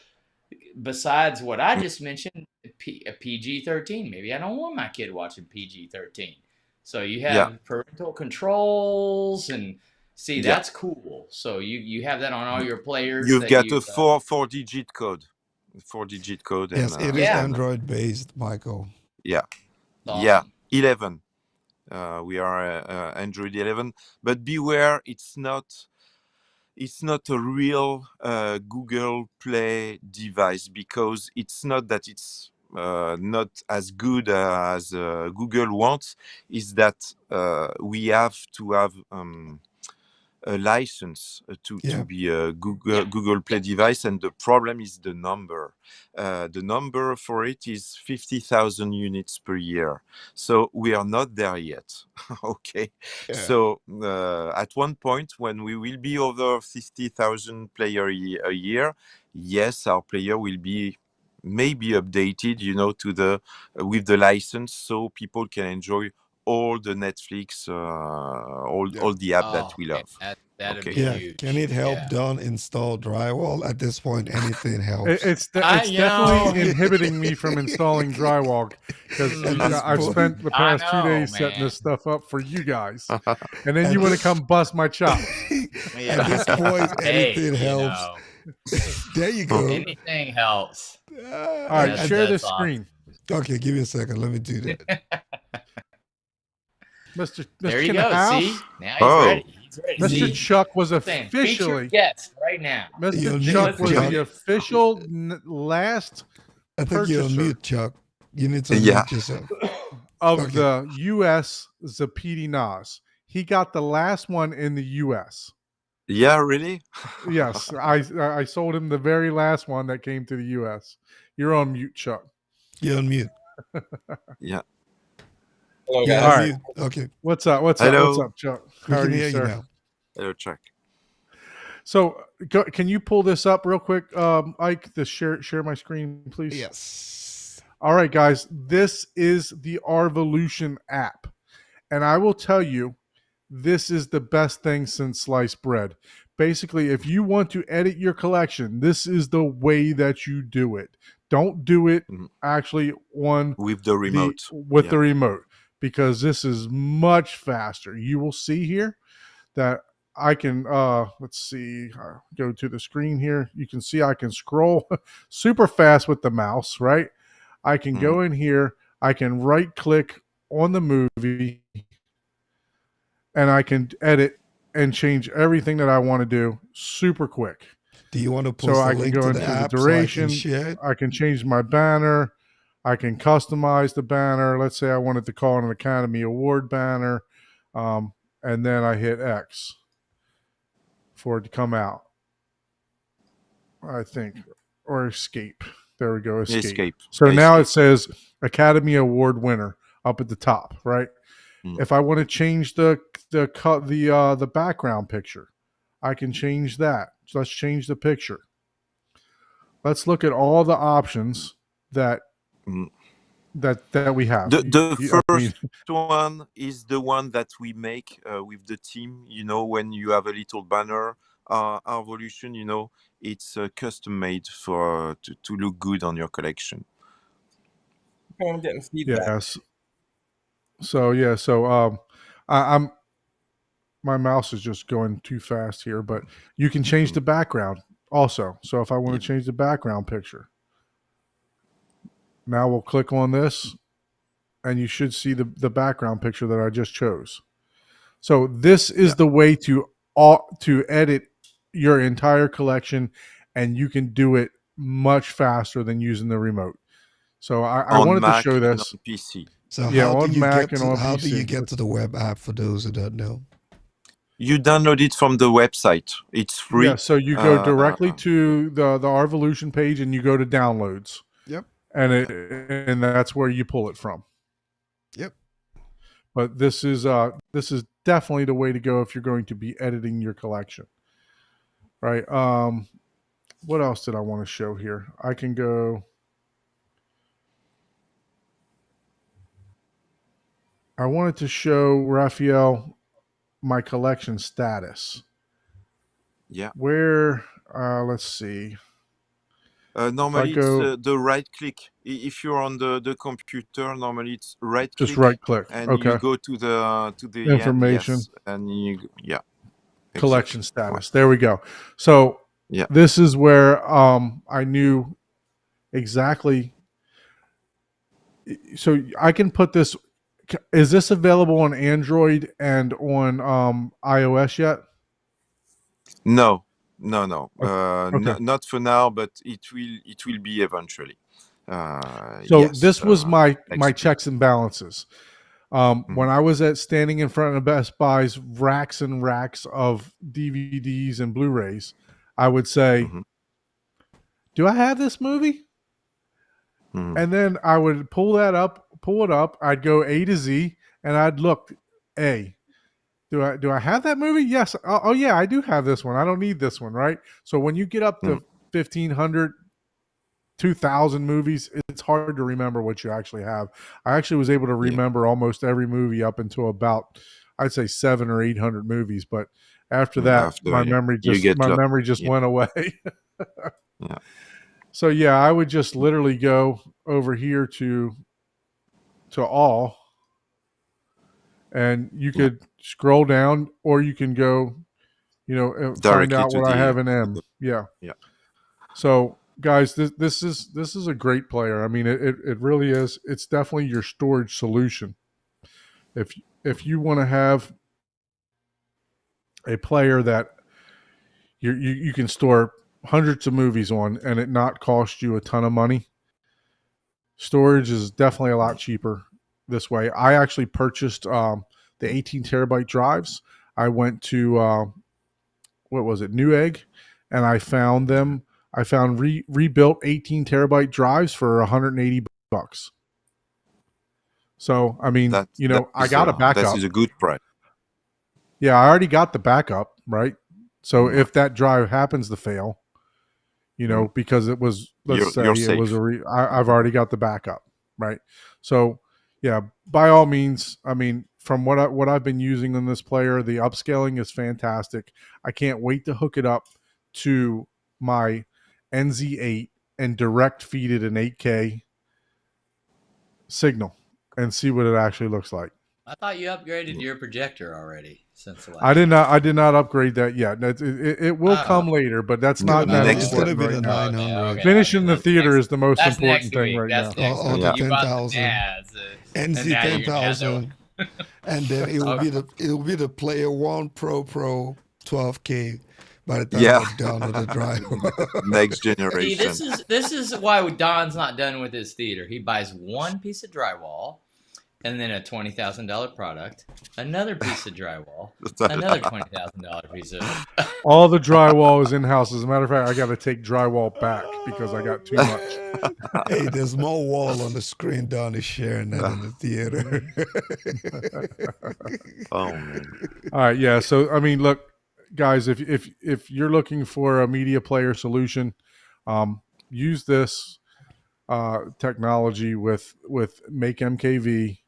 S4: besides what I just mentioned, PG-13. Maybe I don't want my kid watching PG-13. So you have
S3: Yeah.
S4: parental controls, and see,
S3: Yeah.
S4: that's cool. So you have that on all your players
S3: You've
S4: that
S3: got
S4: you.
S3: a four-digit code. 4-digit code.
S1: Yes,
S3: And
S1: it is
S4: Yeah.
S1: Android based, Michael.
S3: yeah. Yeah.
S4: Awesome.
S3: 11. We are Android 11. But beware, it's not a real Google Play device, because it's not that it's not as good as Google wants. Is that we have to have a license to
S1: Yeah.
S3: be a
S4: Yeah.
S3: Google Play device, and the problem is the number. The number for it is 50,000 units per year. So we are not there yet. Okay.
S1: Yeah.
S3: So at one point, when we will be over 50,000 player a year, yes, our player will be maybe updated, to the with the license, so people can enjoy all the Netflix, all the app that we
S4: man,
S3: love.
S4: that'd
S3: Okay.
S4: be
S1: Yeah.
S4: huge.
S1: Can it help
S4: Yeah.
S1: Don install drywall? At this point, anything helps.
S2: It's
S4: you
S2: definitely
S4: know.
S2: inhibiting me from installing drywall because
S1: At this
S2: I've
S1: point.
S2: spent the
S4: I
S2: past 2
S4: know,
S2: days setting
S4: man.
S2: this stuff up for you guys, and then
S1: At
S2: you want to
S1: this-
S2: come bust my chops.
S1: At this point,
S4: Hey,
S1: anything helps. There you go.
S4: Anything helps.
S2: All right,
S4: That's-
S2: share
S4: that's
S2: this screen,
S1: Okay, give me a second. Let me do that.
S2: Mr.
S4: There you
S2: King
S4: go.
S2: of House.
S4: See, now he's
S3: Oh.
S4: ready. He's ready.
S2: Mr.
S4: See?
S2: Chuck was
S4: Saying, feature
S2: officially
S4: guest right now.
S1: You're
S2: Mr.
S1: mute,
S2: Chuck was
S1: Chuck.
S2: the official last
S1: I think you're on
S2: Purchaser.
S1: mute, Chuck. You need to
S3: Yeah.
S1: mute yourself.
S2: of
S1: Okay.
S2: the U.S. Zapiti Nas. He got the last one in the U.S.
S3: Yeah, really?
S2: Yes, I sold him the very last one that came to the U.S. You're on mute, Chuck.
S1: You're on mute.
S3: Yeah.
S5: Hello,
S1: You're
S5: guys.
S1: on
S2: All right.
S1: mute. Okay.
S2: What's up? What's
S3: Hello.
S2: up, Chuck?
S1: We
S2: How
S1: can
S2: are you,
S1: hear you
S2: sir?
S1: now.
S3: Hello, Chuck.
S2: So, can you pull this up real quick, Ike? To share my screen, please.
S1: Yes.
S2: All right, guys. This is the Arvolution app, and I will tell you, this is the best thing since sliced bread. Basically, if you want to edit your collection, this is the way that you do it. Don't do it
S3: Mhm.
S2: actually on
S3: With the remote.
S2: with
S3: Yeah.
S2: the remote, because this is much faster. You will see here that I can let's see, go to the screen here. You can see I can scroll super fast with the mouse, right? I can go in here, I can right click on the movie, and I can edit and change everything that I want to do super quick.
S1: Do you want to
S2: So
S1: post
S2: I
S1: a
S2: can
S1: link
S2: go
S1: to
S2: into
S1: the
S2: the
S1: app
S2: duration.
S1: so I can share it?
S2: I can change my banner. I can customize the banner. Let's say I wanted to call it an Academy Award banner. And then I hit X for it to come out, I think, or escape. There we go, escape. So now it says Academy Award winner up at the top, right? If I want to change the background picture, I can change that. So let's change the picture. Let's look at all the options that we have.
S3: The first one is the one that we make with the team. When you have a little banner, Arvolution, it's custom made for to look good on your collection.
S5: I'm getting feedback.
S2: Yes. So I'm my mouse is just going too fast here, but you can change the background also. So if I want to change the background picture, now we'll click on this, and you should see the background picture that I just chose. So this is the way to edit your entire collection, and you can do it much faster than using the remote. So I
S3: On
S2: wanted
S3: Mac
S2: to show
S3: and
S2: this.
S3: on PC.
S1: So
S2: Yeah,
S1: how
S2: on
S1: do you
S2: Mac
S1: get
S2: and on
S1: how do you
S2: PC.
S1: get to the web app for those who don't know?
S3: You download it from the website. It's free.
S2: Yeah, so you go directly to the Arvolution page and you go to downloads.
S1: Yep.
S2: And that's where you pull it from.
S1: Yep.
S2: But this is definitely the way to go if you're going to be editing your collection. Right. What else did I want to show here? I can go. I wanted to show Raphael my collection status.
S3: Yeah.
S2: Where, let's see.
S3: Normally,
S2: go,
S3: it's the right click. If you're on the computer, normally it's right click.
S2: Just right click.
S3: And
S2: okay.
S3: you go to the
S2: information.
S3: End, yes, and you
S2: collection status. There we go. So
S3: yeah,
S2: this is where I knew exactly. So I can put this. Is this available on Android and on iOS yet?
S3: No.
S2: Okay.
S3: Not for now, but it will be eventually.
S2: So yes, this was my checks and balances. When I was standing in front of Best Buy's racks and racks of DVDs and Blu-rays, I would say, do I have this movie? And then I would pull it up. I'd go A to Z and I'd look A. Do I have that movie? Yes. Oh yeah, I do have this one. I don't need this one, right? So when you get up to 1,500, 2,000 movies, it's hard to remember what you actually have. I actually was able to remember almost every movie up until about, I'd say 700 or 800 movies. But after that, my memory just went away.
S3: Yeah.
S2: So yeah, I would just literally go over here to all, and you could scroll down, or you can go, find out what I have in M. Yeah. So guys, this is a great player. I mean, it really is. It's definitely your storage solution. If you want to have a player that you can store hundreds of movies on and it not cost you a ton of money, storage is definitely a lot cheaper this way. I actually purchased the 18 terabyte drives. I went to what was it, Newegg, and I found them. I found rebuilt 18 terabyte drives for $180. So I mean, I got a backup.
S3: That is a good price.
S2: Yeah, I already got the backup, right? So if that drive happens to fail, because it was, let's say it was I've already got the backup, right? So yeah, by all means, I mean, from what I've been using on this player, the upscaling is fantastic. I can't wait to hook it up to my NZ8 and direct feed it an 8K signal and see what it actually looks like.
S4: I thought you upgraded your projector already since the last.
S2: I did not upgrade that yet. It will come later, but that's not that important right now.
S4: Okay.
S2: Finishing the theater is the most important thing right now.
S1: The 10,000 NZ 10,000, and then it will be the Player One Pro 12K by the time I'm done with the drive.
S3: Next generation.
S4: See, this is why Don's not done with his theater. He buys one piece of drywall, and then a $20,000 product, another piece of drywall, another $20,000 piece of.
S2: All the drywall is in house. As a matter of fact, I got to take drywall back because I got too much.
S1: Hey, there's more wall on the screen. Don is sharing that in the theater.
S3: Oh man!
S2: All right, yeah. So I mean, look, guys, if you're looking for a media player solution, use this technology with Make MKV.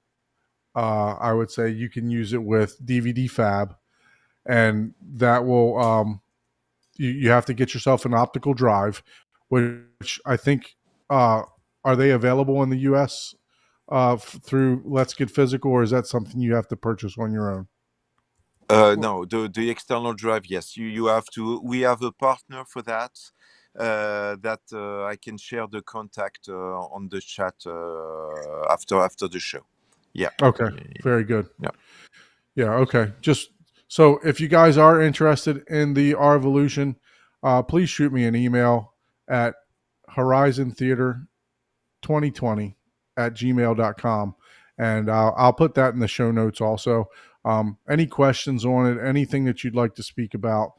S2: I would say you can use it with DVD Fab, and that will you have to get yourself an optical drive, which I think are they available in the U.S. Through Let's Get Physical, or is that something you have to purchase on your own?
S3: No, the external drive, yes, you have to. We have a partner for that. That I can share the contact on the chat after the show. Yeah.
S2: Okay. Very good. Yeah. Okay. Just so if you guys are interested in the Arvolution, please shoot me an email at Horizon Theater 2020 at gmail.com. And I'll put that in the show notes also. Any questions on it, anything that you'd like to speak about,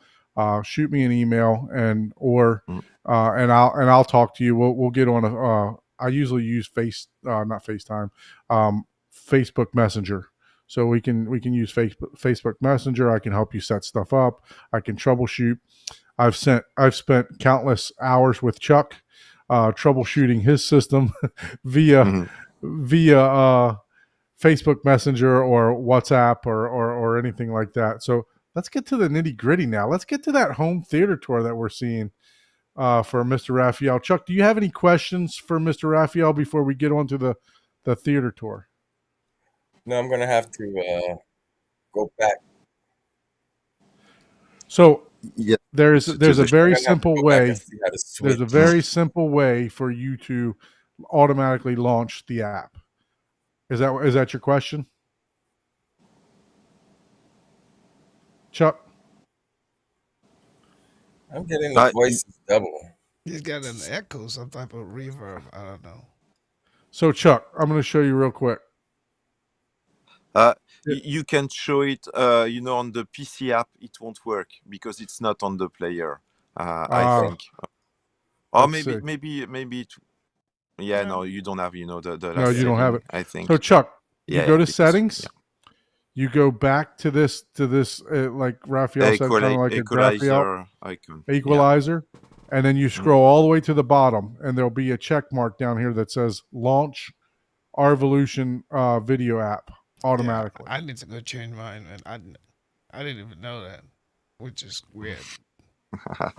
S2: shoot me an email and I'll talk to you. We'll get on I usually use not FaceTime, Facebook Messenger. So we can use Facebook Messenger. I can help you set stuff up. I can troubleshoot. I've spent countless hours with Chuck troubleshooting his system via Facebook Messenger or WhatsApp or anything like that. So let's get to the nitty gritty now. Let's get to that home theater tour that we're seeing for Mr. Raphael. Chuck, do you have any questions for Mr. Raphael before we get on to the theater tour?
S6: No, I'm gonna have to go back.
S2: So
S3: Yeah.
S2: there's a very simple way.
S6: There's
S2: a very simple way for you to automatically launch the app. Is that your question, Chuck?
S6: I'm getting the voices double.
S5: He's got an echo, some type of reverb. I don't know.
S2: So Chuck, I'm going to show you real quick.
S3: You can show it, on the PC app. It won't work because it's not on the player. I think, or maybe it. Yeah, no, you don't have. The
S2: no, you don't have it.
S3: I think.
S2: So Chuck, you go to
S3: because,
S2: settings. You go back to this like Raphael said, kind of like a Raphael
S3: icon.
S2: Equalizer, and then you scroll all the way to the bottom, and there'll be a check mark down here that says Launch Arvolution Video App automatically.
S5: Yeah, I need to go change mine, and I didn't even know that, which is weird.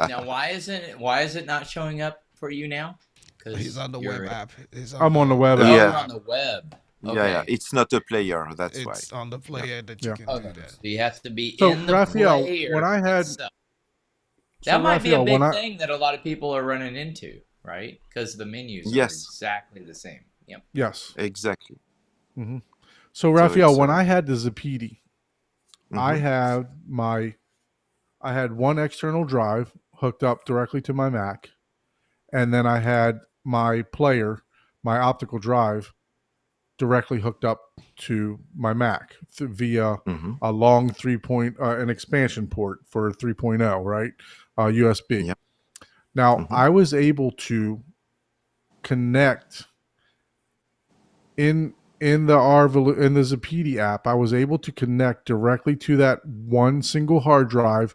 S4: Now, why is it not showing up for you now? Because
S5: he's on the web app.
S2: I'm on the web
S4: app.
S2: app.
S4: You're on the web. Okay.
S3: Yeah, it's not a player. That's why.
S5: It's on the player that you can do that.
S4: So you have to be
S2: So
S4: in the
S2: Raphael,
S4: player.
S2: when I had
S4: that might be a big thing that a lot of people are running into, right? Because the menus are exactly the same. Yep.
S2: Yes.
S3: Exactly.
S2: Mm-hmm. So Raphael, when I had the Zapiti, I had one external drive hooked up directly to my Mac, and then I had my player, my optical drive, directly hooked up to my Mac via a long an expansion port for 3.0, right? USB.
S3: Yep.
S2: Now I was able to connect in the Zapiti app. I was able to connect directly to that one single hard drive,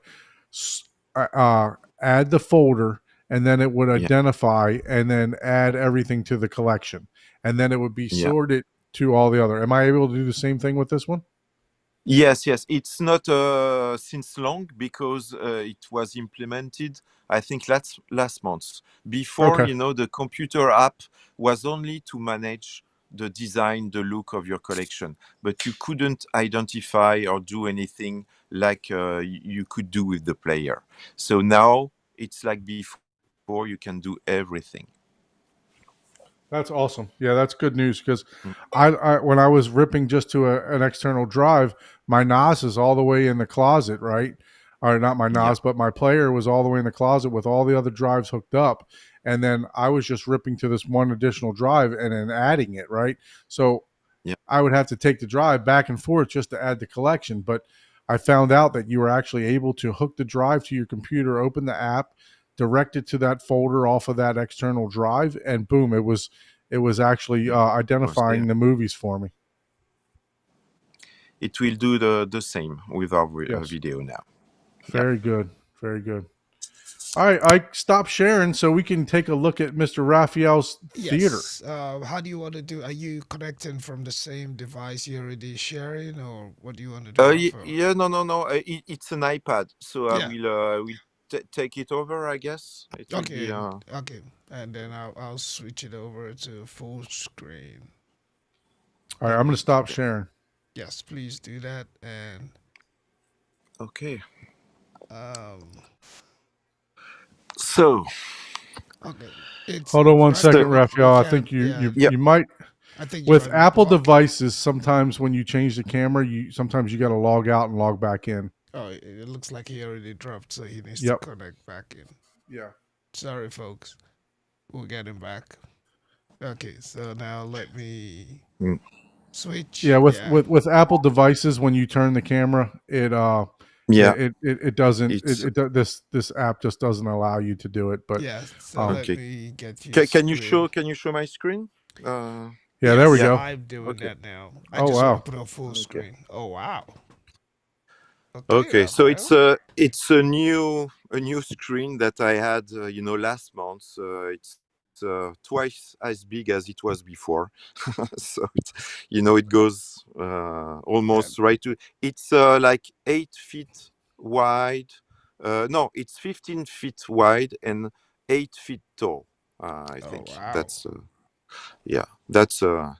S2: add the folder, and then it would identify and then add everything to the collection, and then it would be sorted to all the other. Am I able to do the same thing with this one?
S3: Yes. It's not since long because it was implemented, I think, last month. Before, the computer app was only to manage the design, the look of your collection, but you couldn't identify or do anything like you could do with the player. So now it's like before, you can do everything.
S2: That's awesome. Yeah, that's good news because I when I was ripping just to an external drive, my NAS is all the way in the closet, right? Or not my NAS, but my player was all the way in the closet with all the other drives hooked up. And then I was just ripping to this one additional drive and then adding it, right? So I would have to take the drive back and forth just to add the collection. But I found out that you were actually able to hook the drive to your computer, open the app, direct it to that folder off of that external drive, and boom, it was actually identifying the movies for me.
S3: It will do the same with our video now.
S2: Very good. Very good. All right, Ike, stop sharing so we can take a look at Mr. Raphael's theater.
S5: How do you want to do? Are you connecting from the same device you're already sharing, or what do you want to do?
S3: No. It's an iPad, so I will take it over, I guess.
S5: Okay, and then I'll switch it over to full screen.
S2: All right, I'm going to stop sharing.
S5: Yes, please do that. And
S3: okay. So,
S2: hold on one second, Raphael. I think you might.
S5: I think
S2: with Apple devices, sometimes when you change the camera, sometimes you got to log out and log back in.
S5: Oh, it looks like he already dropped, so he needs to connect back in.
S2: Yeah.
S5: Sorry, folks. We'll get him back. Okay, so now let me
S3: Mm.
S5: switch.
S2: Yeah,
S5: Yeah.
S2: with Apple devices, when you turn the camera,
S3: Yeah,
S2: it doesn't
S3: it's
S2: this app just doesn't allow you to do it. But
S5: Yeah, so let
S3: okay.
S5: me get you
S3: Can you
S5: screen.
S3: show my screen? Uh,
S2: yeah, there we
S5: Yes,
S3: yeah.
S2: go.
S5: I'm doing
S3: Okay.
S5: that now. I
S2: Oh
S5: just want
S2: wow.
S5: to put on full
S3: Okay.
S5: screen. Oh wow. Okay,
S3: Okay. So
S5: Raphael.
S3: it's a new screen that I had last month. It's twice as big as it was before. So it goes
S5: Yeah.
S3: almost right to. It's like 8 feet wide. No, it's 15 feet wide and 8 feet tall. I
S5: Oh
S3: think
S5: wow.
S3: yeah, that's a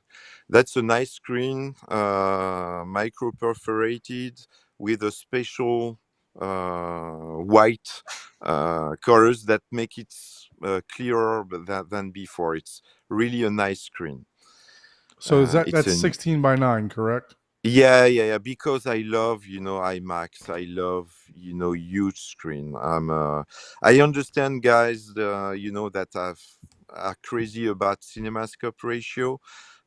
S3: nice screen, micro perforated with a special white colors that make it clearer than before. It's really a nice screen.
S2: So
S3: It's
S2: that's
S3: an
S2: 16:9, correct?
S3: yeah. Because I love IMAX. I love huge screen. I understand guys, that are crazy about CinemaScope ratio,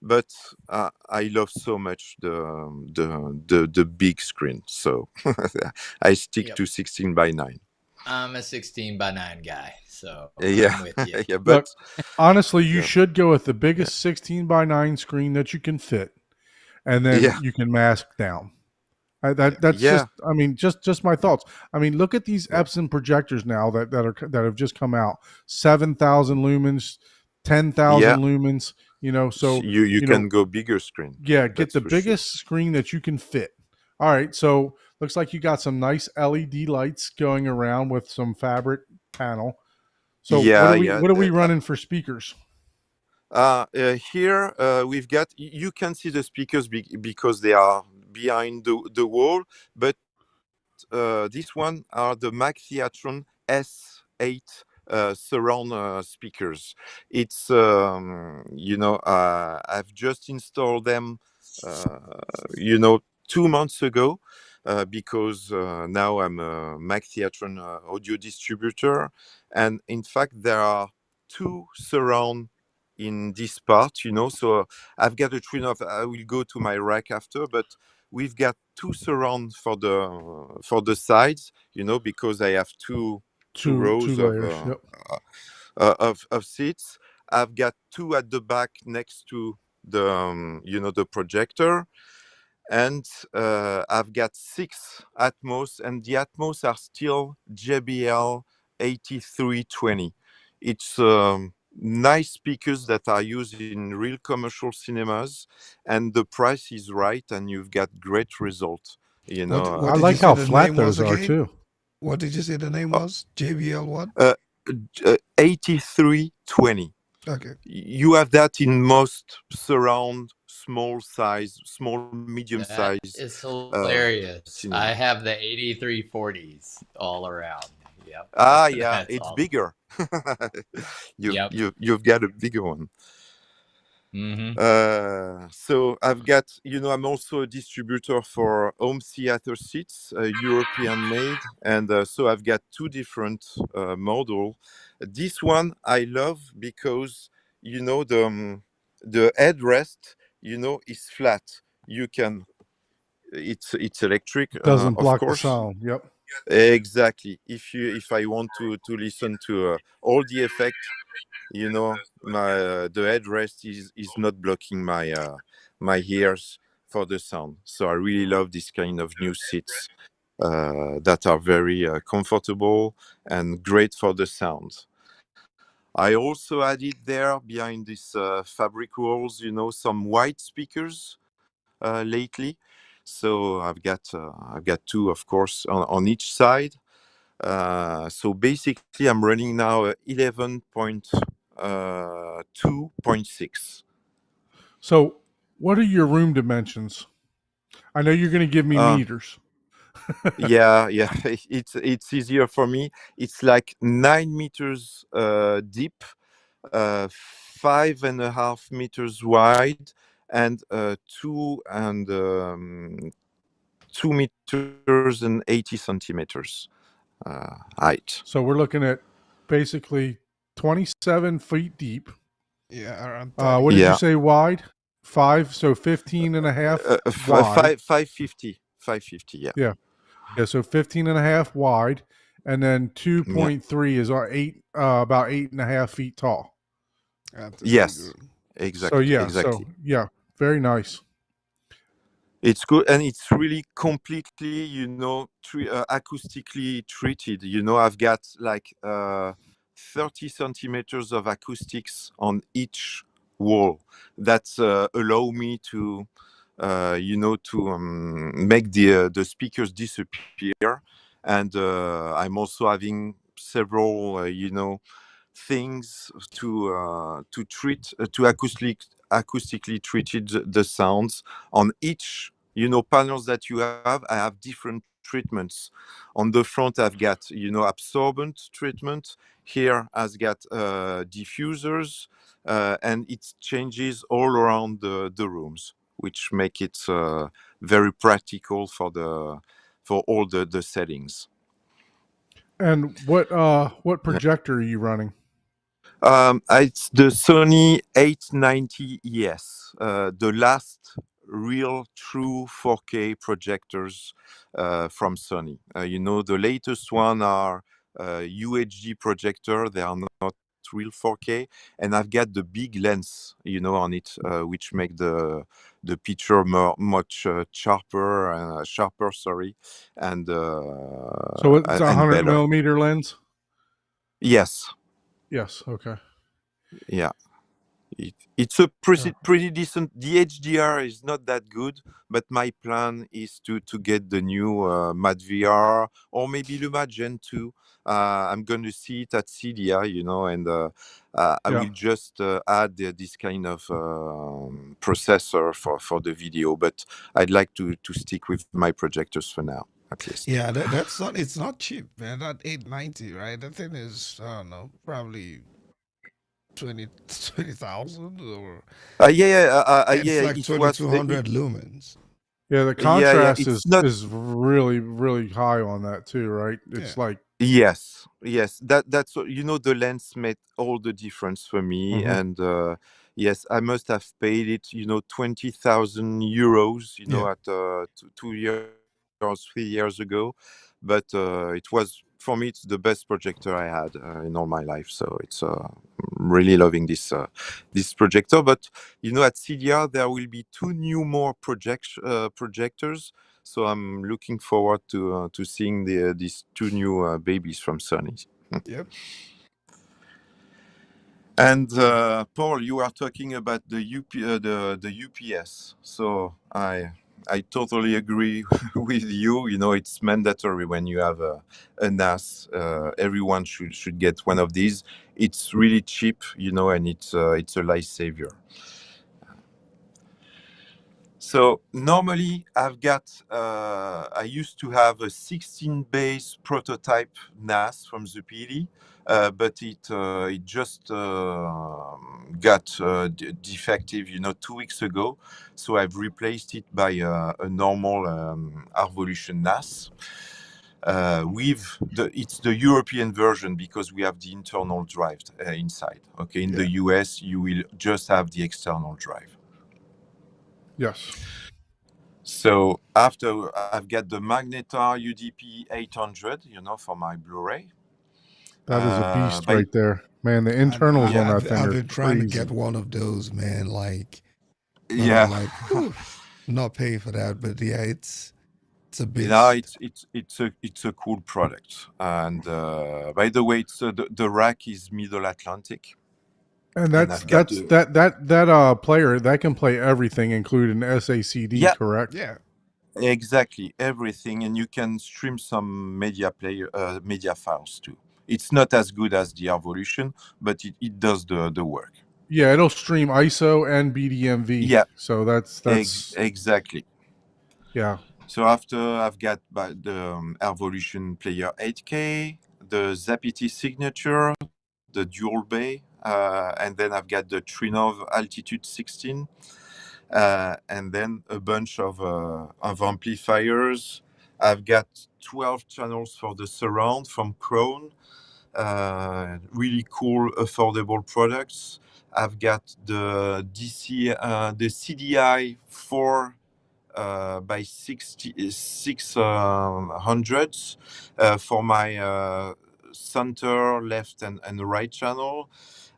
S3: but I love so much the big screen. So I stick
S4: Yep.
S3: to 16:9.
S4: I'm a 16:9 guy, so
S3: Yeah,
S4: I'm with you.
S3: yeah, but
S2: Look, honestly, you
S3: yeah,
S2: should go with the biggest 16:9 screen that you can fit, and then
S3: yeah,
S2: you can mask down. That's
S3: yeah,
S2: just, I mean, just my thoughts. I mean, look at these
S3: yeah.
S2: Epson projectors now that have just come out. 7,000 lumens, 10,000
S3: Yeah.
S2: lumens. So
S3: You
S2: you know,
S3: can go bigger screen.
S2: yeah, get
S3: That's
S2: the
S3: for sure.
S2: biggest screen that you can fit. All right, so looks like you got some nice LED lights going around with some fabric panel. So
S3: Yeah, yeah.
S2: what are we running for speakers?
S3: Here we've got. You can see the speakers because they are behind the wall, but this one are the Mac Theatron S8 surround speakers. It's I've just installed them, uh, 2 months ago. Because now I'm a Mac Theatron audio distributor, and in fact there are two surround in this part. So I've got a twin of. I will go to my rack after, but we've got two surround for the sides. Because I have two
S2: Two
S3: rows
S2: layers. Yep.
S3: of seats. I've got two at the back next to the projector, and I've got six Atmos, and the Atmos are still JBL 8320. It's nice speakers that are used in real commercial cinemas, and the price is right, and you've got great results.
S2: I
S5: What did you
S2: like
S5: say
S2: how
S5: the
S2: flat
S5: name was
S2: those are
S5: again?
S2: too.
S5: What did you say the name
S3: Uh,
S5: was? JBL what?
S3: uh, 8320.
S5: Okay.
S3: You have that in most surround small medium
S4: That
S3: size
S4: is hilarious. I
S3: cinema.
S4: have the 8340s all around. Yep.
S3: Yeah,
S4: That's
S3: it's
S4: awesome.
S3: bigger. you
S4: Yep.
S3: you you've got a bigger one.
S4: Mm-hmm.
S3: So I've got, I'm also a distributor for home theater seats, European made, and so I've got two different model. This one I love because the headrest is flat. You can it's electric,
S2: Doesn't
S3: of
S2: block the
S3: course.
S2: sound. Yep.
S3: Exactly. If I want to listen to all the effect, my the headrest is not blocking my ears for the sound. So I really love this kind of new seats that are very comfortable and great for the sound. I also added there behind these fabric walls, some white speakers lately. So I've got two, of course, on each side. So basically, I'm running now 11.2.6.
S2: So what are your room dimensions? I know you're going to give me
S3: Uh,
S2: meters.
S3: yeah. It's easier for me. It's like 9 meters deep, 5.5 meters wide, and 2 meters and 80 centimeters height.
S2: So we're looking at basically 27 feet deep.
S5: Yeah, around
S2: What did you
S3: Yeah.
S2: say wide? 5, so 15 and a half wide.
S3: 550. 550. Yeah.
S2: Yeah. Yeah, so 15 and a half wide, and then 2.3 is about 8.5 feet tall.
S5: That's a big
S3: Yes.
S5: room.
S3: Exactly.
S2: Very nice.
S3: It's good, and it's really completely, acoustically treated. I've got like 30 centimeters of acoustics on each wall that allow me to, make the speakers disappear. And I'm also having several, things to treat to acoustically treated the sounds on each panels that you have. I have different treatments. On the front I've got absorbent treatment. Here I've got diffusers, and it changes all around the rooms, which make it very practical for all the settings.
S2: And what projector are you running?
S3: It's the Sony 890 ES, the last real true 4K projectors from Sony. The latest one are UHD projector. They are not real 4K, and I've got the big lens, on it, which make the picture much sharper. Sorry, and
S2: So it's a
S3: and
S2: 100
S3: better.
S2: millimeter lens?
S3: Yes.
S2: Yes, okay.
S3: Yeah. It's a pretty decent. The HDR is not that good, but my plan is to get the new Mat VR, or maybe Luma Gen 2. I'm going to see it at CEDIA, and I will just add this kind of processor for the video. But I'd like to stick with my projectors for now, at least.
S5: Yeah, that's not. It's not cheap, man. That 890, right? That thing is, I don't know, probably 20,000 or it's like
S3: It was
S5: 2,200 lumens.
S2: Yeah, the
S3: Yeah,
S2: contrast
S3: it's not.
S2: is really, really high on that too, right? It's
S5: Yeah.
S2: like
S3: Yes. That's the lens made all the difference for me, and yes, I must have paid it 20,000 euros
S5: Yeah.
S3: at 2 years, 3 years ago, but it was, for me, it's the best projector I had in all my life. So it's really loving this projector. But at CDR there will be two more projectors. So I'm looking forward to seeing these two new babies from Sony.
S5: Yep.
S3: And Paul, you are talking about the the UPS. So I totally agree with you. It's mandatory when you have a NAS. Everyone should get one of these. It's really cheap, and it's a lifesaver. So normally I used to have a 16 base prototype NAS from Zupili, but it just got defective, 2 weeks ago. So I've replaced it by a normal Arvolution NAS. It's the European version, because we have the internal drive inside. Okay, in the US you will just have the external drive.
S2: yes.
S3: So after I've got the Magnetar UDP 800, for my Blu-ray.
S2: That is a beast right there, man. The internals on that thing
S1: I've
S2: are
S1: been trying
S2: crazy.
S1: to get one of those, man. Like,
S3: Yeah,
S1: like not paying for that, but yeah, it's a beast.
S3: it's a cool product. And by the way, it's the rack is Middle Atlantic.
S2: And that player that can play everything, including SACD, correct?
S5: Yeah.
S3: Exactly, everything, and you can stream some media files too. It's not as good as the Arvolution, but it does the work.
S2: Yeah, it'll stream ISO and BDMV.
S3: Yeah.
S2: So that's
S3: exactly.
S2: Yeah.
S3: So after I've got the Arvolution Player 8K, the Zapiti Signature, the Dual Bay, and then I've got the Trinov Altitude 16, and then a bunch of amplifiers. I've got 12 channels for the surround from Krone, really cool, affordable products. I've got the the CDI 4 by 600 for my center, left, and right channel.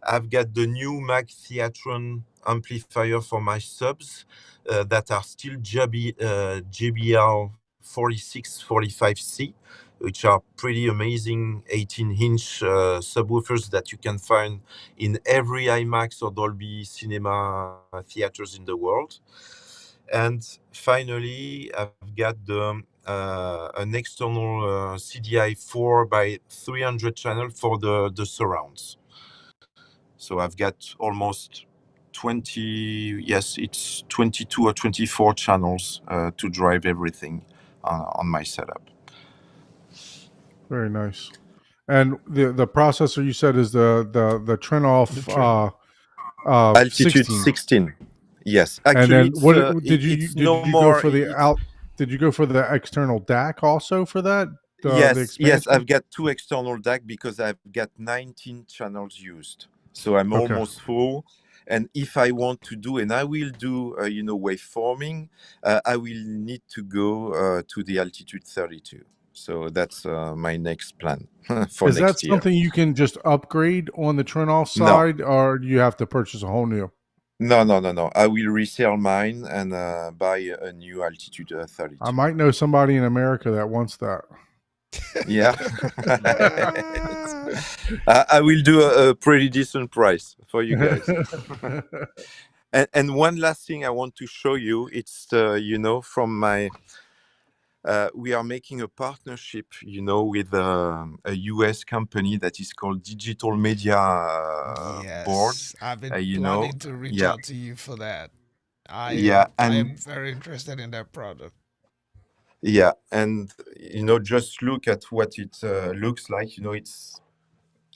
S3: I've got the new Mag Theatron amplifier for my subs that are still JBL 4645C, which are pretty amazing 18-inch subwoofers that you can find in every IMAX or Dolby Cinema theaters in the world. And finally, I've got an external CDI 4 by 300 channel for the surrounds. So I've got almost 20, yes, it's 22 or 24 channels to drive everything on my setup.
S2: Very nice. And the processor you said is the Trenoff
S3: Altitude
S2: 16.
S3: 16. Yes,
S2: And
S3: actually,
S2: then what did
S3: it's
S2: you
S3: no
S2: go
S3: more.
S2: for the out? Did you go for the external DAC also for that? The
S3: Yes,
S2: expansion?
S3: I've got 2 external DAC because I've got 19 channels used. So I'm
S2: Okay.
S3: almost full. And if I want to do, and I will do, waveforming, I will need to go to the Altitude 32. So that's my next plan for
S2: Is that
S3: next year.
S2: something you can just upgrade on the Trenoff
S3: No.
S2: side, or do you have to purchase a whole new?
S3: No. I will resell mine and buy a new Altitude 32.
S2: I might know somebody in America that wants that.
S3: Yeah. I will do a pretty decent price for you guys. And one last thing I want to show you, it's, from my, we are making a partnership, with a US company that is called Digital Media Board.
S5: Yes, I've been
S3: you
S5: planning to reach
S3: yeah.
S5: out to you for that. I
S3: Yeah,
S5: am
S3: and
S5: very interested in that product.
S3: yeah, and just look at what it looks like.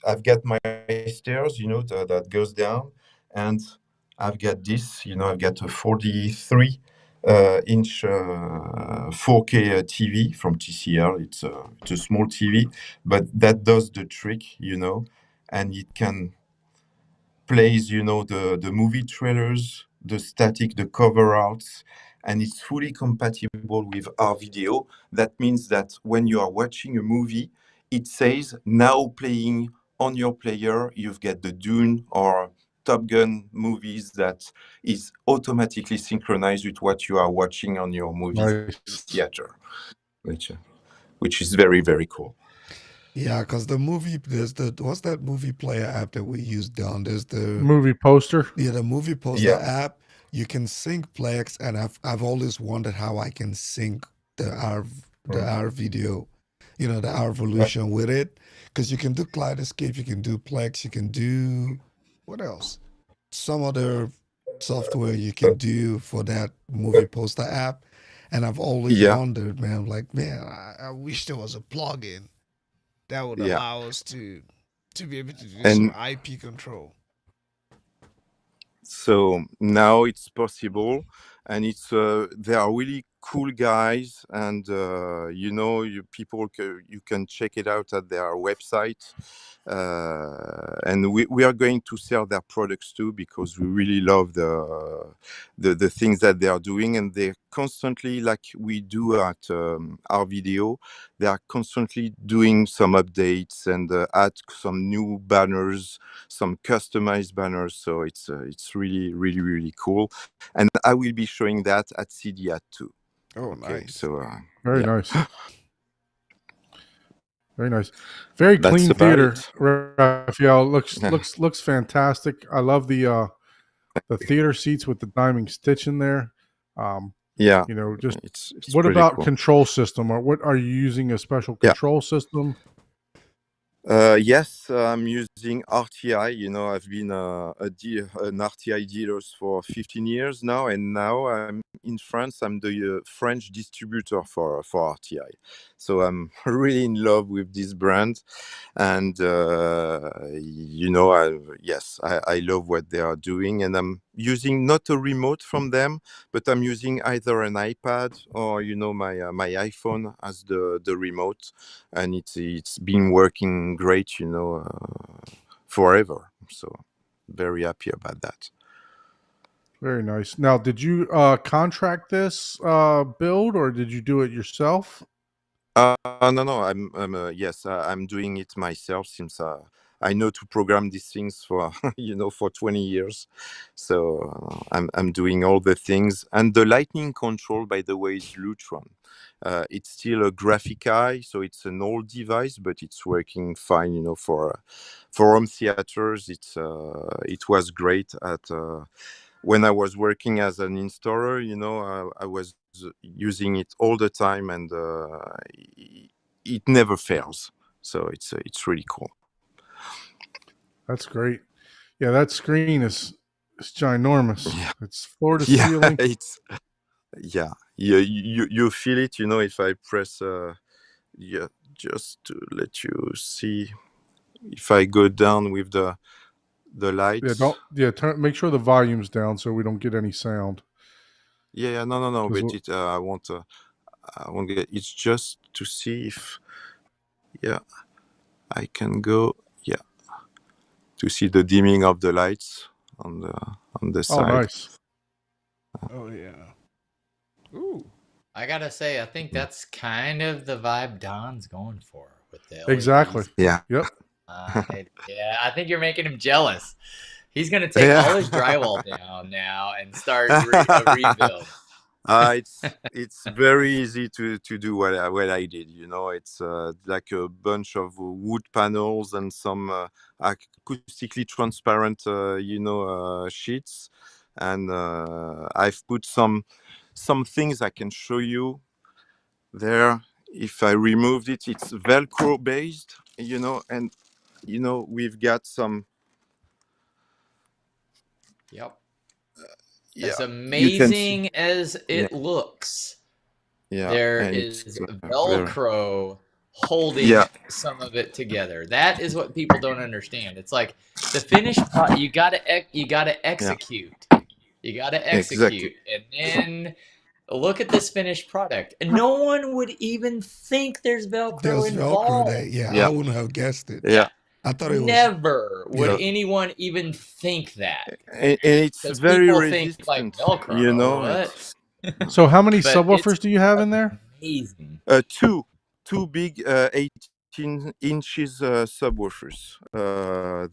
S3: I've got my stairs, that goes down, and I've got this. I've got a 43 inch 4K TV from TCL. It's a small TV, but that does the trick, and it can plays, the movie trailers, the static, the cover arts, and it's fully compatible with our video. That means that when you are watching a movie, it says now playing on your player. You've got the Dune or Top Gun movies that is automatically synchronized with what you are watching on your movie
S2: Nice.
S3: theater, which is very, very cool.
S1: Yeah, because there's what's that movie player app that we use down? There's the
S2: Movie poster.
S1: Yeah, the movie poster
S3: Yeah.
S1: app. You can sync Plex, and I've always wondered how I can sync the R video, the R Evolution with it, because you can do Kaleidoscape, you can do Plex, you can do what else? Some other software you can do for that movie poster app, and I've always
S3: Yeah.
S1: wondered, man. I'm like, man,
S5: I wish there was a plugin that would
S3: Yeah.
S5: allow us to be able to do
S3: And-
S5: some IP control.
S3: So now it's possible, and it's they are really cool guys, and you can check it out at their website, and we are going to sell their products too, because we really love the things that they are doing, and they're constantly, like we do at our video, they are constantly doing some updates and add some new banners, some customized banners. So it's really, really, really cool, and I will be showing that at CDIA too.
S5: Oh,
S3: Okay,
S5: nice.
S3: so
S2: Very
S3: yeah.
S2: nice. Very nice. Very
S3: That's
S2: clean
S3: about
S2: theater,
S3: it.
S2: Raphael. Looks fantastic. I love the theater seats with the diamond stitch in there.
S3: Yeah,
S2: Just
S3: it's
S2: what
S3: pretty
S2: about
S3: cool.
S2: control system, or what are you using a special
S3: Yeah.
S2: control system?
S3: Yes, I'm using RTI. I've been an RTI dealer for 15 years now, and now I'm in France. I'm the French distributor for RTI. So I'm really in love with this brand, and I love what they are doing, and I'm using not a remote from them, but I'm using either an iPad or my iPhone as the remote, and it's been working great, forever. So very happy about that.
S2: Very nice. Now, did you contract this build, or did you do it yourself?
S3: No. Yes, I'm doing it myself since I know to program these things for for 20 years. So I'm doing all the things, and the lightning control, by the way, is Lutron. It's still a graphic eye, so it's an old device, but it's working fine. For home theaters, it was great at. When I was working as an installer, I was using it all the time, and it never fails. So it's really cool.
S2: That's great. Yeah, that screen is ginormous.
S3: Yeah.
S2: It's floor to ceiling.
S3: You feel it. If I press, just to let you see, if I go down with the lights.
S2: Make sure the volume's down so we don't get any sound.
S3: No. But I won't get. It's just to see if, I can go. To see the dimming of the lights on the side.
S2: Oh, nice.
S5: Oh yeah. Ooh.
S4: I gotta say, I think that's kind of the vibe Don's going for with the LEDs.
S2: Exactly.
S3: Yeah.
S2: Yep.
S4: I think you're making him jealous. He's gonna take all his drywall down now and start a rebuild.
S3: It's very easy to do what I did. It's like a bunch of wood panels and some acoustically transparent, sheets, and I've put some things I can show you there. If I removed it, it's Velcro based, and we've got some.
S4: Yep. As amazing
S3: see,
S4: as it looks,
S3: yeah,
S4: there is Velcro holding some of it together. That is what people don't understand. It's like the finished product. You gotta execute. You gotta execute, and then look at this finished product. And no one would even think there's Velcro involved.
S1: I wouldn't have guessed it.
S3: Yeah.
S1: I thought it was.
S4: Never would anyone even think that.
S3: And it's very resistant,
S4: think like Velcro, what?
S2: So how many subwoofers do you have in there?
S4: Amazing.
S3: Two big 18 inches subwoofers.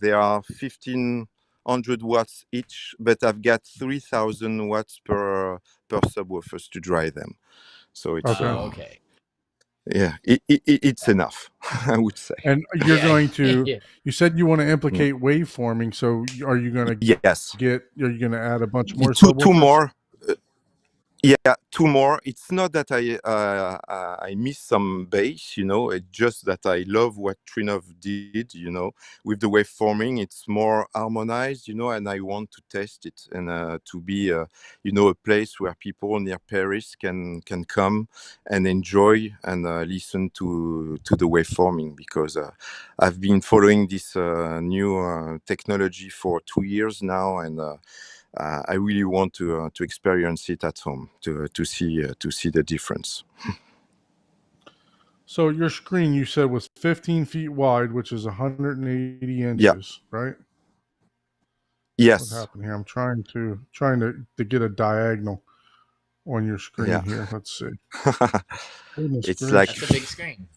S3: They are 1,500 watts each, but I've got 3,000 watts per subwoofers to dry them. So it's
S4: okay.
S3: Yeah, it's enough, I would say.
S2: And you're going to. You said you want to implicate waveforming. So are you going to?
S3: Yes.
S2: Are you going to add a bunch more?
S3: Two more. Two more. It's not that I miss some bass, it's just that I love what Trinov did, with the waveforming. It's more harmonized, and I want to test it and to be, a place where people near Paris can come and enjoy and listen to the waveforming, because I've been following this new technology for 2 years now, and I really want to experience it at home to see the difference.
S2: So your screen, you said, was 15 feet wide, which is 180 inches, right?
S3: Yes.
S2: What happened here? I'm trying to get a diagonal on your screen here. Let's see.
S3: It's
S4: gracious. That's a big screen.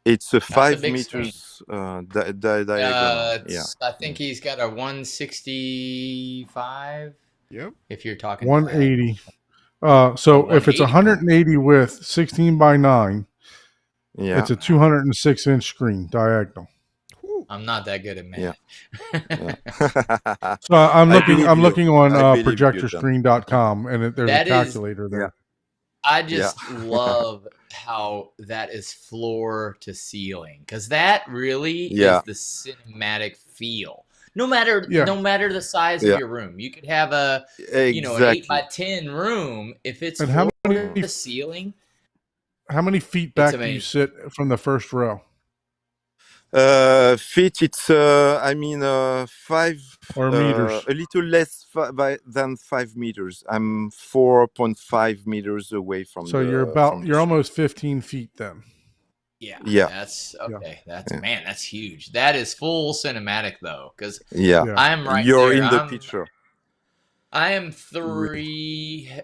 S3: It's a 5 meters diagonal.
S4: I think he's got a 165.
S5: Yep.
S4: If you're talking
S2: 180. So if it's 180 width, 16 by 9, it's a 206 inch screen diagonal.
S4: I'm not that good at math.
S2: So I'm looking on projectorscreen.com, and there's a calculator there.
S4: I just love how that is floor to ceiling, because that really is the cinematic feel. No matter the size of your room, you could have an 8x10 room. If it's floor to ceiling,
S2: how many feet back do you sit from the first row?
S3: Feet, it's I mean 5
S2: or meters?
S3: a little less than 5 meters. I'm 4.5 meters away
S2: So you're
S3: from the screen.
S2: almost 15 feet then.
S4: Yeah,
S3: Yeah,
S4: that's
S2: Yeah.
S4: okay. That's
S3: yeah,
S4: man, that's huge. That is full cinematic though, because
S3: yeah.
S2: Yeah.
S4: I'm right
S3: You're
S4: there.
S3: in the picture.
S4: I am
S3: Re-
S4: 3,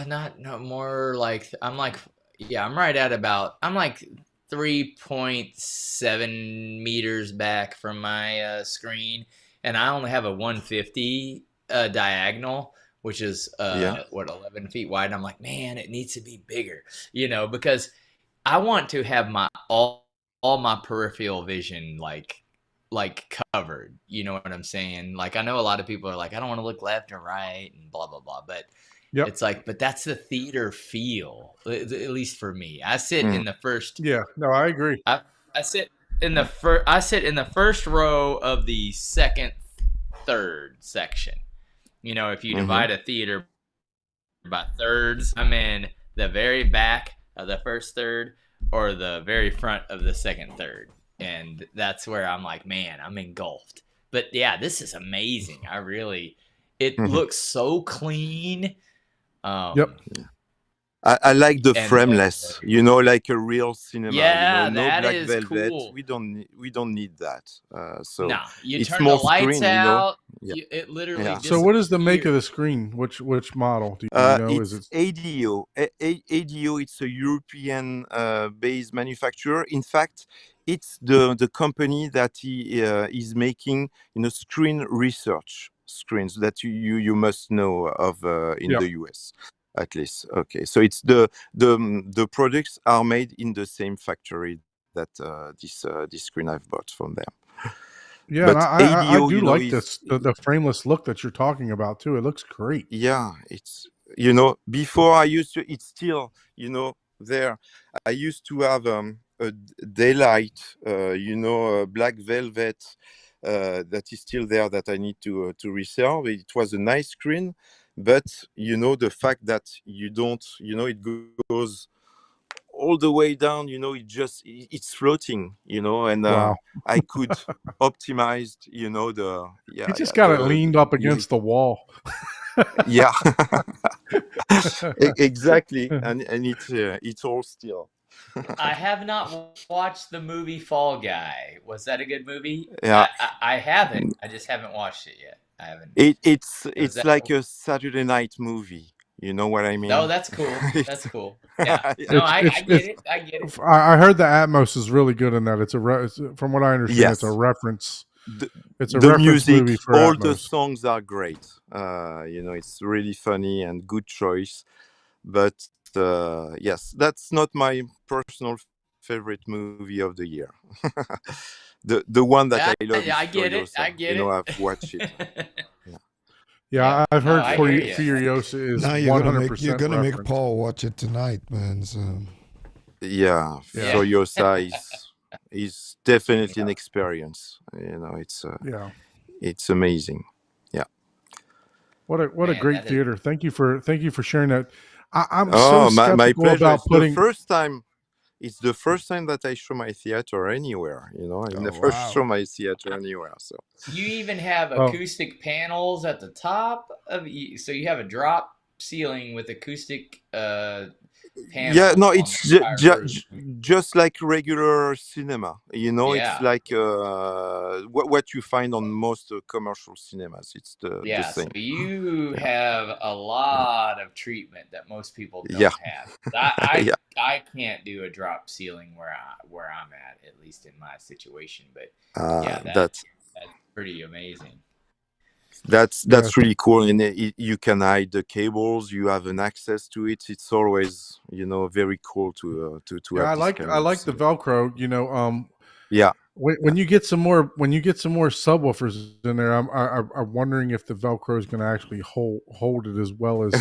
S4: not no more like I'm like yeah, I'm right at about I'm like 3.7 meters back from my screen, and I only have a 150 diagonal, which is
S3: Yeah.
S4: what 11 feet wide. And I'm like, man, it needs to be bigger, because I want to have my all my peripheral vision like covered. You know what I'm saying? Like I know a lot of people are like, I don't want to look left or right and blah blah blah, but
S2: Yep.
S4: it's like, but that's the theater feel, at least for me. I sit
S3: Mm.
S4: in the first.
S2: Yeah. No, I agree.
S4: I sit in the first. I sit in the first row of the second, third section. If you
S3: Mhm.
S4: divide a theater by thirds, I'm in the very back of the first third or the very front of the second third, and that's where I'm like, man, I'm engulfed. But yeah, this is amazing. It
S3: Mhm.
S4: looks so clean.
S2: Yep.
S3: I like the
S4: And
S3: frameless, like a real cinema.
S4: yeah,
S3: No
S4: that
S3: black
S4: is
S3: velvet.
S4: cool.
S3: We don't need that. So
S4: No, you
S3: it's
S4: turn the
S3: more
S4: lights
S3: screen.
S4: out,
S3: Yeah,
S4: it literally
S3: yeah.
S2: So what is the make of
S4: disappears.
S2: the screen? Which model do you know? Is
S3: It's
S2: it?
S3: ADO. ADO. It's a European based manufacturer. In fact, it's the company that is making screen research screens that you must know of in
S2: Yep.
S3: the US. At least, okay. So it's the products are made in the same factory that this screen I've bought from them.
S2: Yeah, and
S3: But
S2: I
S3: ADO,
S2: do like
S3: is
S2: this the frameless look that you're talking about too. It looks great.
S3: yeah. It's before I used to. It's still there. I used to have a daylight, black velvet. That is still there that I need to resell. It was a nice screen, but the fact that you don't, it goes all the way down. It's floating. And
S2: Wow.
S3: I could optimize. The
S2: He just got it leaned up against the wall.
S3: yeah. Exactly, and it's all still.
S4: I have not watched the movie Fall Guy. Was that a good movie?
S3: Yeah.
S4: I haven't. I just haven't watched it yet. I haven't.
S3: It's like a Saturday night movie. You know what I mean?
S4: Oh, that's cool. That's cool. Yeah. No, I get it. I get it.
S2: I heard the Atmos is really good in that. It's from what I understand, it's a
S3: Yes.
S2: reference. It's a
S3: The
S2: reference
S3: music,
S2: movie for
S3: all the
S2: Atmos.
S3: songs are great. It's really funny and good choice. But yes, that's not my personal favorite movie of the year. the one that I love is
S4: I get it.
S3: Furiosa.
S4: I get it.
S3: I've watched it.
S2: Yeah, I've
S4: No,
S2: heard
S4: I hear ya.
S2: Furiosa is
S1: Now
S2: 100%
S1: you're gonna make
S2: reference.
S1: Paul watch it tonight, man. So
S3: Yeah,
S4: Yeah.
S3: Furiosa is definitely an experience.
S2: Yeah.
S3: It's amazing. Yeah.
S2: What a
S4: Man,
S2: great
S4: that is-
S2: theater. Thank you for sharing that. I'm
S3: Oh,
S2: so
S3: my
S2: skeptical
S3: pleasure.
S2: about
S3: It's
S2: putting.
S3: It's the first time that I show my theater anywhere. I
S1: Oh,
S3: never
S1: wow.
S3: show my theater anywhere. So
S4: You even have
S2: Oh.
S4: acoustic panels at the top so you have a drop ceiling with acoustic panels.
S3: yeah, no,
S4: on
S3: it's
S4: the entire roof.
S3: just like regular cinema.
S4: Yeah.
S3: It's like what you find on most commercial cinemas. It's the
S4: Yeah, so
S3: same.
S4: you have a lot of treatment that most people don't
S3: Yeah.
S4: have. I
S3: Yeah.
S4: I can't do a drop ceiling where I'm at least in my situation. But yeah,
S3: That's
S4: that's pretty amazing.
S3: that's
S2: Yes.
S3: really cool, and you can hide the cables. You have an access to it. It's always very cool to
S2: Yeah,
S3: have
S2: I
S3: this
S2: like
S3: kind
S2: I
S3: of
S2: like the
S3: thing.
S2: Velcro.
S3: Yeah.
S2: When you get some more subwoofers in there, I'm wondering if the Velcro is going to actually hold it as well as.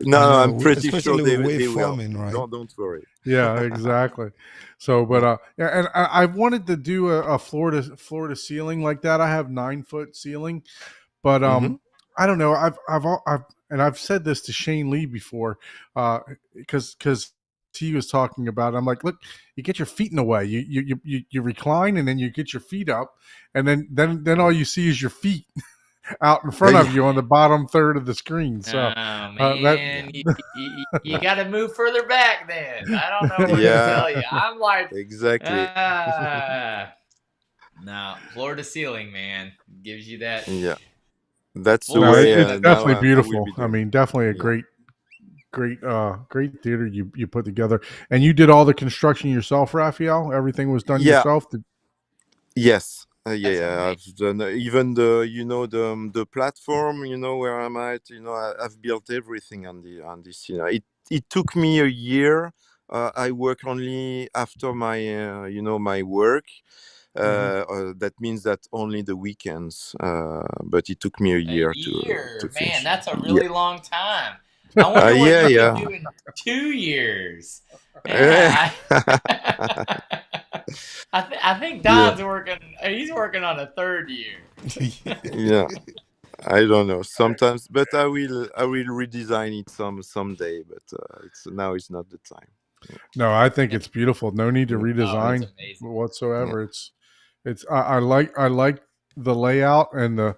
S3: No,
S1: I
S3: I'm
S1: know,
S3: pretty sure
S1: especially
S3: they
S1: with
S3: will.
S1: waveforming, right?
S3: Don't worry.
S2: Yeah, exactly. So, but yeah, and I wanted to do a floor to ceiling like that. I have 9-foot ceiling, but
S3: Mhm.
S2: I don't know. I've said this to Shane Lee before, because he was talking about. I'm like, look, you get your feet in the way. You recline, and then you get your feet up, and then all you see is your feet out in front of you on the bottom third of the screen. So
S4: Oh
S2: that
S4: man, you got to move further back then. I don't know what to
S3: Yeah,
S4: tell you. I'm like,
S3: exactly.
S4: no, floor to ceiling, man, gives you that
S3: Yeah, that's the
S4: full
S2: no,
S3: way
S2: it's
S4: sense.
S3: now
S2: definitely
S3: I will
S2: beautiful.
S3: be
S2: I
S3: doing.
S2: mean, definitely a
S3: Yeah.
S2: great theater you put together. And you did all the construction yourself, Raphael? Everything was done
S3: Yeah.
S2: yourself?
S3: Yes.
S4: That's
S3: Yeah.
S4: amazing.
S3: I've done even the platform. Where I'm at. I've built everything on this. It took me a year. I work only after my my work. That means that only the weekends. But it took me a
S4: A
S3: year to
S4: year, man,
S3: finish.
S4: that's a
S3: Yeah.
S4: really long time. I wonder what
S3: Yeah.
S4: you could
S3: Yeah.
S4: do in 2 years.
S3: Yeah.
S4: Yeah, I think
S3: Yeah.
S4: Don's working. He's working on a third year.
S3: Yeah. I don't know sometimes, but I will redesign it someday. But it's not the time.
S2: No, I think it's beautiful. No need to
S3: Yeah.
S4: Oh, it's
S2: redesign
S4: amazing.
S3: Yeah.
S2: whatsoever. I like the layout and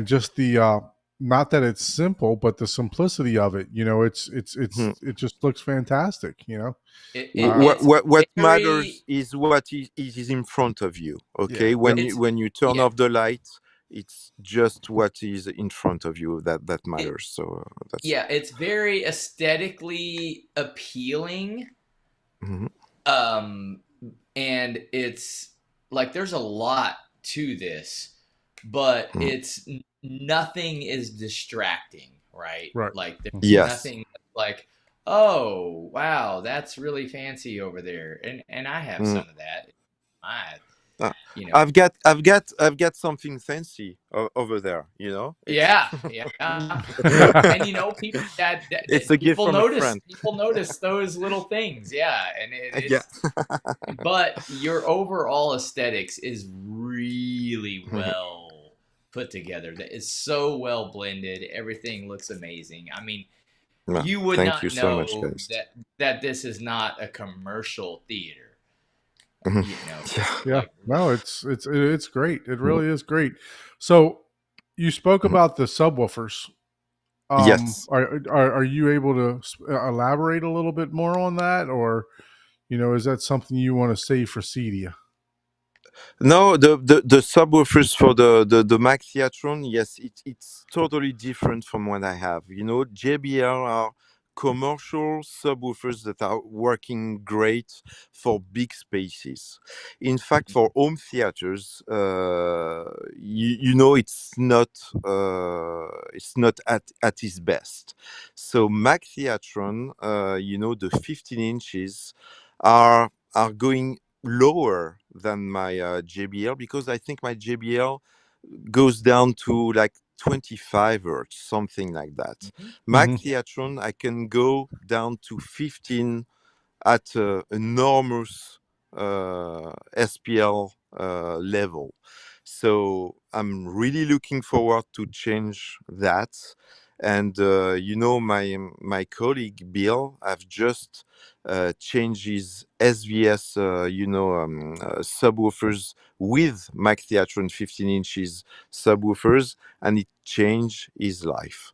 S2: just the not that it's simple, but the simplicity of it.
S3: Hmm.
S2: It just looks fantastic.
S3: What
S4: It's
S3: what what matters
S4: very,
S3: is what is in front of you.
S1: Yeah.
S3: Okay, when
S4: it's
S3: you turn
S4: yeah,
S3: off the light, it's just what is in front of you that
S4: it,
S3: matters. So that's.
S4: yeah, it's very aesthetically appealing.
S3: Mhm.
S4: Um, and it's like there's a lot to this, but
S3: Mhm.
S4: nothing is distracting, right?
S2: Right.
S4: Like there's
S3: Yes.
S4: nothing like, oh wow, that's really fancy over there, and I have
S3: Mm.
S4: some of that. I,
S3: Uh,
S4: you know,
S3: I've got something fancy over there. It's
S4: yeah, yeah. And
S3: it's a gift
S4: people
S3: from a
S4: notice
S3: friend.
S4: those little things, yeah, and
S3: Yeah.
S4: but your overall aesthetics is really
S3: Mhm.
S4: well put together. That is so well blended. Everything looks amazing. I mean,
S3: Yeah.
S4: you would
S3: Thank you
S4: not
S3: so much,
S4: know
S3: guys.
S4: that this is not a commercial theater.
S3: Mhm.
S4: You know,
S3: Yeah.
S2: Yeah.
S4: like
S2: No, it's great. It
S3: Mhm.
S2: really is great. So you spoke
S3: Mhm.
S2: about the subwoofers.
S3: Yes.
S2: Are you able to elaborate a little bit more on that, or is that something you want to save for Cedia?
S3: No, the subwoofers for the Mac Theatron, yes, it's totally different from what I have. JBL are commercial subwoofers that are working great for big spaces. In fact, for home theaters, it's not at its best. So Mac Theatron, the 15 inches are going lower than my JBL, because I think my JBL goes down to like 25 hertz, something like that.
S4: mhm,
S3: Mac
S2: Mm-hmm.
S4: yeah,
S3: Theatron, I can go down to 15 at enormous SPL level. So I'm really looking forward to change that. And my colleague Bill, I've just changed his SVS, subwoofers with Mac Theatron 15 inches subwoofers, and it changed his life.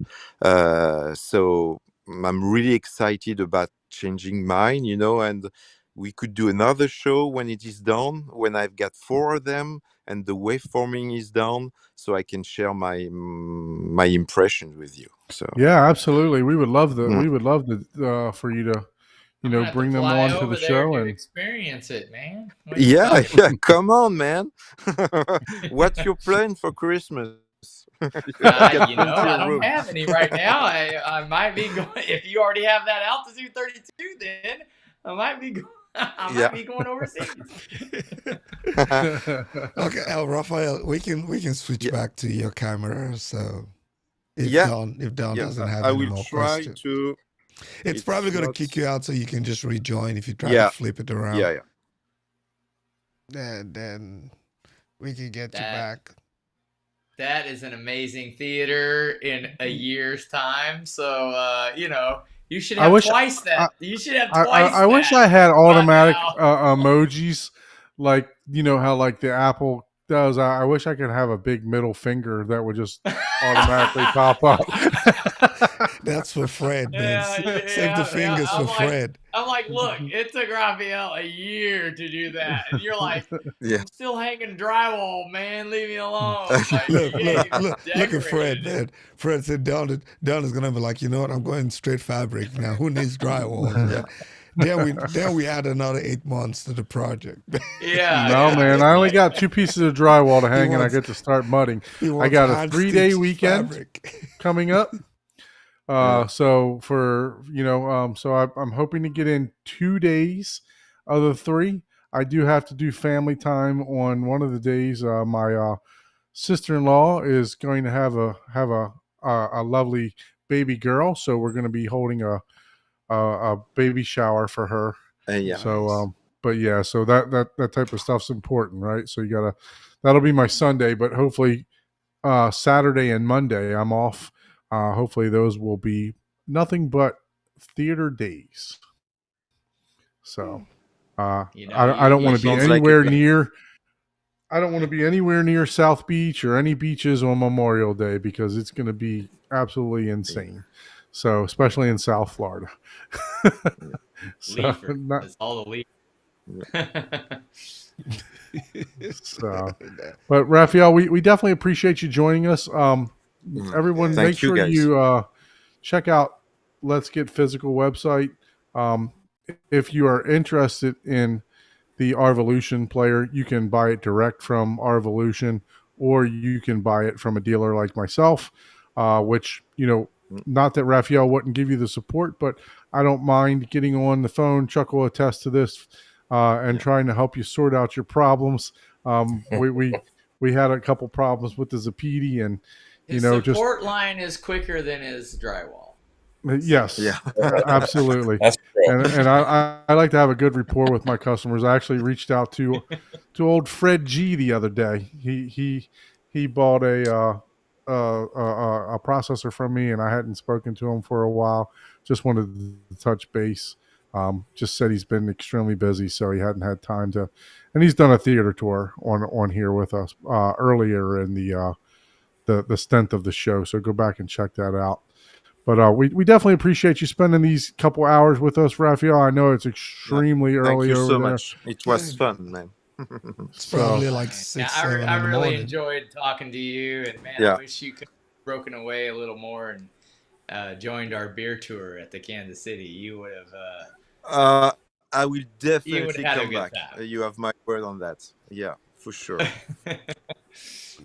S3: So I'm really excited about changing mine, and we could do another show when it is done, when I've got 4 of them and the waveforming is done, so I can share my impressions with you. So
S2: Yeah, absolutely.
S3: mm.
S2: We would love to for you to
S4: I'm gonna have to
S2: bring them
S4: fly
S2: on to the
S4: over there
S2: show
S4: to
S2: and
S4: experience it, man. What are you
S3: Yeah,
S4: talking
S3: yeah, come on, man. What's your plan for Christmas? I've got plenty
S4: I
S3: of
S4: don't
S3: room.
S4: have any right now. I might be going. If you already have that Altitude 32, then I might be I
S3: Yeah.
S4: might be going overseas.
S1: Okay, Raphael, we can switch
S3: Yeah,
S1: back to your camera. So
S3: yeah,
S1: If Don
S3: yeah.
S1: doesn't
S3: I
S1: have any
S3: will
S1: more
S3: try
S1: questions,
S3: to.
S1: it's probably
S3: It's
S1: gonna
S3: not.
S1: kick you out, so you can just rejoin if you try to
S3: Yeah,
S1: flip it around.
S3: yeah, yeah.
S5: Then we can get you
S4: That
S5: back.
S4: that is an amazing theater in a year's time. So You should
S2: I
S4: have
S2: wish-
S4: twice that. You should have twice
S2: I wish
S4: that.
S2: I had automatic
S4: now.
S2: emojis, like you know how like the Apple does. I wish I could have a big middle finger that would just automatically pop up.
S1: That's for Fred, man.
S4: Yeah,
S1: Save the fingers for Fred.
S4: I'm like, look, it took Raphael a year to do that, and you're like,
S3: Yeah.
S4: I'm still hanging drywall, man. Leave me alone. Like,
S1: Look
S4: you ain't even
S1: at Fred,
S4: decorated it.
S1: man. Fred said Don is gonna be like, you know what? I'm going straight fabric now. Who needs drywall? Man? Then we add another 8 months to the project.
S4: Yeah.
S2: No,
S4: yeah.
S2: man, I only got 2 pieces of drywall to hang, and I
S1: wants-
S2: get to start mudding.
S1: He
S2: I
S1: wants
S2: got a
S1: hand
S2: 3-day
S1: stitched
S2: weekend
S1: fabric.
S2: coming up. So for so I'm hoping to get in 2 days of the 3. I do have to do family time on one of the days. My sister-in-law is going to have a lovely baby girl, so we're going to be holding a baby shower for her.
S3: Yeah.
S2: So but yeah, so that type of stuff's important, right? So that'll be my Sunday, but hopefully Saturday and Monday I'm off. Hopefully those will be nothing but theater days. So
S4: You know,
S2: I don't
S4: you
S2: want to be
S3: sounds like
S2: anywhere
S3: it.
S2: near. I don't want to be anywhere near South Beach or any beaches on Memorial Day because it's going to be absolutely insane. So especially in South Florida. So,
S4: Leaford.
S2: not-
S4: It's all the leaf.
S2: so, but Raphael, we definitely appreciate you joining us. Everyone,
S3: Thank
S2: make
S3: you,
S2: sure
S3: guys.
S2: you check out Let's Get Physical website. If you are interested in the Arvolution player, you can buy it direct from Arvolution, or you can buy it from a dealer like myself, which, not that Raphael wouldn't give you the support, but I don't mind getting on the phone. Chuck will attest to this, and trying to help you sort out your problems. We had a couple problems with the Zapedi, and
S4: His support line is quicker than his drywall.
S2: yes,
S3: Yeah.
S2: absolutely.
S6: That's true.
S2: And I like to have a good rapport with my customers. I actually reached out to old Fred G the other day. He bought a processor from me, and I hadn't spoken to him for a while. Just wanted to touch base. Just said he's been extremely busy, so he hadn't had time to. And he's done a theater tour on here with us earlier in the stint of the show. So go back and check that out. But we definitely appreciate you spending these couple hours with us, Raphael. I know it's extremely
S3: Thank
S2: early
S3: you
S2: over
S3: so
S2: there.
S3: much. It was fun, man.
S1: It's probably like 6,
S4: Yeah,
S1: 7
S4: I
S1: in the
S4: really
S1: morning.
S4: enjoyed talking to you, and man,
S3: Yeah.
S4: I wish you could have broken away a little more and joined our beer tour at the Kansas City. You would have.
S3: I will definitely
S4: had a
S3: come
S4: good
S3: back.
S4: time.
S3: You have my word on that. Yeah, for sure.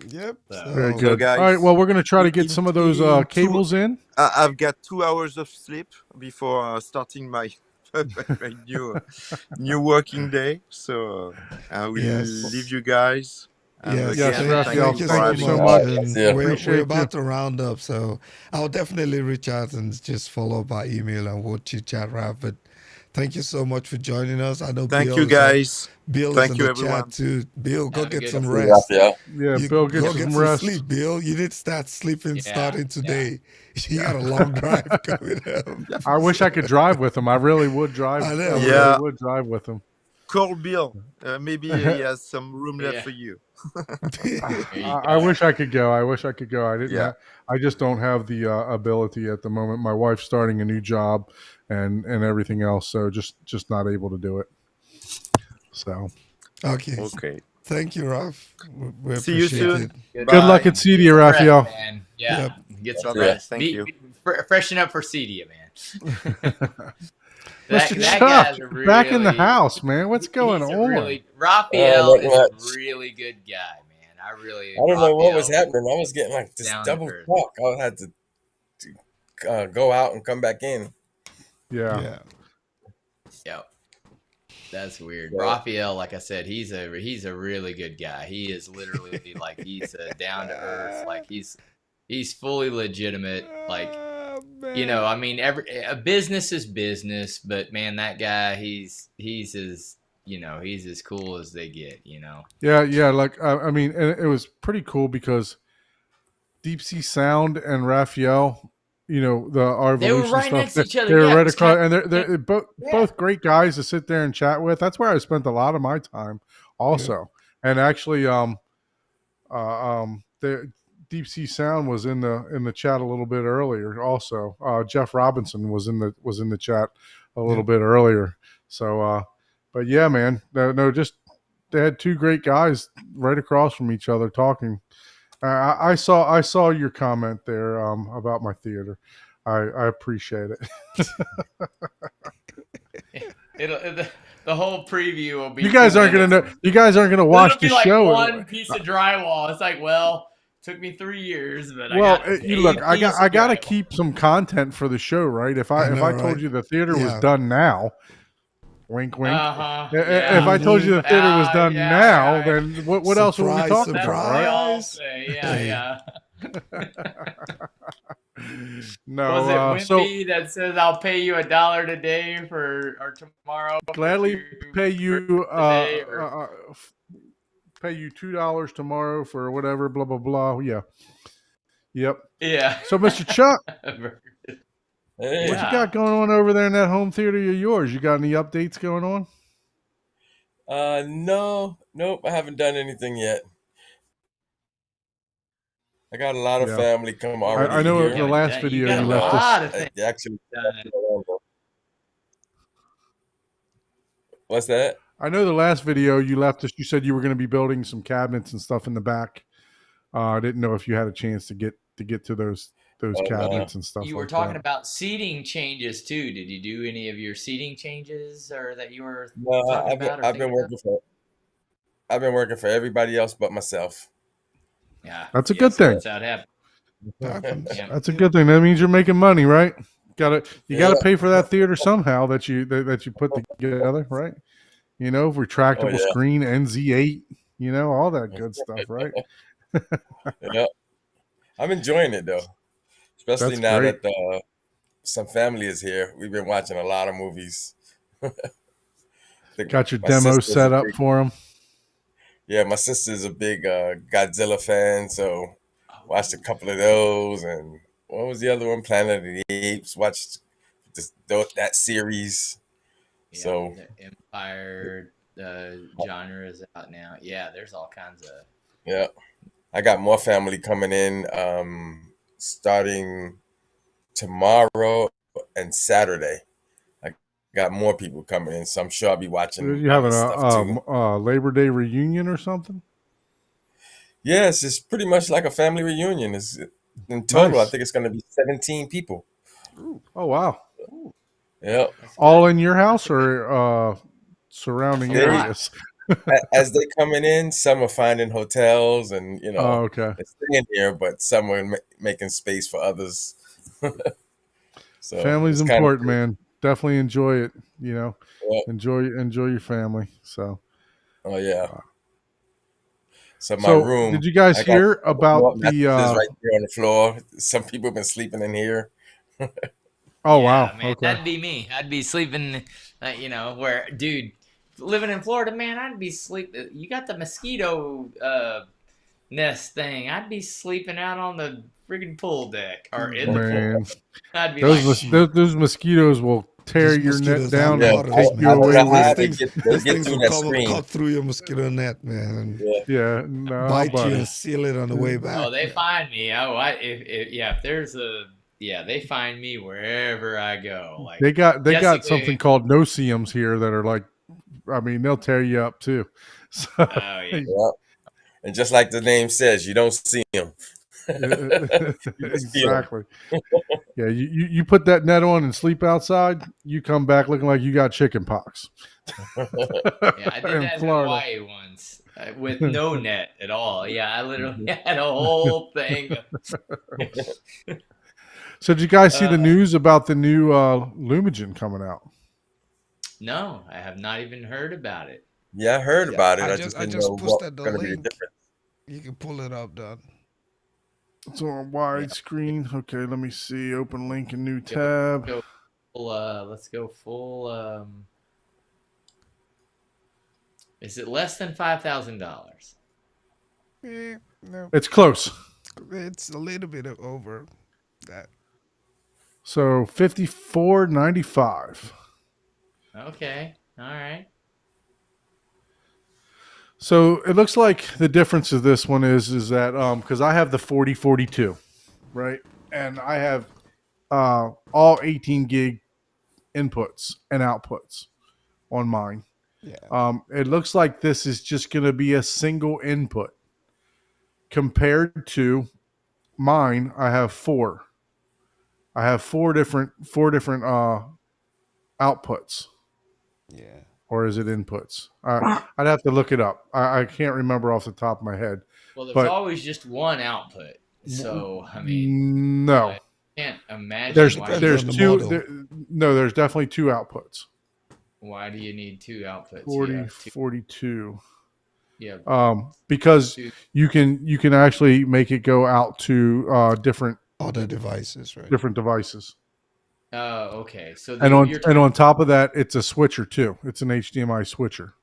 S1: Yep.
S4: So-
S2: Very
S1: So,
S2: good.
S3: guys,
S2: All right. Well, we're going to try to get some of those
S3: in two-
S2: cables in.
S3: I've got 2 hours of sleep before starting my my new working day. So I will
S1: Yes.
S3: leave you guys. And
S1: Yes,
S2: Yes,
S3: again,
S2: Raphael,
S1: thank you
S2: thank you
S1: so
S2: so
S1: much.
S2: much.
S1: And
S6: Yeah.
S1: we're
S2: Appreciate
S1: about
S2: you.
S1: to round up, so I'll definitely reach out and just follow up by email and we'll chit chat, Rap. But thank you so much for joining us. I know
S3: Thank
S1: Bill
S3: you,
S1: is
S3: guys.
S1: Bill is
S3: Thank
S1: in
S3: you,
S1: the
S3: everyone.
S1: chat too. Bill, go
S4: Have a
S1: get
S4: good
S1: some
S4: one.
S1: rest.
S6: Yeah.
S2: Yeah,
S1: You
S2: Bill, get
S1: go
S2: some
S1: get some
S2: rest.
S1: sleep, Bill. You did start sleeping
S4: Yeah,
S1: starting
S4: yeah.
S1: today. You got a long drive coming up.
S2: I wish I could drive with him. I really would drive.
S1: I know.
S2: I really
S3: Yeah.
S2: would drive with him.
S3: Call Bill. Maybe he has some room left
S4: Yeah.
S3: for you.
S4: There you
S2: I
S4: go.
S2: wish I could go. I wish I could go. I didn't.
S3: Yeah.
S2: I just don't have the ability at the moment. My wife's starting a new job, and everything else. So just not able to do it. So
S1: Okay.
S3: Okay.
S1: Thank you, Ralph. We
S3: See you
S1: appreciate
S3: soon.
S1: it.
S4: Good,
S2: good luck
S3: Bye.
S2: at Cedia, Raphael.
S4: man. Yeah.
S1: Yep.
S4: Get some
S3: Bye-bye.
S4: rest.
S3: Thank
S4: Be-
S3: you.
S4: be- freshen up for Cedia, man.
S2: Mr.
S4: That
S2: Chuck,
S4: guy's a
S2: back in the
S4: really-
S2: house, man. What's going
S4: he's a
S2: on?
S4: Raphael
S6: not
S4: is
S6: much.
S4: a really good guy, man. I
S6: don't know what was
S4: Raphael-
S6: happening. I was getting like this
S4: Down to
S6: double
S4: earth.
S6: talk. I had to go out and come back in.
S2: Yeah.
S1: Yeah.
S4: Yep. That's weird.
S6: Yeah.
S4: Raphael, like I said, he's a really good guy. He is literally like he's a down to earth, like he's fully legitimate. Like, you know, I mean, a business is business, but man, that guy, he's as, you know, he's as cool as they get, you know.
S2: Yeah, yeah. Like I mean, and it was pretty cool because Deep Sea Sound and Raphael our
S4: They were
S2: Evolution
S4: right
S2: stuff.
S4: next to each other.
S2: They were
S4: Yeah, it
S2: right
S4: was
S2: across,
S4: kind
S2: and they're both great guys to sit there and chat with. That's where I spent a lot of my time, also. And actually, the Deep Sea Sound was in the chat a little bit earlier. Also, Jeff Robinson was in the chat a little bit earlier. So, but yeah, man, no, just they had two great guys right across from each other talking. I saw your comment there about my theater. I appreciate it.
S4: The whole preview will be.
S2: You guys aren't gonna know. You guys aren't gonna watch the show.
S4: One piece of drywall. It's like, well, took me 3 years, but
S2: well,
S4: I got
S2: you look. I got to keep some content for the show, right? If I told you the theater was done now, wink, wink. If I told you the theater was done now, then what else would we talk about, right?
S4: Yeah.
S2: No,
S4: was it Wimpy that says I'll pay you $1 today or tomorrow?
S2: Gladly pay you pay you $2 tomorrow for whatever, blah blah blah. Yeah. Yep.
S4: Yeah.
S2: So, Mr. Chuck,
S6: Hey.
S2: what you got going on over there in that home theater of yours? You got any updates going on?
S6: Nope. I haven't done anything yet. I got a lot of family come already.
S2: I know
S6: here.
S2: the last video you left us.
S6: Actually, what's that?
S2: I know the last video you left us. You said you were going to be building some cabinets and stuff in the back. I didn't know if you had a chance to get to those cabinets and stuff.
S4: You were talking about seating changes too. Did you do any of your seating changes, or that you were?
S6: No, I've been working for everybody else but myself.
S4: Yeah,
S2: that's a good thing.
S4: That's how it happens.
S2: That's a good thing. That means you're making money, right? You gotta pay for that theater somehow that you put together, right? Retractable screen, NZ8, all that good stuff, right?
S6: Yeah, I'm enjoying it though, especially now that some family is here. We've been watching a lot of movies.
S2: Got your demo set up for them.
S6: Yeah, my sister's a big Godzilla fan, so watched a couple of those. And what was the other one? Planet of the Apes. Watched that series.
S4: Yeah,
S6: so
S4: the Empire genre is out now. Yeah, there's all kinds of.
S6: Yeah, I got more family coming in starting tomorrow and Saturday. Got more people coming in, so I'm sure I'll be watching.
S2: You having a Labor Day reunion or something?
S6: Yes, it's pretty much like a family reunion. It's in total, I think it's going to be 17 people.
S2: Oh wow!
S6: Yeah,
S2: all in your house or surrounding areas?
S6: As they're coming in, some are finding hotels and they're staying here, but some are making space for others.
S2: So family's important, man. Definitely enjoy it. Enjoy your family. So.
S6: Oh yeah. So my room.
S2: Did you guys hear about the
S6: right here on the floor? Some people have been sleeping in here.
S2: Oh wow!
S4: Man, okay. That'd be me. I'd be sleeping. Where, dude, living in Florida, man, I'd be sleeping. You got the mosquito nest thing. I'd be sleeping out on the friggin' pool deck or in the pool. I'd be
S2: those mosquitoes will tear your net down and take you away.
S1: These things will come cut through your mosquito net, man. Bite you and seal it on the way back.
S4: Oh, they find me. If there's they find me wherever I go. Like
S2: they got something called no-see-ums here that are like, I mean, they'll tear you up too. So,
S6: and just like the name says, you don't see them.
S2: Exactly. Yeah, you put that net on and sleep outside, you come back looking like you got chicken pox.
S4: I did that in Hawaii once with no net at all. Yeah, I literally had a whole thing.
S2: So did you guys see the news about the new Lumigen coming out?
S4: No, I have not even heard about it.
S6: Yeah, I heard about it. I just
S5: posted the link. You can pull it up, Don.
S2: It's on widescreen. Okay, let me see. Open link in new tab.
S4: Let's go full. Is it less than $5,000?
S5: No.
S2: It's close.
S5: It's a little bit over that.
S2: So $54.95.
S4: Okay. All right.
S2: So it looks like the difference of this one is that because I have the 4042, right, and I have all 18 gig inputs and outputs on mine.
S5: Yeah.
S2: It looks like this is just going to be a single input compared to mine. I have four. I have four different outputs.
S5: Yeah.
S2: Or is it inputs? I'd have to look it up. I can't remember off the top of my head.
S4: Well, there's
S2: But-
S4: always just one output. So, I mean,
S2: No,
S4: I can't imagine
S2: there's
S4: why,
S2: there's
S1: on the
S2: two.
S1: model.
S2: No, there's definitely two outputs.
S4: why do you need two outputs?
S2: 40, 42.
S4: Yeah.
S2: Because
S4: Two.
S2: you can actually make it go out to different
S1: Other devices, right?
S2: devices.
S4: Oh, okay. So
S2: And
S4: you're
S2: on top of that, it's a switcher too. It's an HDMI switcher,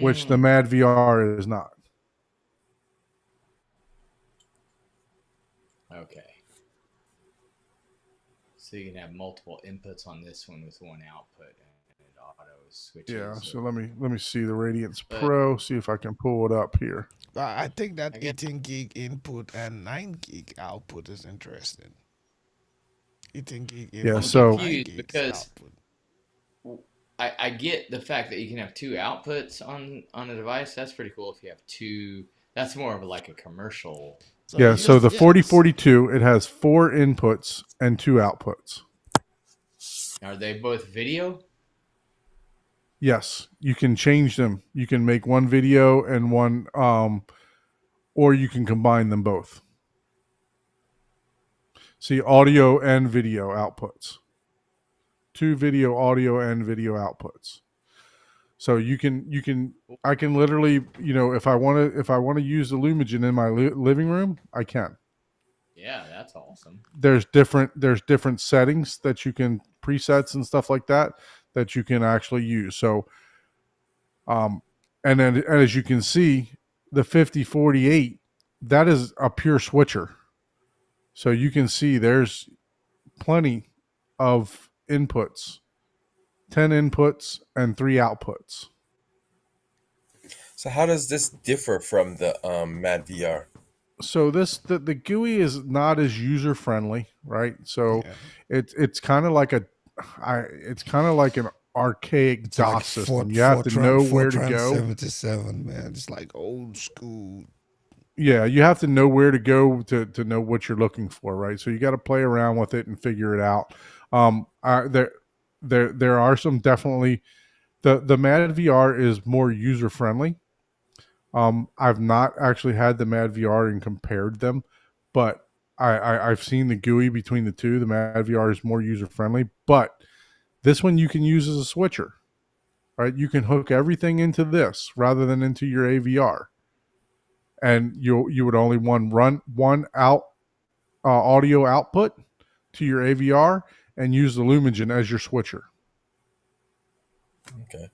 S2: which the Mad VR is not.
S4: Okay. So you can have multiple inputs on this one with one output, and it auto switches.
S2: Yeah. So let me see the Radiance
S4: But-
S2: Pro. See if I can pull it up here.
S5: I think that
S4: I get-
S5: 18 gig input and 9 gig output is interesting. 18 gig input.
S2: Yeah,
S5: and
S2: so-
S5: 9
S4: Confused
S5: gigs
S4: because-
S5: output.
S4: I get the fact that you can have two outputs on a device. That's pretty cool if you have two. That's more of like a commercial.
S5: So
S2: Yeah.
S5: it's
S2: So the
S5: just-
S2: 4042, it has 4 inputs and 2 outputs.
S4: Are they both video?
S2: Yes, you can change them. You can make one video and one, or you can combine them both. See, audio and video outputs. 2 video, audio, and video outputs. So I can literally, if I want to use the Lumigen in my living room, I can.
S4: Yeah, that's awesome.
S2: There's different settings that you can, presets and stuff like that you can actually use. So, and as you can see, the 5048, that is a pure switcher. So you can see there's plenty of inputs, 10 inputs and 3 outputs.
S6: So how does this differ from the Mad VR?
S2: So the GUI is not as user friendly, right? So
S5: Yeah.
S2: it's kind of like it's kind of like an archaic
S1: It's like
S2: DOS system. You have to
S1: Fortran-
S2: know where to
S1: Fortran
S2: go.
S1: 77, man. It's like old school.
S2: Yeah, you have to know where to go to know what you're looking for, right? So you got to play around with it and figure it out. There are some definitely the Mad VR is more user friendly. I've not actually had the Mad VR and compared them, but I've seen the GUI between the two. The Mad VR is more user friendly, but this one you can use as a switcher, right? You can hook everything into this rather than into your AVR, and you would only run one audio output to your AVR and use the Lumigen as your switcher.
S6: Okay.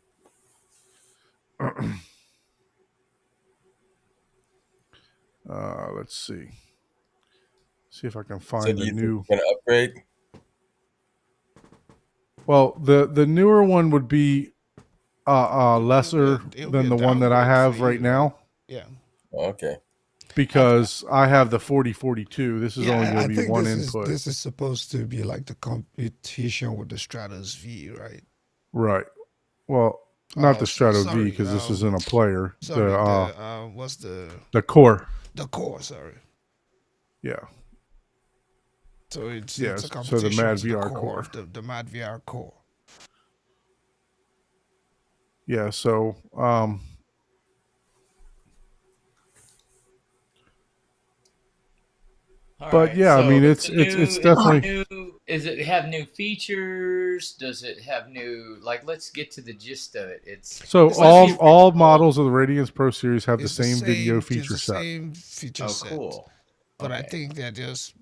S2: Let's see if I can
S6: So
S2: find
S6: do
S2: the
S6: you
S2: new.
S6: think you're gonna upgrade?
S2: Well, the newer one would be lesser
S5: It'll be
S2: than
S5: a
S2: the one that I
S5: downgrade
S2: have
S5: for
S2: right
S5: you,
S2: now
S5: Yeah.
S6: Okay.
S2: because I have the 4042. This is only
S1: I
S2: going to be
S1: think
S2: one
S1: this
S2: input.
S1: this is supposed to be like the competition with the Stratos V, right?
S2: Right. Well, not
S5: Oh,
S2: the Strato V
S5: sorry,
S2: because this isn't a player.
S5: Sorry,
S2: The
S5: what's the
S2: Core.
S5: core? Sorry.
S2: Yeah.
S5: So it's
S2: Yeah,
S5: it's a
S2: so the
S5: competition
S2: Mad
S5: with the
S2: VR
S5: core,
S2: core.
S5: of the Mad VR core.
S2: Yeah. So
S4: All
S2: But yeah, I mean,
S4: it's
S2: it's definitely-
S4: new. Is it have new features? Does it have new? Like, let's get to the gist of it.
S2: so
S5: It's
S2: all
S5: like-
S2: all models of the Radiance Pro series have the
S5: It's
S2: same video
S5: it's
S2: feature
S5: the
S2: set.
S5: Same feature
S4: Oh,
S5: set.
S4: cool.
S5: But I
S4: Okay.
S5: think they're just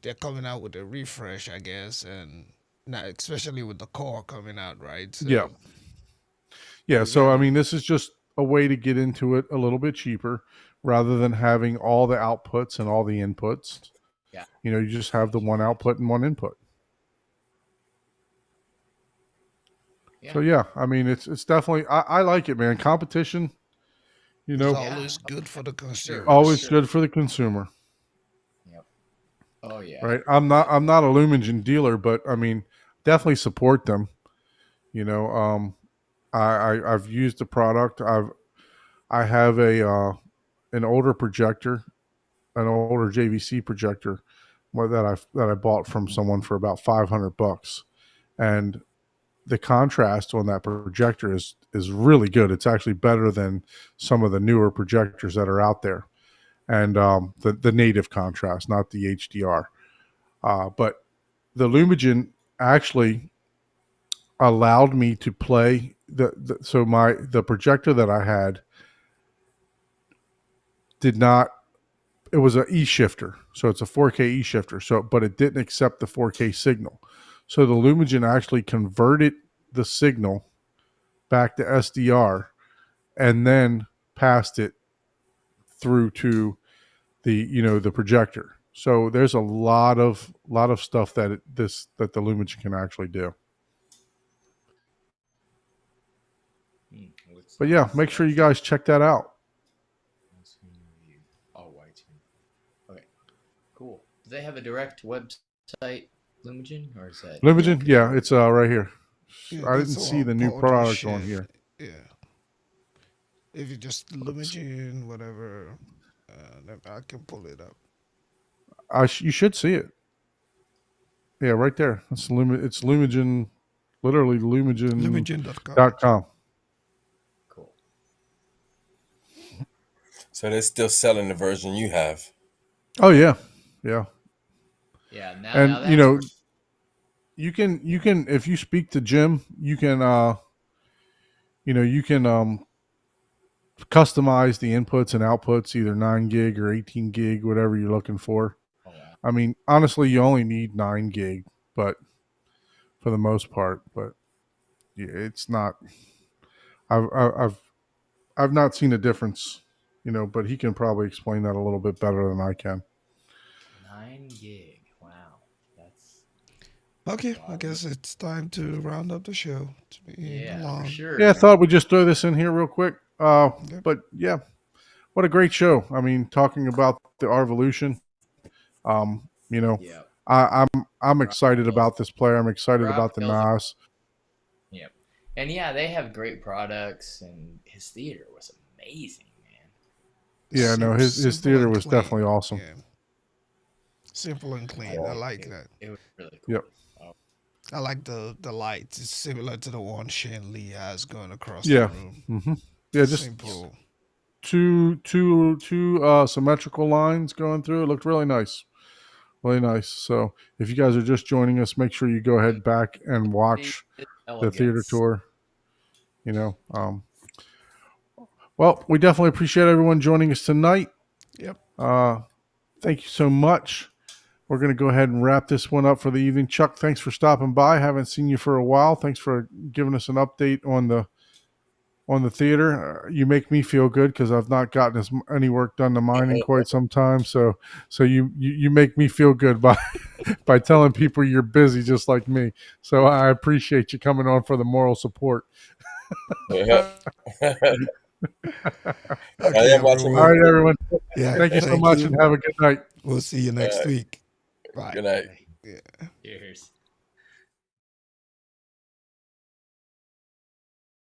S5: they're coming out with a refresh, I guess, and now especially with the core coming out, right? So,
S2: Yeah. Yeah, so I mean, this is just a way to get into it a little bit cheaper rather than having all the outputs and all the inputs.
S4: Yeah.
S2: You just have the one output and one input. So yeah, I mean, it's definitely I like it, man. Competition, you
S5: It's
S2: know,
S5: always good for the consumer.
S2: always good for the consumer,
S4: Yep. Oh yeah.
S2: right? I'm not a Lumigen dealer, but I mean, definitely support them. You know, I've used the product. I have an older projector, an older JVC projector, that I bought from someone for about $500, and the contrast on that projector is really good. It's actually better than some of the newer projectors that are out there, and the native contrast, not the HDR. But the Lumigen actually allowed me to play the projector that I had did not. It was an E shifter, so it's a 4K E shifter. But it didn't accept the 4K signal. So the Lumigen actually converted the signal back to SDR and then passed it through to the projector. So there's a lot of stuff that the Lumigen can actually do. But yeah, make sure you guys check that out.
S4: Oh, white. Okay, cool. Do they have a direct website, Lumigen, or is that
S2: Lumigen? Yeah, it's right here.
S5: Yeah,
S2: I didn't
S5: that's
S2: see
S5: all
S2: the new
S5: part of the
S2: product on
S5: shit.
S2: here.
S5: Yeah. If you just Lumigen, whatever, then I can pull it up.
S2: You should see it. Yeah, right there. It's Lumigen, literally
S5: Lumigen.com.
S2: Lumigen.com.
S4: cool?
S6: So they're still selling the version you have.
S2: Oh yeah, yeah.
S4: Yeah. Now
S2: And
S4: that's
S2: you can if you speak to Jim, you can customize the inputs and outputs, either 9 gig or 18 gig, whatever you're looking for.
S4: oh, wow.
S2: I mean, honestly, you only need 9 gig, but for the most part, but yeah, it's not. I've not seen a difference, but he can probably explain that a little bit better than I can.
S4: 9 gig. Wow, that's
S5: Okay, I guess it's time to round up the show. It's been
S4: yeah,
S5: long.
S4: for sure.
S2: Yeah, I thought we'd just throw this in here real quick.
S5: Yep.
S2: But yeah, what a great show. I mean, talking about the Arvolution.
S4: Yeah.
S2: I'm excited about this player. I'm excited
S4: Rob
S2: about the
S4: Kills-
S2: NAS.
S4: Yep. And yeah, they have great products, and his theater was amazing, man.
S2: Yeah, no, his
S5: Simple
S2: theater
S5: and
S2: was
S5: clean.
S2: definitely awesome.
S5: Yeah. Simple and clean. I like that.
S4: It was really cool.
S2: Yep.
S5: I like the lights. It's similar to the one Shane Lee has going across
S2: Yeah.
S5: the room.
S2: Mm-hmm. Yeah, just
S5: Simple.
S2: two symmetrical lines going through. It looked really nice. Really nice. So if you guys are just joining us, make sure you go ahead back and watch the theater
S4: Elegance.
S2: tour. Well, we definitely appreciate everyone joining us tonight.
S5: Yep.
S2: Thank you so much. We're going to go ahead and wrap this one up for the evening. Chuck, thanks for stopping by. Haven't seen you for a while. Thanks for giving us an update on the theater. You make me feel good because I've not gotten any work done to mine in quite some time. So you make me feel good by telling people you're busy just like me. So I appreciate you coming on for the moral support.
S6: Yeah.
S5: Okay,
S6: watching
S2: All right, everyone.
S5: Yeah.
S2: Thank you so much and have a good night.
S5: We'll see you next week. Bye.
S6: Good night.
S5: Yeah.
S4: Cheers.